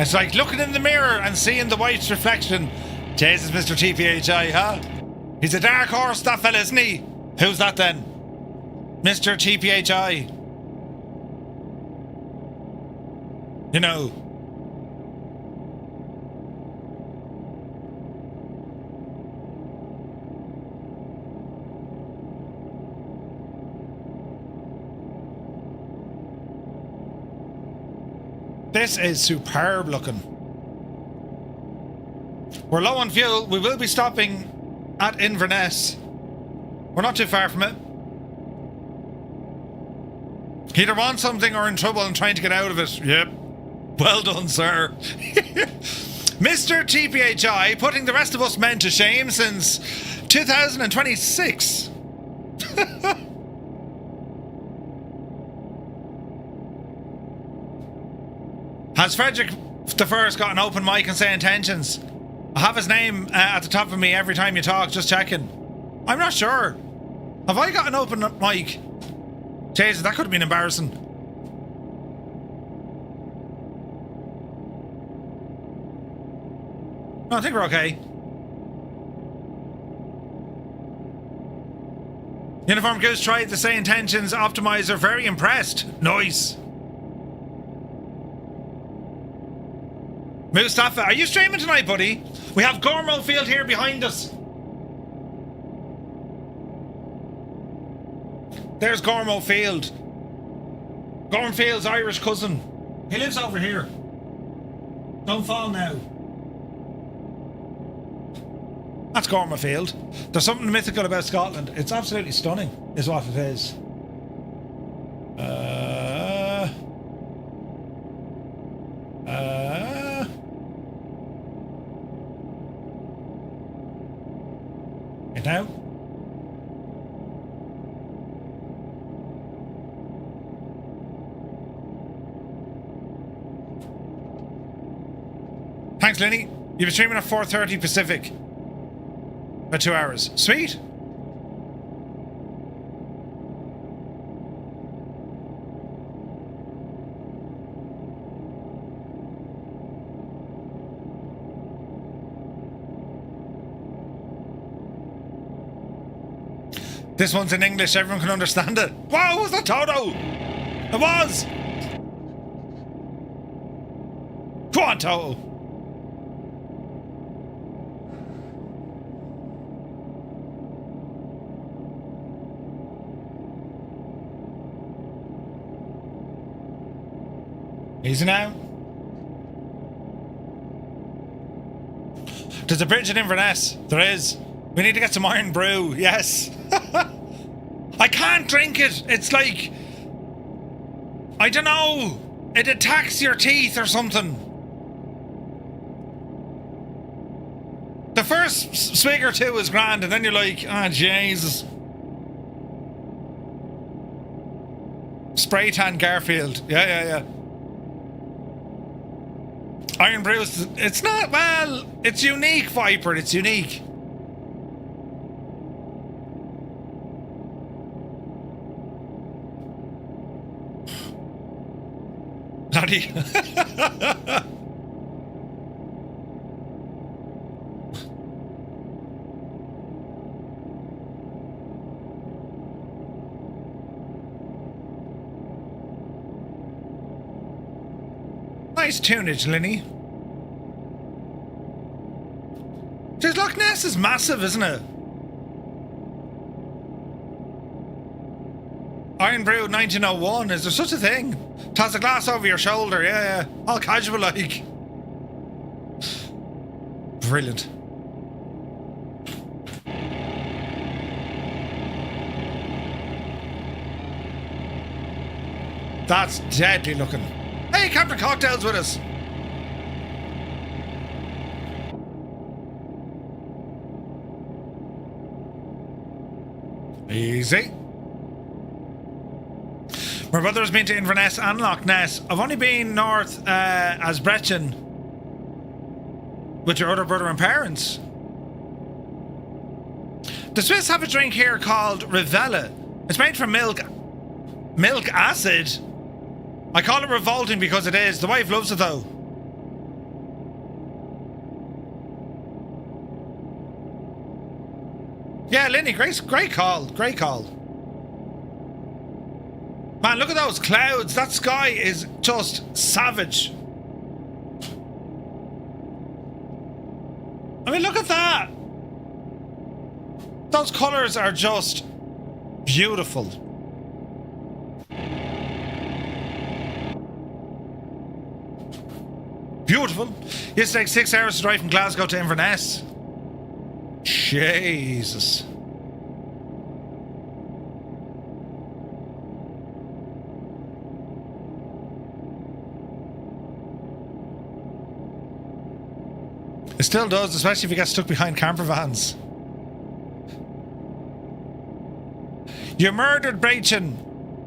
It's like looking in the mirror and seeing the white reflection. Jesus, Mr. TPHI, huh? He's a dark horse, that fella, isn't he? Who's that then? Mr. TPHI. You know. This is superb looking. We're low on fuel. We will be stopping at Inverness. We're not too far from it. Either want something or in trouble and trying to get out of it. Yep. Well done, sir. Mr. TPHI putting the rest of us men to shame since 2026. Has Frederick the First got an open mic and say intentions? I have his name at the top of me every time you talk, just checking. I'm not sure. Have I got an open mic? Jesus, that could have been embarrassing. No, I think we're okay. Uniform Goose tried the say intentions optimizer. Very impressed. Nice. Mustafa, are you streaming tonight, buddy? We have Gormo Field here behind us. There's Gormo Field. Gorm Field's Irish cousin. He lives over here. Don't fall now. That's Gormo Field. There's something mythical about Scotland. It's absolutely stunning, is what it is. Get out. Thanks, Lenny. You've been streaming at 4:30 Pacific. About 2 hours. Sweet. This one's in English, everyone can understand it. Wow, was that Toto? It was! Go on, Toto. Easy now. There's a bridge in Inverness. There is. We need to get some iron brew. Yes. I can't drink it. It's like, I don't know. It attacks your teeth or something. The first swig or two is grand, and then you're like, ah, oh, Jesus. Spray tan Garfield. Yeah. Iron brew, it's not, well, it's unique, Viper. It's unique. Bloody. Nice tunage, Linny. Jeez, Loch Ness is massive, isn't it? Iron Brew 1901, is there such a thing? Toss a glass over your shoulder, yeah. All casual like. Brilliant. That's deadly looking. Hey, Captain Cocktail's with us. Easy. My brother has been to Inverness and Loch Ness. I've only been north as Brechin with your other brother and parents. The Swiss have a drink here called Rivella. It's made from milk acid. I call it revolting because it is. The wife loves it though. Yeah, Linny, great call. Great call. Man, look at those clouds. That sky is just savage. I mean, look at that. Those colours are just beautiful. Beautiful. Used to take 6 hours to drive from Glasgow to Inverness. Jesus. It still does, especially if you get stuck behind camper vans. You murdered Brechin.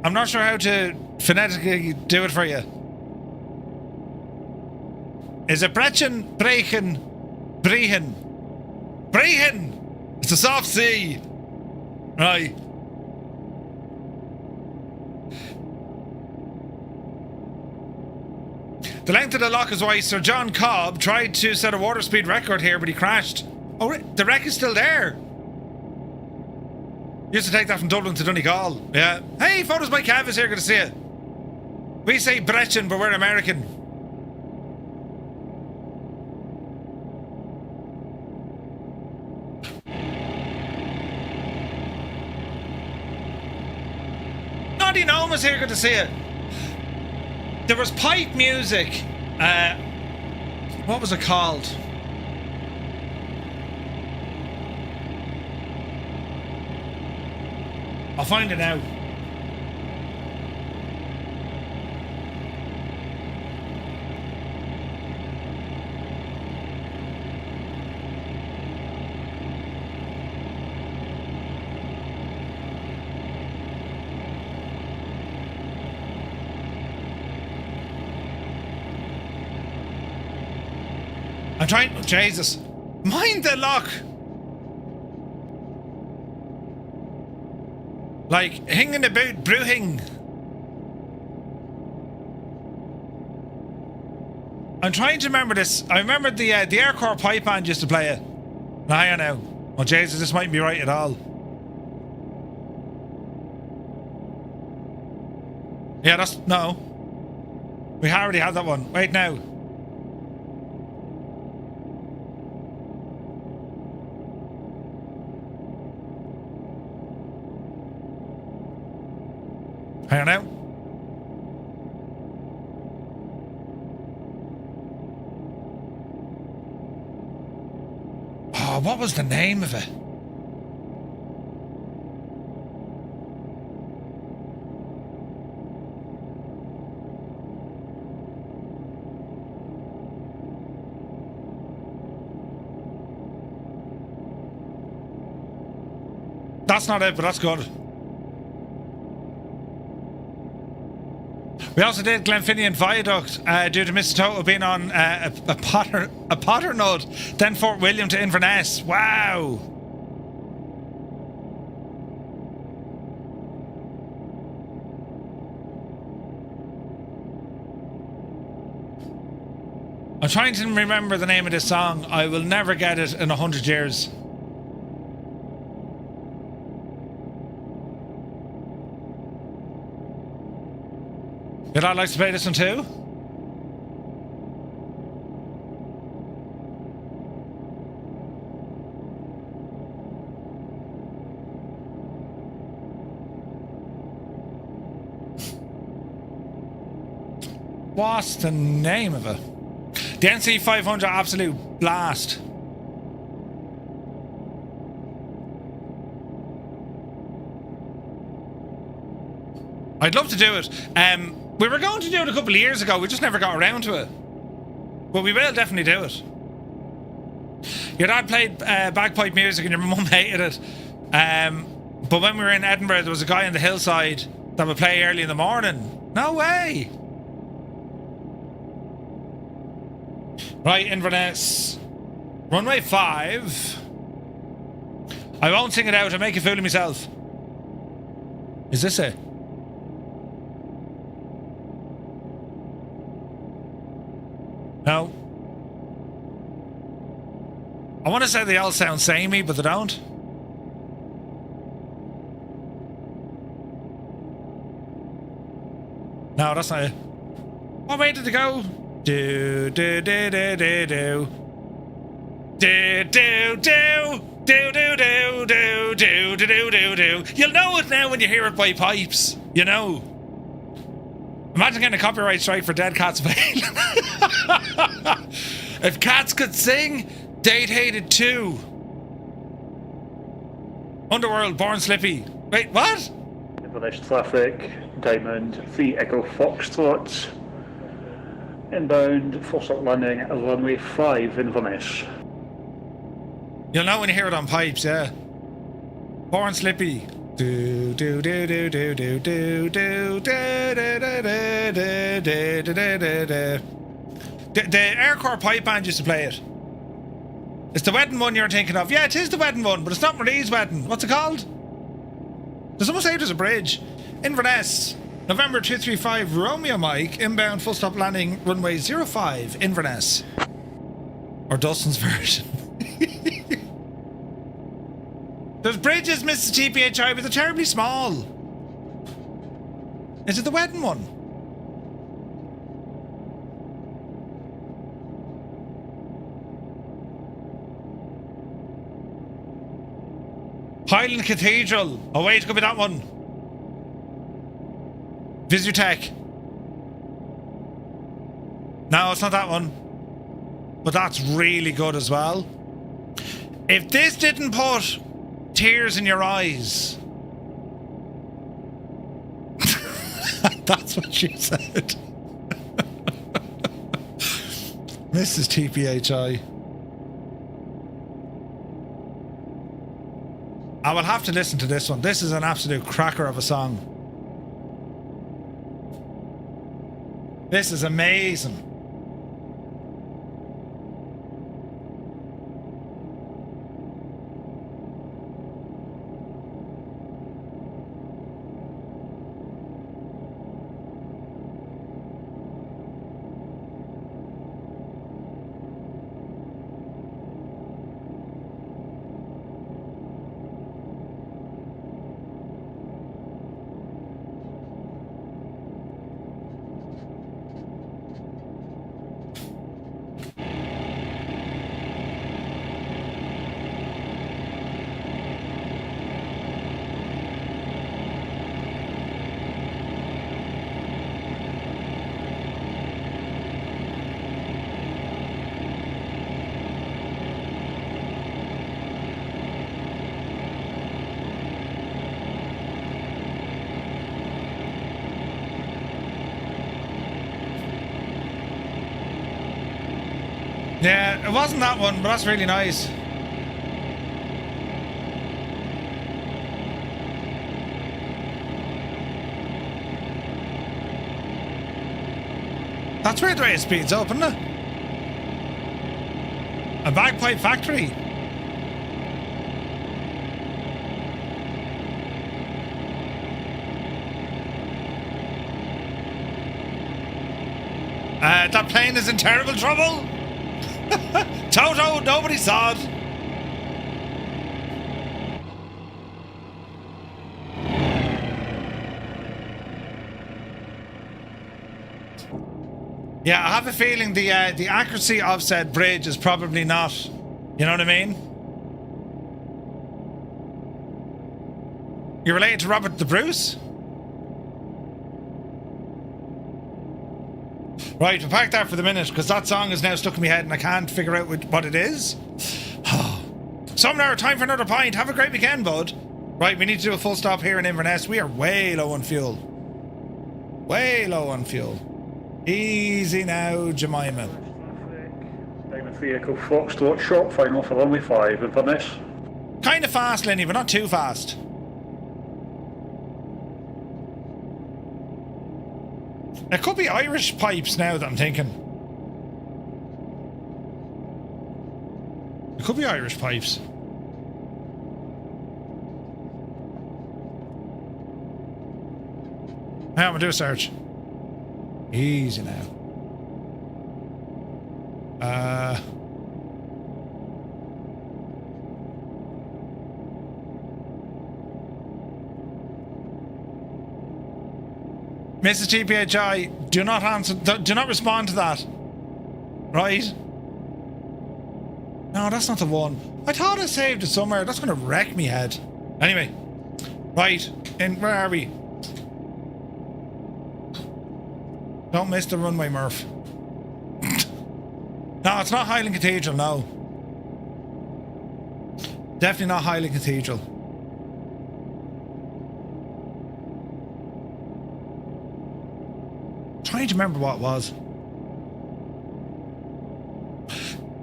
I'm not sure how to phonetically do it for you. Is it Brechin, Brechin, Brehin? Brehin! It's a soft C. Right. The length of the loch is why Sir John Cobb tried to set a water speed record here, but he crashed. Oh, the wreck is still there. Used to take that from Dublin to Donegal. Yeah. Hey, photos by Cav is here. Good to see you. We say Brechin, but we're American. Naughty Gnome is here. Good to see you. There was pipe music. What was it called? I'll find it now. I'm trying. Oh, Jesus. Mind the lock. Like, hinging about brewing. I'm trying to remember this. I remember the Aircore pipe band used to play it. I know. Oh, Jesus, this mightn't be right at all. Yeah, that's... No. We already had that one. Wait, now. Hang on now. what was the name of it? That's not it, but that's good. We also did Glenfinnan Viaduct due to Mr. Toto being on a Potter node, then Fort William to Inverness. Wow! I'm trying to remember the name of this song. I will never get it in 100 years. Your dad likes to play this one too? What's the name of it? The NC 500 absolute blast. I'd love to do it. We were going to do it a couple of years ago, we just never got around to it. But we will definitely do it. Your dad played bagpipe music and your mum hated it. But when we were in Edinburgh, there was a guy on the hillside that would play early in the morning. No way! Right, Inverness. Runway 5. I won't sing it out, I'll make a fool of myself. Is this it? No. I want to say they all sound samey, but they don't. No, that's not it. What way did it go? Do do do do do do. Do do do do do do do do do do do. You'll know it now when you hear it by pipes. You know. Imagine getting a copyright strike for Dead Cats Veil. If cats could sing, they'd hate it too. Underworld, Born Slippy. Wait, what? Inverness traffic, Diamond 3 Echo Foxtrot. Inbound, full stop landing at runway 5, Inverness. You'll know when you hear it on pipes, yeah. Born Slippy. Do do do do do do do do do do do do do. The Air Corps pipe band used to play it. It's the wedding one you're thinking of. Yeah, it is the wedding one, but it's not Marie's wedding. What's it called? Does someone say there's a bridge? Inverness, November 235, Romeo Mike, inbound, full stop landing, runway 05, Inverness. Or Dustin's version. There's bridges, Mrs. GPHI, but they're terribly small. Is it the wedding one? Highland Cathedral. Oh wait, it could be that one. Visutech. No, it's not that one. But that's really good as well. If this didn't put tears in your eyes. That's what she said. Mrs. TPHI. I will have to listen to this one. This is an absolute cracker of a song. This is amazing. Yeah, it wasn't that one, but that's really nice. That's where the race speeds up, isn't it? A bagpipe factory. That plane is in terrible trouble. Toto, nobody saw it. Yeah, I have a feeling the accuracy of said bridge is probably not, you know what I mean? You're related to Robert the Bruce? Right, we'll park that for the minute, because that song is now stuck in my head and I can't figure out what it is. Sumner, time for another pint. Have a great weekend, bud. Right, we need to do a full stop here in Inverness. We are way low on fuel. Way low on fuel. Easy now, Jemima. Diamond 3 Echo Foxtrot, short final for runway 5 Inverness. Kind of fast, Lenny, but not too fast. It could be Irish pipes now that I'm thinking. It could be Irish pipes. I'm gonna do a search. Easy now. Mrs. GPHI, do not answer, do not respond to that. Right? No, that's not the one. I thought I saved it somewhere. That's gonna wreck me head. Anyway. Right. Where are we? Don't miss the runway, Murph. No, it's not Highland Cathedral, no. Definitely not Highland Cathedral. Trying to remember what it was.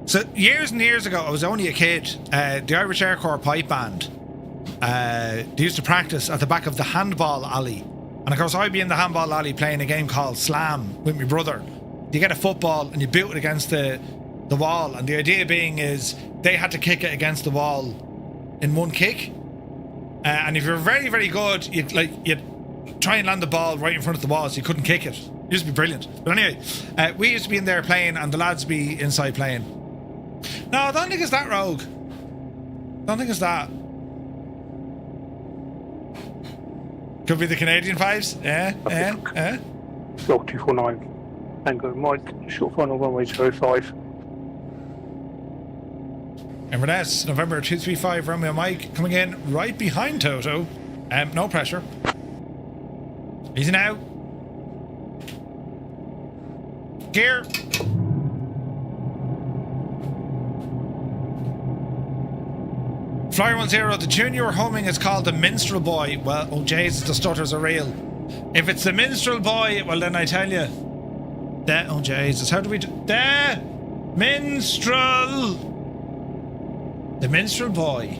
So, years and years ago, I was only a kid. The Irish Air Corps Pipe Band, they used to practice at the back of the handball alley. And of course, I'd be in the handball alley playing a game called Slam with my brother. You get a football and you boot it against the wall. And the idea being is they had to kick it against the wall in one kick. And if you're very, very good, you'd try and land the ball right in front of the wall so you couldn't kick it. It used to be brilliant. But anyway, we used to be in there playing and the lads be inside playing. No, I don't think it's that, Rogue. Don't think it's that. Could be the Canadian vibes. Yeah. Loch 249. Tango Mike, short final runway 05. Inverness, November 235, Romeo Mike, coming in right behind Toto. No pressure. Easy now. Gear. Flyer 10, the tune you were humming is called The Minstrel Boy. Well, oh Jesus, the stutters are real. If it's The Minstrel Boy, well then I tell you. Oh Jesus, how do we do? The Minstrel! The Minstrel Boy.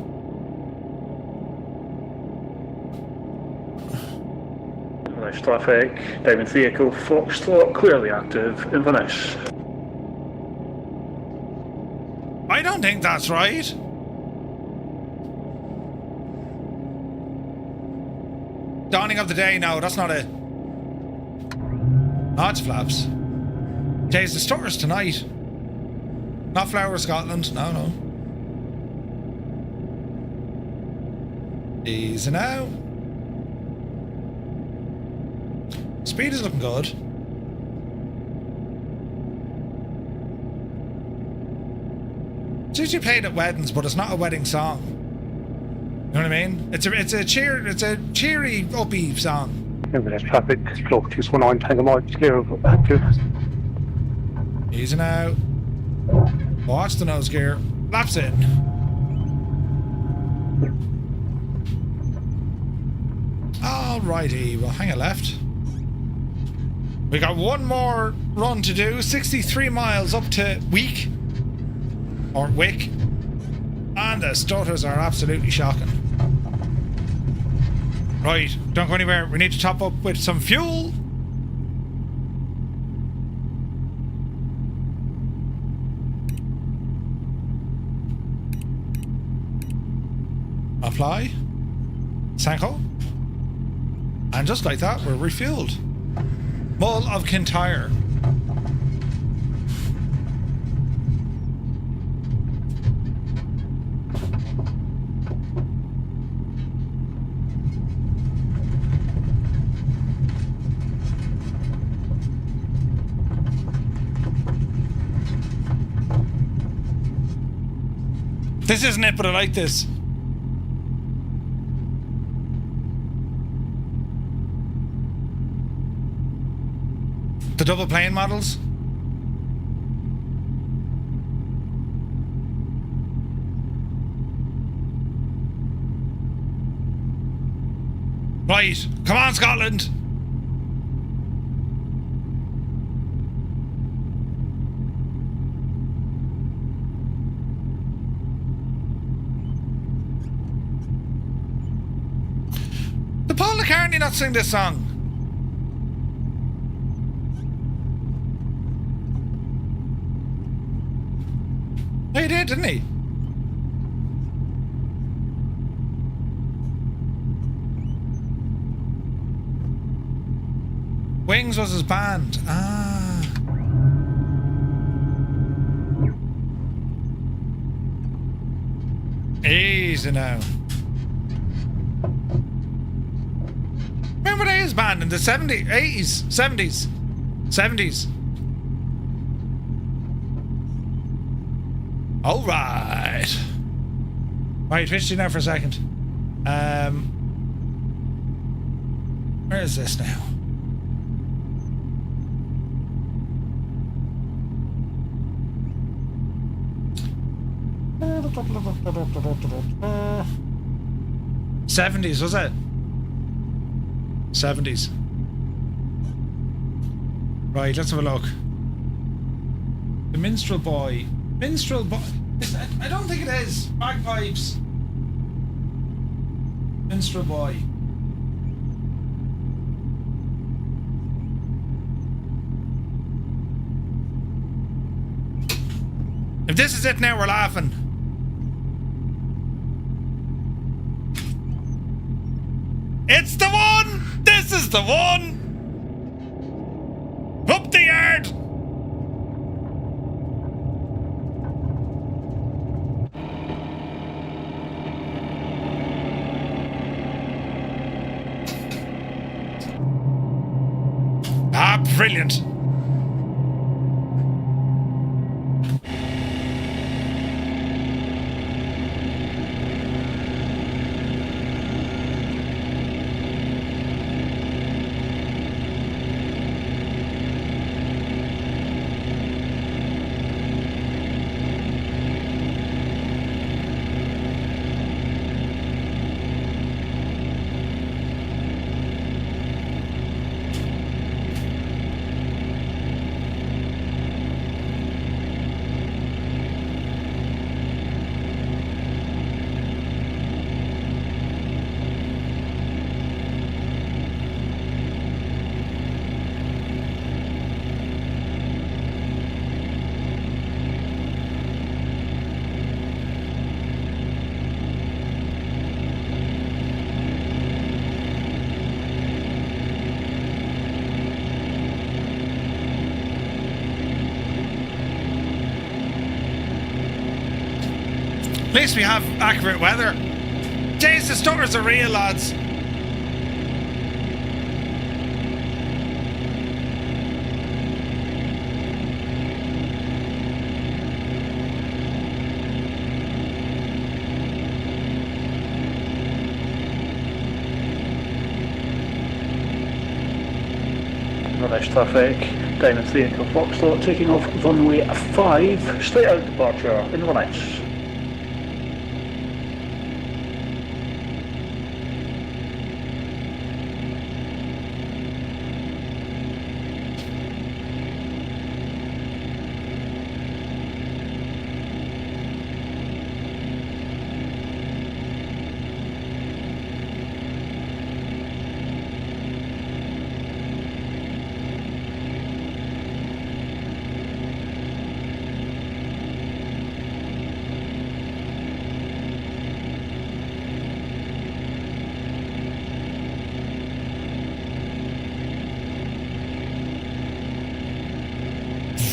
Nice traffic. Diamond 3 Echo Foxtrot, clearly active. Inverness. I don't think that's right. Dawning of the day, no, that's not it. Oh, it's flaps. Days the stutters tonight. Not Flower Scotland, no. Easy now. Speed is looking good. It's usually played at weddings, but it's not a wedding song. You know what I mean? It's a cheery, uppy song. Inverness traffic, Loch 249, Tango Mike, clear of active. Easy now. Watch the nose gear. Laps in. Alrighty, we'll hang a left. We got one more run to do. 63 miles up to Wick. or Wick. And the stutters are absolutely shocking. Right, don't go anywhere. We need to top up with some fuel. Apply. Sanko. And just like that, we're refueled. Mull of Kintyre. This isn't it, but I like this. The double plane models. Right, come on, Scotland. Did Paul McCartney not sing this song? He did, didn't he? Wings was his band. Ah. Easy now. When were they his band? In the 70s, 80s, 70s, 70s. All right. Right, switch you now for a second. Where is this now? '70s, was it? '70s. Right, let's have a look. The Minstrel Boy. Minstrel Boy. I don't think it is. Bagpipes. Minstrel Boy. If this is it now, we're laughing. It's the one! This is the one! Up the yard! Ah, brilliant. At least we have accurate weather. Jeez, the stutters are real, lads. Inverness traffic down in Scenic of Foxtrot, taking off runway 5, straight out departure, Inverness.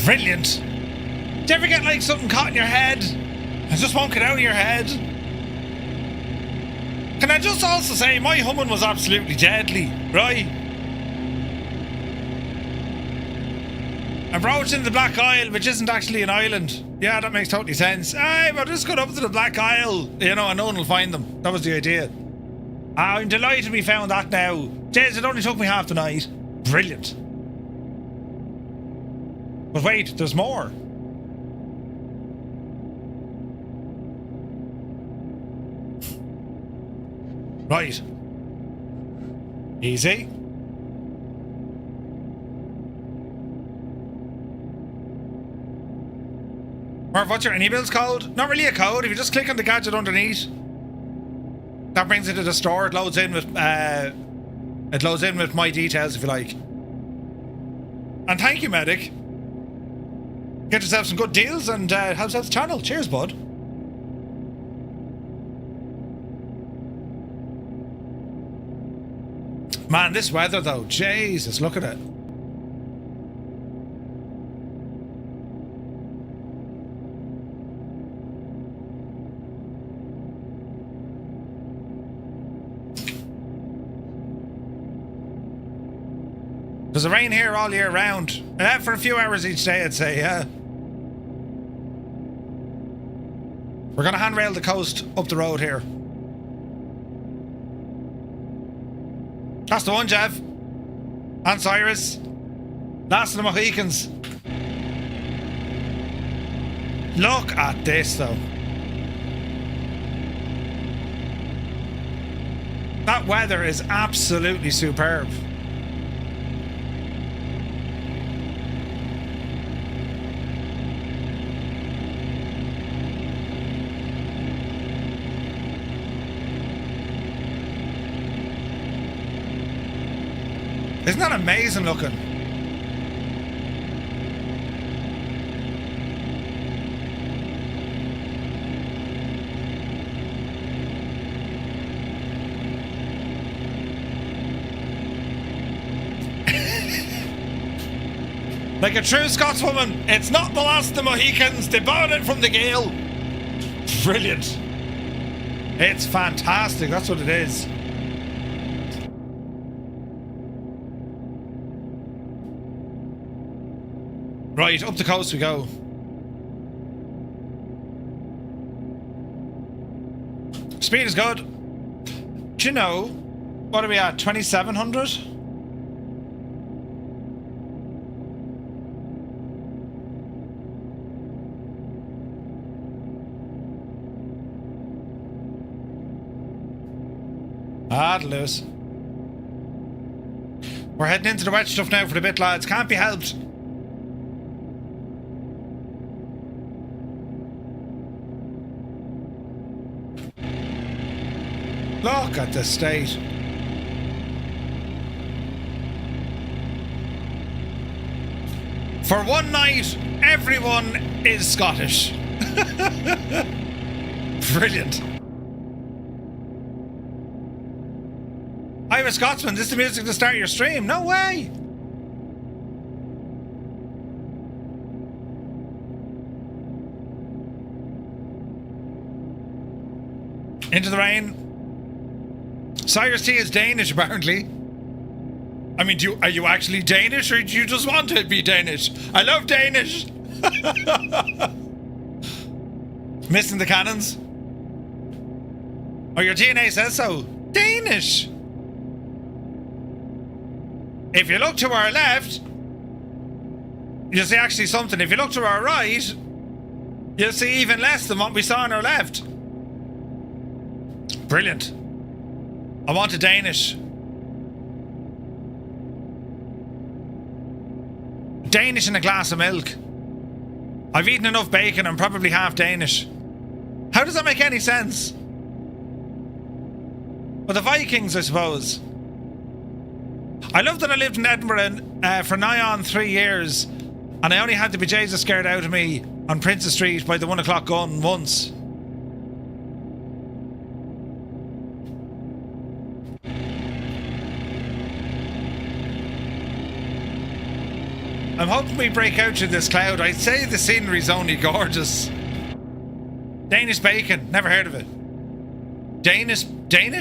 Brilliant. Do you ever get like something caught in your head? It just won't get out of your head. Can I just also say my humming was absolutely deadly, right? I broached into the Black Isle, which isn't actually an island. Yeah, that makes totally sense. Hey, we're just going up to the Black Isle, you know, and no one will find them. That was the idea. I'm delighted we found that now. Jeez, it only took me half the night. Brilliant. But wait, there's more. Right. Easy. Or what's your any-builds code? Not really a code. If you just click on the gadget underneath, that brings it to the store. It loads in with my details, if you like. And thank you, medic. Get yourself some good deals and helps out the channel. Cheers, bud. Man, this weather though, Jesus, look at it. There's a rain here all year round. For a few hours each day, I'd say, yeah. We're gonna handrail the coast up the road here. That's the one, Jeff. And Cyrus. Last of the Mohicans. Look at this, though. That weather is absolutely superb. Isn't that amazing looking? Like a true Scotswoman, it's not the last of the Mohicans, they borrowed it from the Gale. Brilliant. It's fantastic, that's what it is. Right, up the coast we go. Speed is good. Do you know, what are we at, 2700? Ah, Lewis. We're heading into the wet stuff now for the bit, lads. Can't be helped. Look at the state. For one night, everyone is Scottish. Brilliant. I'm a Scotsman. This is the music to start your stream. No way. Into the rain. Cyrus T is Danish, apparently. I mean, are you actually Danish, or do you just want to be Danish? I love Danish. Missing the cannons. Oh, your DNA says so. Danish. If you look to our left, you'll see actually something. If you look to our right, you'll see even less than what we saw on our left. Brilliant. I want a Danish. Danish and a glass of milk. I've eaten enough bacon, I'm probably half Danish. How does that make any sense? Well, the Vikings, I suppose. I love that I lived in Edinburgh for nigh on 3 years, and I only had the bejesus scared out of me on Princess Street by the 1 o'clock gun once. I'm hoping we break out through this cloud. I'd say the scenery's only gorgeous. Danish bacon. Never heard of it. Danish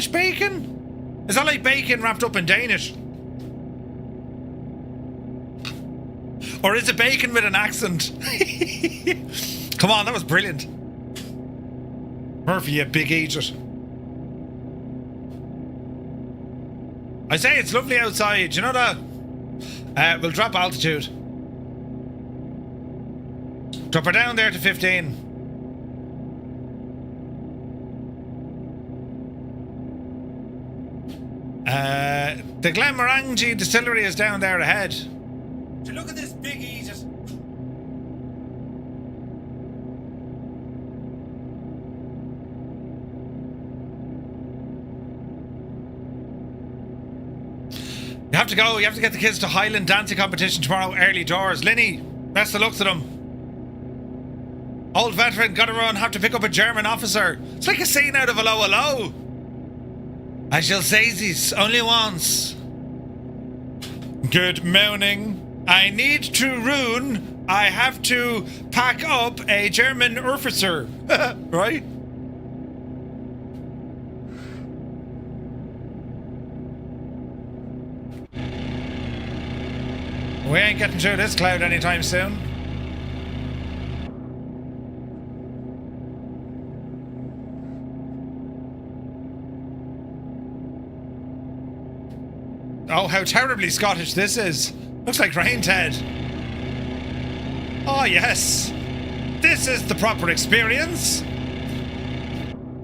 bacon? Is that like bacon wrapped up in Danish? Or is it bacon with an accent? Come on, that was brilliant. Murphy, you big idiot. I say it's lovely outside, you know that? We'll drop altitude. Drop her down there to 15. The Glenmorangie distillery is down there ahead. So look at this big idiot. You have to go. You have to get the kids to Highland dancing competition tomorrow, early doors. Linny, best of luck to them. Old veteran, gotta run. Have to pick up a German officer. It's like a scene out of Hello Hello. I shall say this only once. Good morning. I need to run. I have to pack up a German officer. Right? We ain't getting through this cloud anytime soon. Oh, how terribly Scottish this is. Looks like rain, Ted. Oh, yes. This is the proper experience.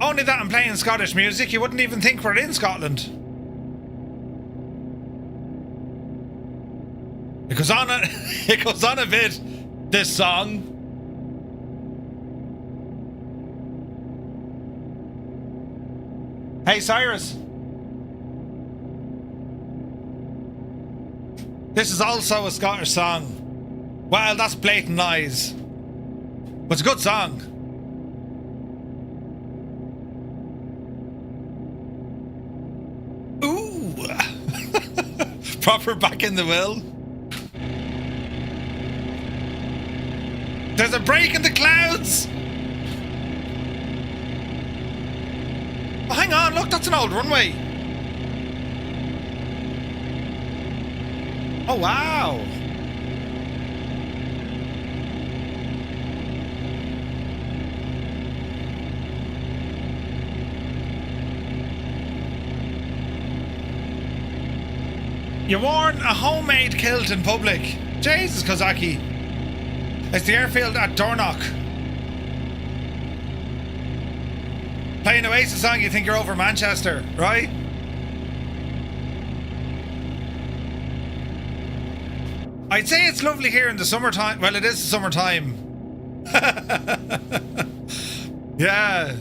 Only that I'm playing Scottish music, you wouldn't even think we're in Scotland. It goes on a bit, this song. Hey, Cyrus. This is also a Scottish song. Well, that's blatant lies. But it's a good song. Ooh. Proper back in the will. There's a break in the clouds. Oh, hang on, look, that's an old runway. Oh, wow. You worn a homemade kilt in public. Jesus, Kozaki. It's the airfield at Dornoch. Playing Oasis song, you think you're over Manchester, right? I'd say it's lovely here in the summertime. Well, it is the summertime. Yeah.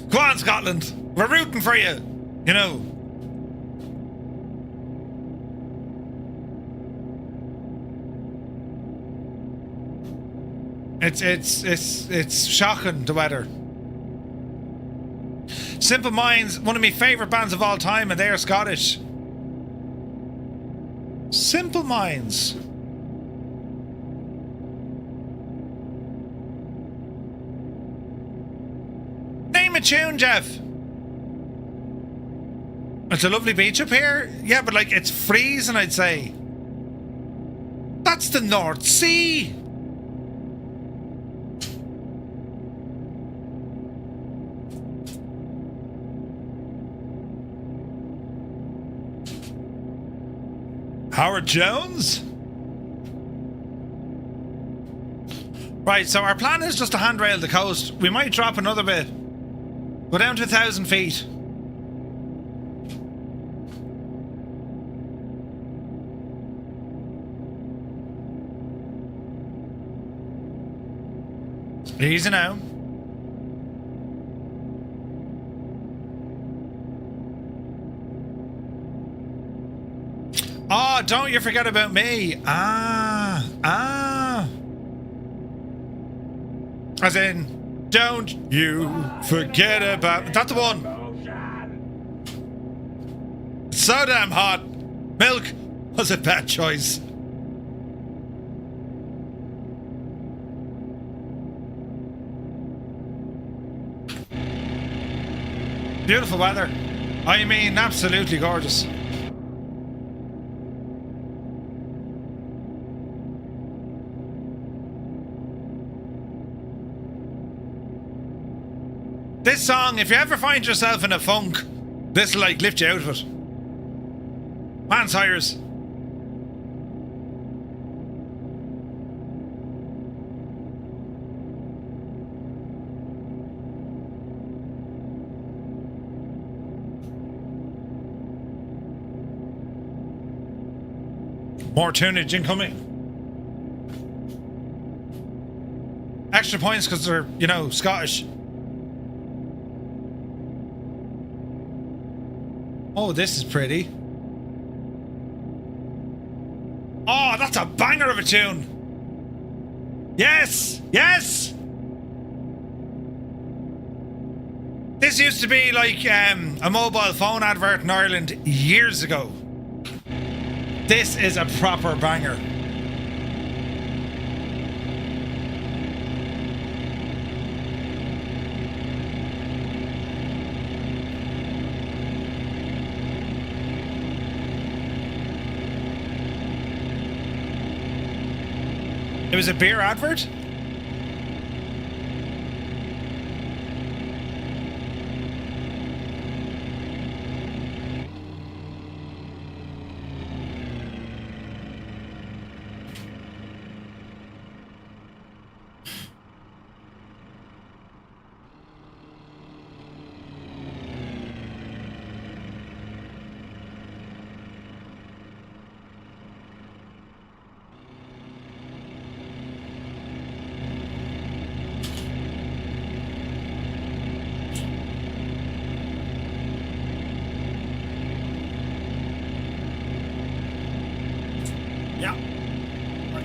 Go on, Scotland. We're rooting for you. You know. It's shocking, the weather. Simple Minds, one of my favourite bands of all time, and they are Scottish. Simple Minds. Name a tune, Jeff. It's a lovely beach up here. Yeah, but like it's freezing, I'd say. That's the North Sea. Howard Jones? Right, so our plan is just to handrail the coast. We might drop another bit. Go down to 1,000 feet. Easy now. Oh, don't you forget about me. As in, don't you forget about... That's the one. It's so damn hot. Milk was a bad choice. Beautiful weather. I mean, absolutely gorgeous. This song, if you ever find yourself in a funk, this will like lift you out of it. Man sires. More tunage incoming. Extra points because they're, you know, Scottish. Oh, this is pretty. Oh, that's a banger of a tune. Yes, yes. This used to be like a mobile phone advert in Ireland years ago. This is a proper banger. It was a beer advert?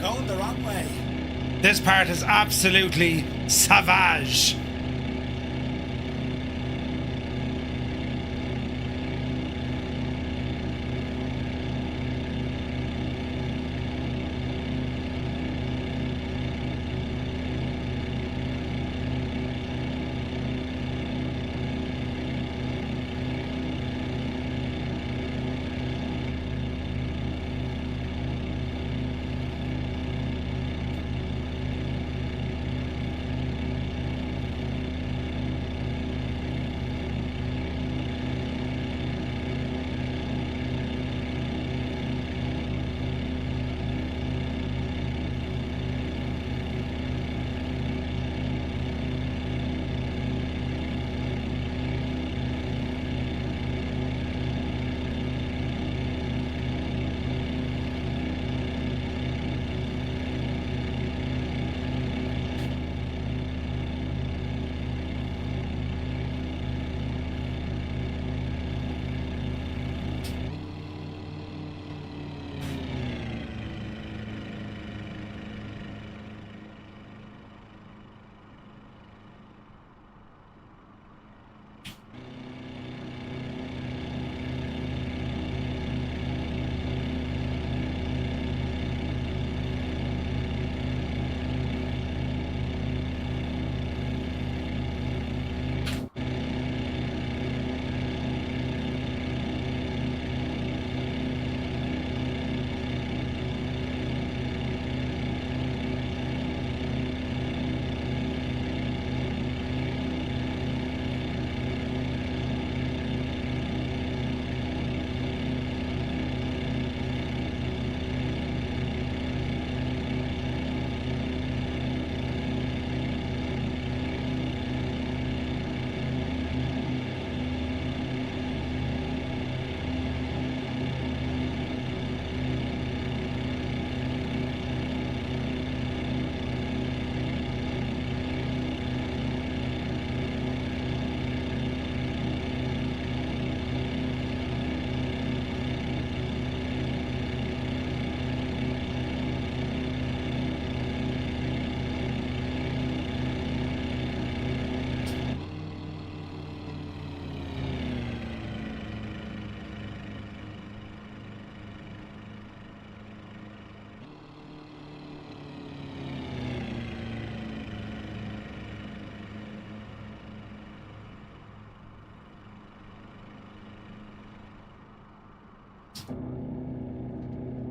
Going the wrong way. This part is absolutely savage.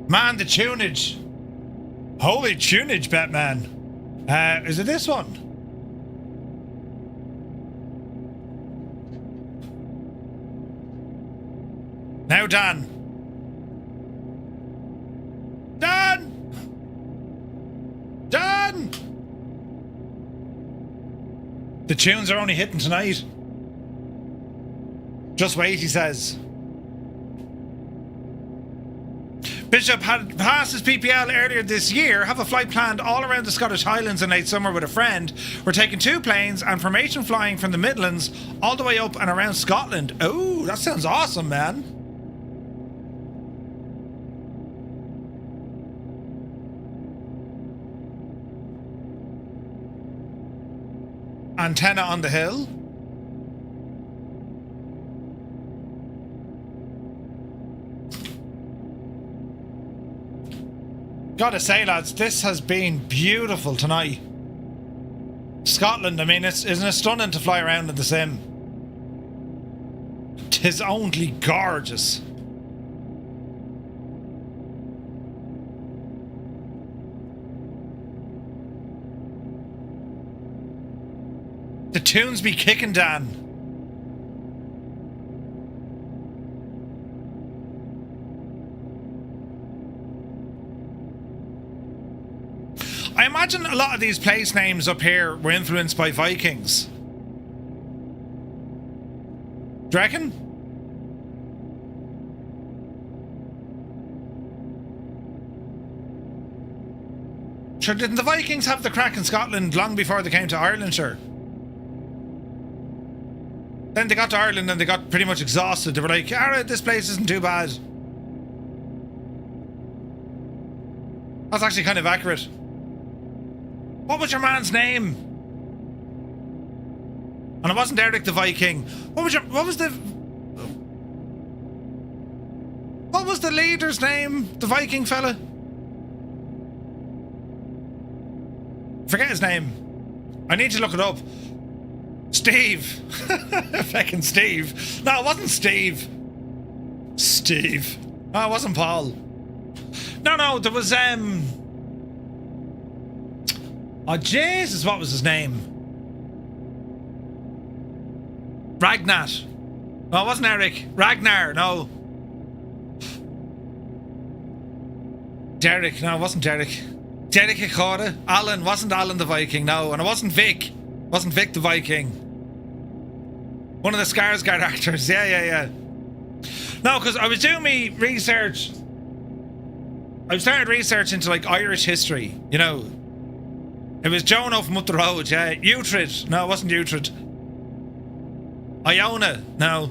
Man, the tunage. Holy tunage, Batman. Is it this one? Now, Dan. Dan! Dan! The tunes are only hitting tonight. Just wait, he says. Bishop had passed his PPL earlier this year, have a flight planned all around the Scottish Highlands in late summer with a friend. We're taking 2 planes and formation flying from the Midlands all the way up and around Scotland. Oh, that sounds awesome, man. Antenna on the hill. Gotta say, lads, this has been beautiful tonight. Scotland, I mean, isn't it stunning to fly around in the sim? 'Tis only gorgeous. The tunes be kicking, Dan. I imagine a lot of these place names up here were influenced by Vikings. Do you reckon? Sure, didn't the Vikings have the crack in Scotland long before they came to Ireland, sure? Then they got to Ireland and they got pretty much exhausted. They were like, alright, this place isn't too bad. That's actually kind of accurate. What was your man's name? And it wasn't Eric the Viking. What was the leader's name? The Viking fella? Forget his name. I need to look it up. Steve. Fucking Steve. No, it wasn't Steve. Steve. No, it wasn't Paul. No, there was oh Jesus, what was his name? Ragnat. No, it wasn't Eric. Ragnar, no. Derek, no, it wasn't Derek. Derek Hikora. Alan, wasn't Alan the Viking, no. And it wasn't Vic. Wasn't Vic the Viking. One of the Skarsgård actors. Yeah. No, because I was doing me research. I started research into like Irish history, you know. It was Jono from up the road, yeah. Uhtred. No, it wasn't Uhtred. Iona. No.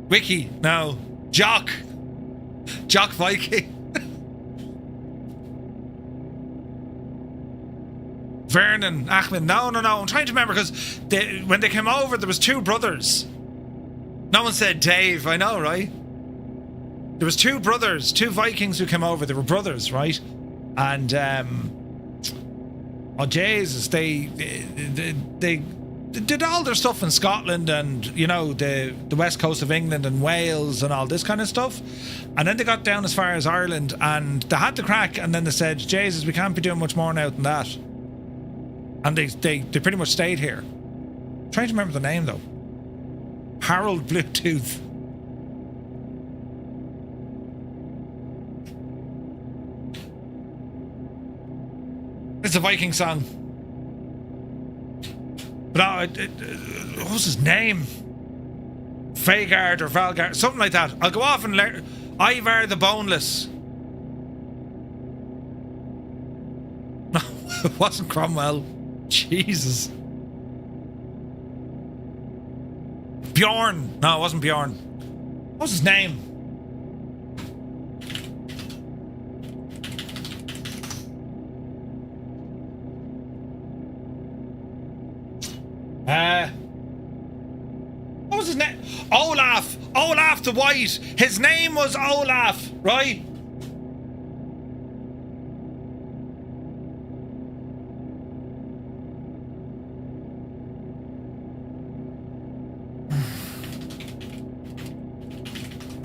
Wiki. No. Jock Viking. Vernon, Ahmed. No. I'm trying to remember because when they came over, there was 2 brothers. No one said Dave. I know, right? There was 2 brothers, 2 Vikings who came over. They were brothers, right? And oh Jesus, they did all their stuff in Scotland and, you know, the west coast of England and Wales and all this kind of stuff. And then they got down as far as Ireland and they had the crack, and then they said, Jesus, we can't be doing much more now than that. And they pretty much stayed here. I'm trying to remember the name though. Harold Bluetooth. It's a Viking song. But what was his name? Fagard or Valgard, something like that. I'll go off and learn. Ivar the Boneless. No, it wasn't Cromwell. Jesus. Bjorn. No, it wasn't Bjorn. What was his name? What was his name? Olaf the White. His name was Olaf, right?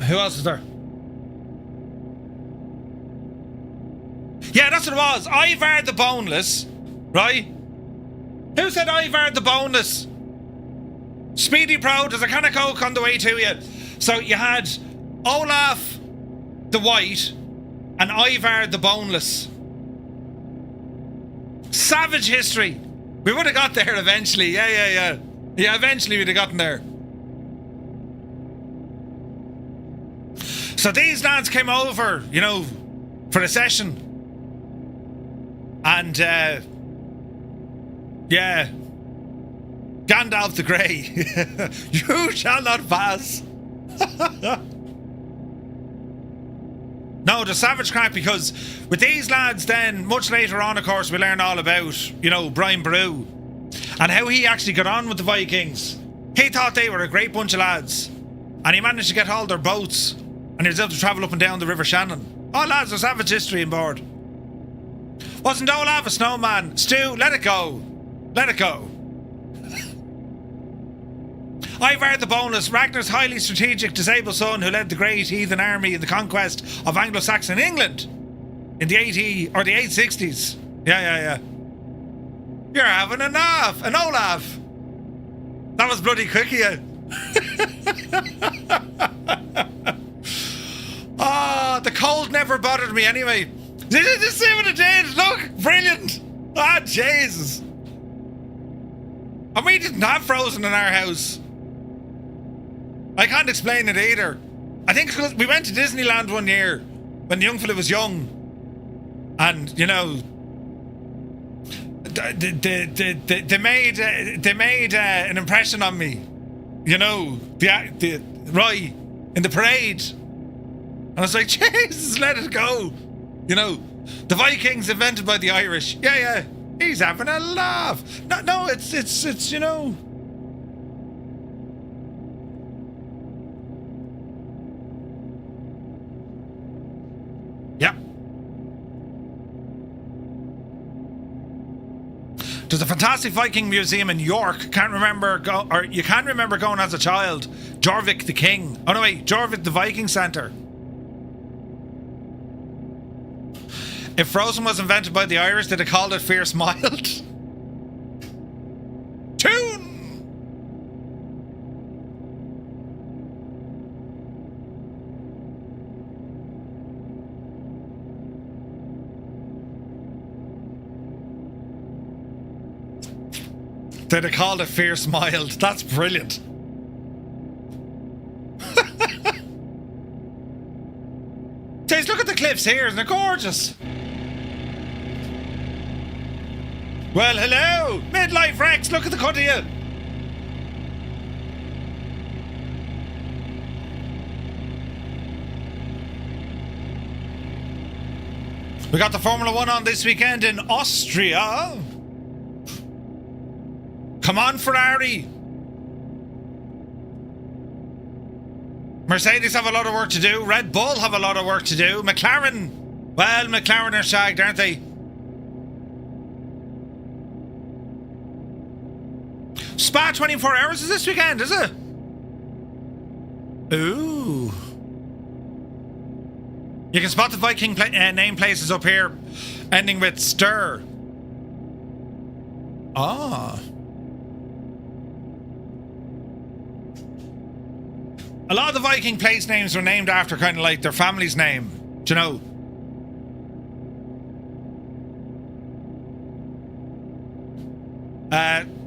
Who else is there? Yeah, that's what it was. Ivar the Boneless, right? Who said Ivar the Boneless? Speedy Pro, there's a can of Coke on the way to you. So you had Olaf the White and Ivar the Boneless. Savage history. We would have got there eventually. Yeah, eventually we'd have gotten there. So these lads came over, you know, for a session. And, yeah. Gandalf the Grey. You shall not pass. No, the savage crack, because with these lads then, much later on, of course, we learn all about, you know, Brian Boru and how he actually got on with the Vikings. He thought they were a great bunch of lads. And he managed to get all their boats. And he was able to travel up and down the River Shannon. Oh, lads, there's savage history on board. Wasn't Olaf a snowman? Stu, let it go. Let it go. Ivar the Boneless, Ragnar's highly strategic disabled son who led the great heathen army in the conquest of Anglo-Saxon England in the 860s. Yeah. You're having enough. An Olaf. That was bloody quick of you. Ah, the cold never bothered me anyway. Did you just see what it did? Look, brilliant. Ah, Jesus. And we didn't have frozen in our house. I can't explain it either. I think because we went to Disneyland one year when the young fella was young, and you know, they made an impression on me. You know, the Roy in the parade, and I was like, Jesus, let it go. You know, the Vikings invented by the Irish. Yeah, he's having a laugh. No, it's you know. Yeah. There's a fantastic Viking museum in York. You can't remember going as a child. Jorvik the King. Oh no, wait, Jorvik the Viking Centre. If Frozen was invented by the Irish, they'd have called it Fierce Mild. Tune! They'd have called it Fierce Mild. That's brilliant. Jeez, look at the cliffs here. Isn't it gorgeous? Well, hello! Midlife Rex, look at the cut of you! We got the Formula 1 on this weekend in Austria. Come on, Ferrari! Mercedes have a lot of work to do. Red Bull have a lot of work to do. McLaren, well, McLaren are shagged, aren't they? Spa 24 hours is this weekend, is it? Ooh. You can spot the Viking name places up here, ending with stir. Ah. A lot of the Viking place names were named after kind of like their family's name. Do you know?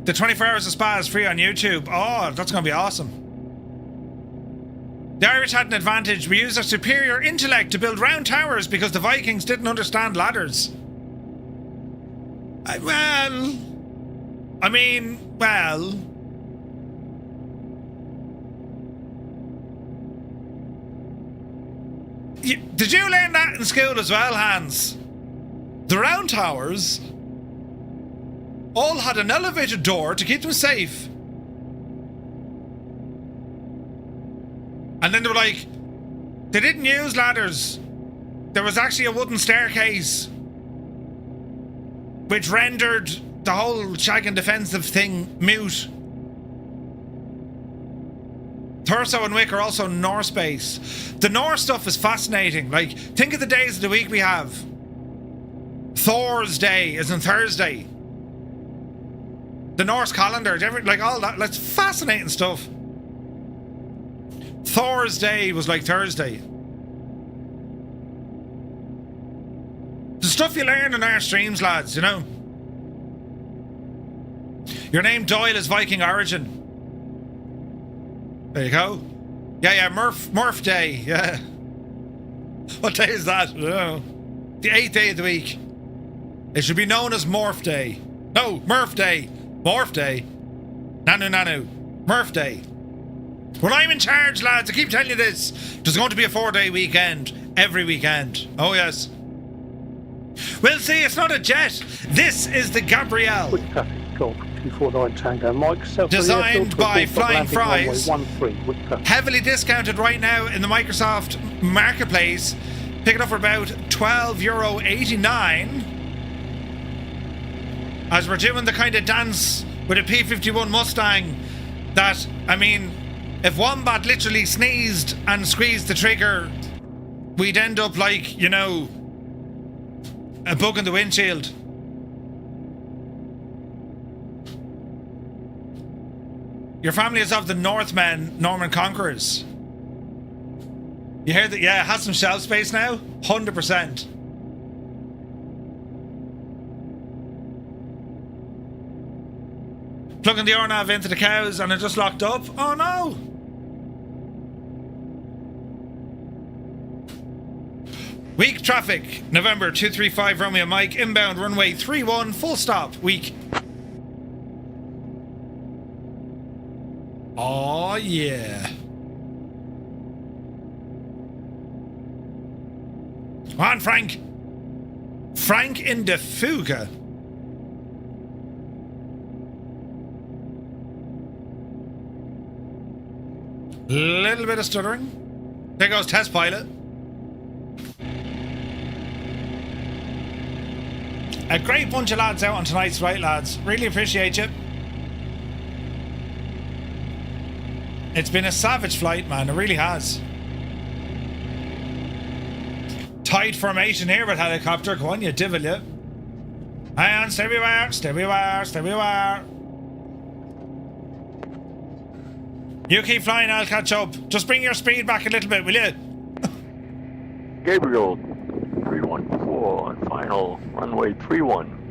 The 24 Hours of Spa is free on YouTube. Oh, that's going to be awesome. The Irish had an advantage. We used our superior intellect to build round towers because the Vikings didn't understand ladders. Well... Did you learn that in school as well, Hans? The round towers all had an elevated door to keep them safe. And then they were like, they didn't use ladders. There was actually a wooden staircase, which rendered the whole shagging defensive thing mute. Thurso and Wick are also Norse base. The Norse stuff is fascinating. Like, think of the days of the week we have. Thor's Day isn't Thursday. The Norse calendar, like all that, that's fascinating stuff. Thor's Day was like Thursday. The stuff you learn in our streams, lads, you know. Your name Doyle is Viking origin. There you go. Yeah, Murph Day, yeah. What day is that? I don't know. The 8th day of the week. It should be known as Morph Day. No, Murph Day. Morph Day. Nanu. Murph Day. When I'm in charge, lads, I keep telling you this. There's going to be a 4-day weekend. Every weekend. Oh, yes. We'll see, it's not a jet. This is the Gabriel. Wick traffic, Golf 249 Tango Mike. Designed by Flying Fries. 13, Wick traffic. Heavily discounted right now in the Microsoft Marketplace. Pick it up for about €12.89. As we're doing the kind of dance with a P51 Mustang that, I mean, if Wombat literally sneezed and squeezed the trigger, we'd end up like, you know, a bug in the windshield. Your family is of the Northmen, Norman Conquerors. You hear that? Yeah, it has some shelf space now. 100%. Plugging the RNAV into the cows and it just locked up. Oh no! Week traffic, November 235 Romeo Mike, inbound runway 31, full stop, week. Oh yeah. Come on, Frank. Frank in the Fuga. Little bit of stuttering. There goes test pilot. A great bunch of lads out on tonight's right, lads. Really appreciate you. It's been a savage flight, man. It really has. Tight formation here with helicopter. Go on, you divil, you. Hang on, stay beware, stay beware, stay beware. You keep flying, I'll catch up. Just bring your speed back a little bit, will you? Gabriel 314 on final runway 31.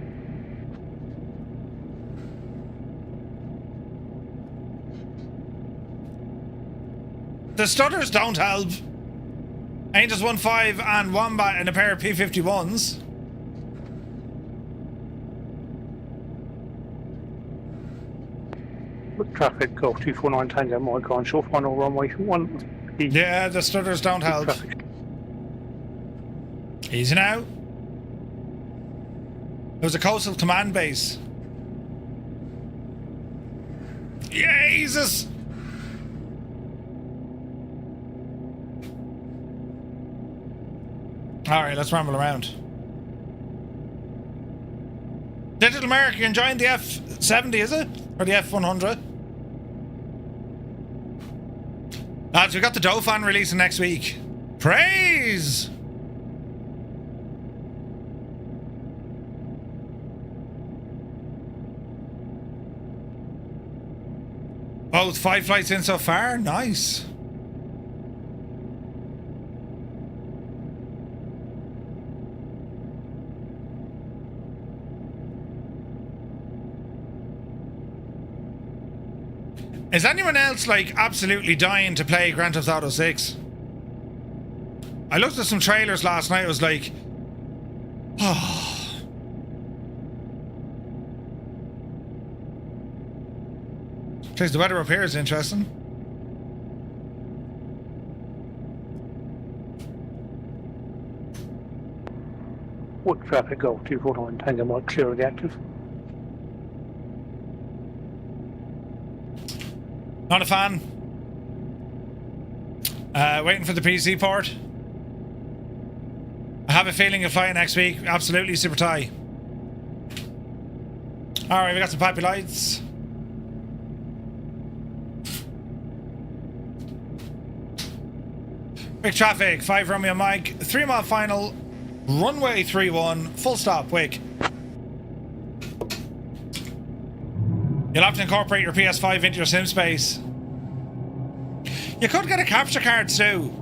The stutters don't help. Angels 1-5 and Wombat in a pair of P51s. Wick traffic, Golf 249 Tango Mike on short final runway 1. Yeah, the stutters don't help. Traffic. Easy now. There was a coastal command base. Jesus! Alright, let's ramble around. Digital America, you enjoying the F70, is it? Or the F100? Lads, we got the Dauphin releasing next week. Praise! Both 5 flights in so far? Nice. Is anyone else like absolutely dying to play Grand Theft Auto 6? I looked at some trailers last night. I was like, oh. Jeez, the weather up here is interesting. Wick traffic, Golf 249 Tango Mike, clear of the active. Not a fan. Waiting for the PC port. I have a feeling you'll fly next week. Absolutely, super tie. Alright, we got some poppy lights. Big traffic, 5 Romeo Mike, 3 mile final, Runway 31, full stop, Wick. You'll have to incorporate your PS5 into your sim space. You could get a capture card too.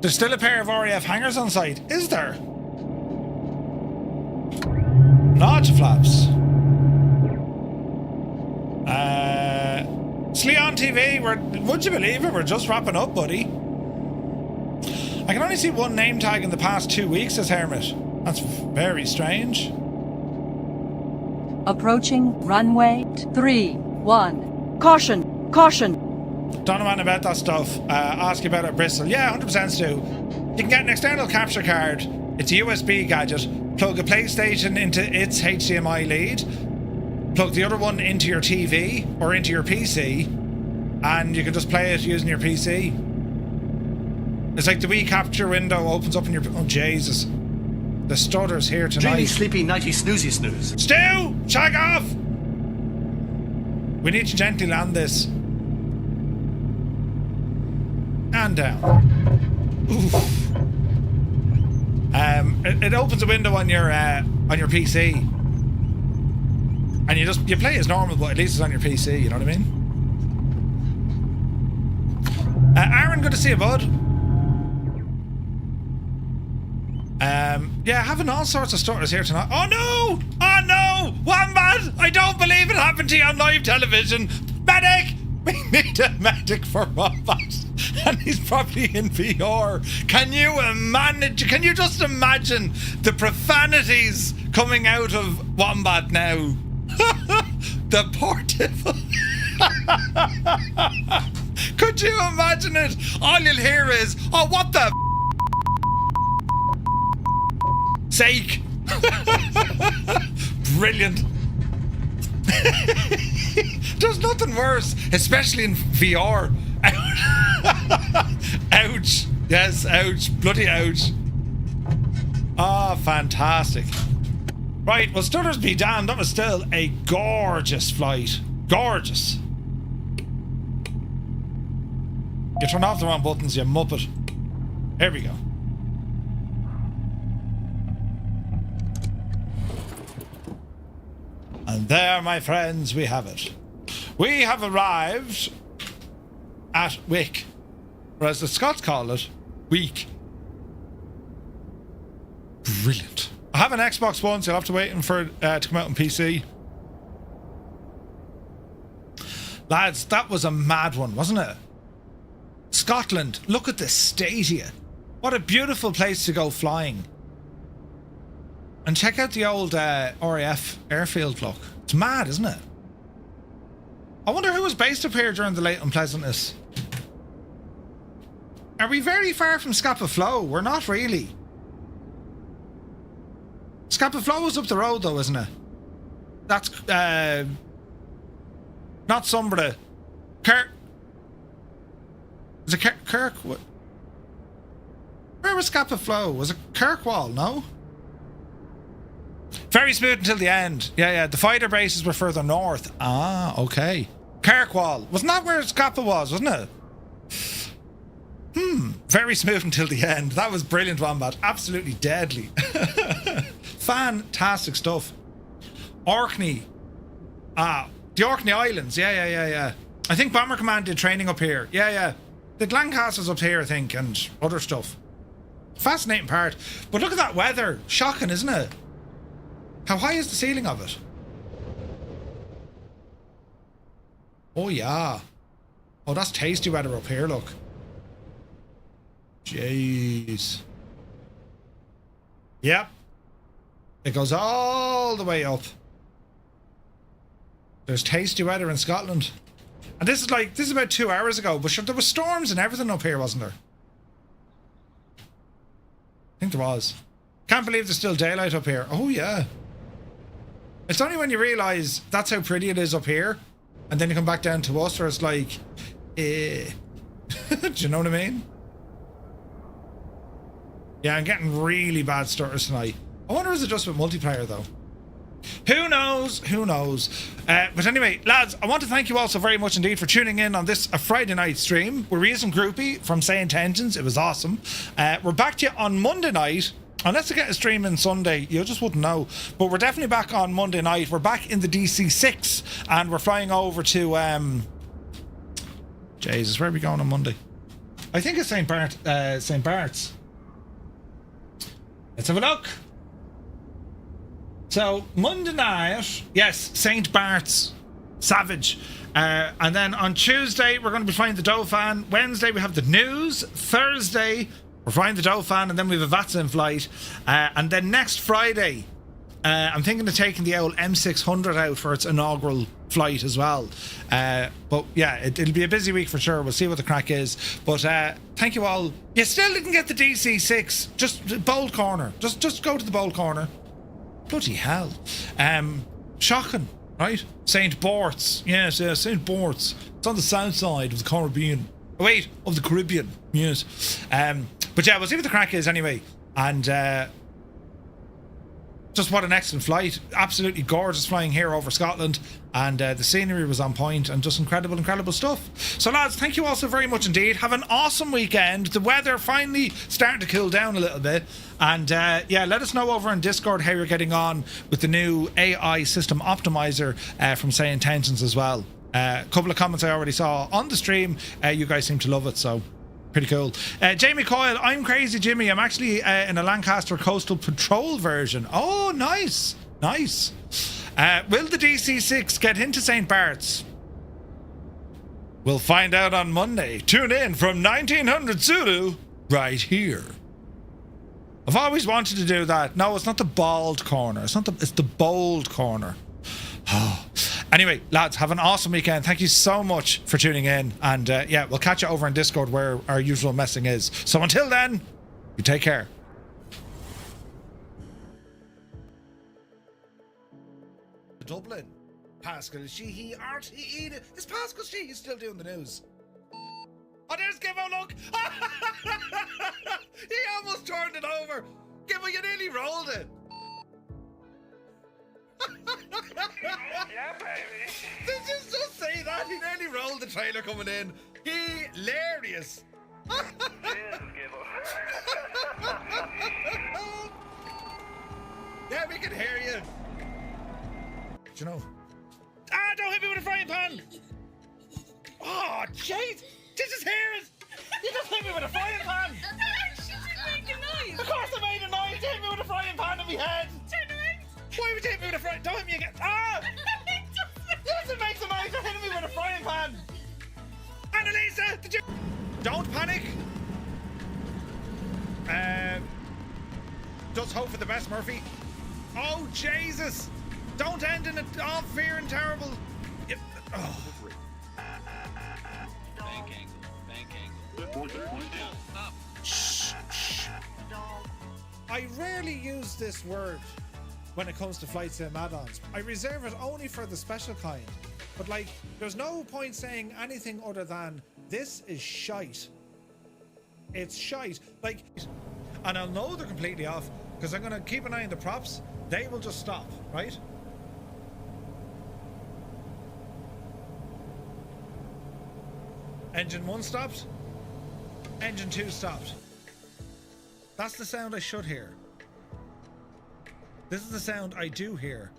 There's still a pair of RAF hangars on site, is there? Notch flaps. Sleon TV, would you believe it? We're just wrapping up, buddy. I can only see one name tag in the past 2 weeks as Hermit. That's very strange. Approaching runway 31. Caution! Caution! Don't know anything about that stuff. Ask you about it at Bristol. Yeah, 100% Stu. You can get an external capture card. It's a USB gadget. Plug a PlayStation into its HDMI lead. Plug the other one into your TV or into your PC. And you can just play it using your PC. It's like the Wii capture window opens up in your... Oh, Jesus. The stutter's here tonight. Dreamy, sleepy, nighty, snoozy snooze. Stu! Shag off! We need to gently land this. And down. Oof. It opens a window on your PC, and you play as normal, but at least it's on your PC. You know what I mean? Aaron, good to see you, bud. Yeah, having all sorts of stutters here tonight. Oh no! Oh no! Wombat! I don't believe it happened to you on live television. Medic! We need a medic for Wombat. And he's probably in VR. Can you just imagine the profanities coming out of Wombat now? The poor devil. Could you imagine it? All you'll hear is, oh, what the sake. Brilliant. There's nothing worse, especially in VR. Ouch. Yes, ouch. Bloody ouch. Ah, fantastic. Right, well, stutters be damned. That was still a gorgeous flight. Gorgeous. You turn off the wrong buttons, you muppet. Here we go. And there, my friends, we have it. We have arrived at Wick, or as the Scots call it, Week. Brilliant. I have an Xbox One, so you'll have to wait for it to come out on PC. Lads, that was a mad one, wasn't it? Scotland, look at the stadia. What a beautiful place to go flying. And check out the old RAF airfield look. It's mad, isn't it? I wonder who was based up here during the late unpleasantness. Are we very far from Scapa Flow? We're not really. Scapa Flow is up the road though, isn't it? That's not Sombra. Kirk. Is it Kirk? What? Where was Scapa Flow? Was it Kirkwall? No? Very smooth until the end. Yeah. The fighter bases were further north. Ah, okay. Kirkwall. Wasn't that where Scapa was, wasn't it? Very smooth until the end. That was brilliant, Wombat. Absolutely deadly. Fantastic stuff. Orkney. Ah, the Orkney Islands. Yeah. I think Bomber Command did training up here. Yeah. The Lancasters up here, I think, and other stuff. Fascinating part. But look at that weather. Shocking, isn't it? How high is the ceiling of it? Oh, yeah. Oh, that's tasty weather up here, look. Jeez. Yep. It goes all the way up. There's tasty weather in Scotland. And this is about 2 hours ago, but sure, there was storms and everything up here, wasn't there? I think there was. Can't believe there's still daylight up here. Oh, yeah. It's only when you realise that's how pretty it is up here, and then you come back down to us where it's like, Do you know what I mean? Yeah, I'm getting really bad stutters tonight. I wonder is it just with multiplayer though? Who knows? Who knows? But anyway, lads, I want to thank you all so very much indeed for tuning in on this Friday night stream. We're using Groupie from Say Intentions. It was awesome. We're back to you on Monday night. Unless I get a stream in Sunday, you just wouldn't know. But we're definitely back on Monday night. We're back in the DC6 and we're flying over to Jesus, where are we going on Monday? I think it's St. Bart's. Let's have a look. So Monday night, yes, St. Bart's, Savage. And then on Tuesday we're going to be flying the Dauphin. Wednesday we have the news. Thursday we're flying the Dauphin, and then we have a Vatsa in flight. And then next Friday, I'm thinking of taking the old M600 out for its inaugural flight as well. But yeah, it'll be a busy week for sure. We'll see what the crack is. But thank you all. You still didn't get the DC6. Just bold corner. Just go to the bold corner. Bloody hell. Shocking, right? St. Bart's. Yes, St. Bart's. It's on the south side of the Caribbean. Oh, wait, of the Caribbean. Yes. But yeah, we'll see what the crack is anyway. And just what an excellent flight. Absolutely gorgeous flying here over Scotland. And the scenery was on point and just incredible stuff. So lads, thank you all so very much indeed. Have an awesome weekend. The weather finally starting to cool down a little bit. And yeah, let us know over on Discord how you're getting on with the new AI system optimizer from Say Intentions as well. A couple of comments I already saw on the stream. You guys seem to love it, so pretty cool. Jamie Coyle, I'm Crazy Jimmy. I'm actually in a Lancaster Coastal Patrol version. Oh, nice. Nice. Will the DC6 get into St. Bart's? We'll find out on Monday. Tune in from 1900 Zulu right here. I've always wanted to do that. No, it's not the bald corner. It's the bold corner. Oh. Anyway, lads, have an awesome weekend. Thank you so much for tuning in. And yeah, we'll catch you over on Discord where our usual messing is. So until then, you take care. Dublin. Pascal Sheehy, RTE. Is Pascal Sheehy still doing the news? Oh, there's Gibbo, look! He almost turned it over. Gibbo, you nearly rolled it. Yeah, baby. Did you just say that? He nearly rolled the trailer coming in. Hilarious. Yeah, we can hear you. Do you know? Ah, don't hit me with a frying pan. Oh, jeez. This is here. You just hit me with a frying pan. She didn't make a noise. Of course I made a noise. You hit me with a frying pan in my head. Turn around. Why would you hit me with a frying? Don't hit me again. Ah! Yes, it makes a noise. You're hitting me with a frying pan. Annalisa, did you? Don't panic. Just hope for the best, Murphy. Oh, Jesus. Don't end in all fear and terrible. Oh. Bank angle. Stop. Shh. I rarely use this word when it comes to flight sim add-ons. I reserve it only for the special kind. But like, there's no point saying anything other than this is shite. It's shite. Like, and I'll know they're completely off because I'm gonna keep an eye on the props. They will just stop, right? Engine 1 stopped. Engine 2 stopped. That's the sound I should hear. This is the sound I do hear.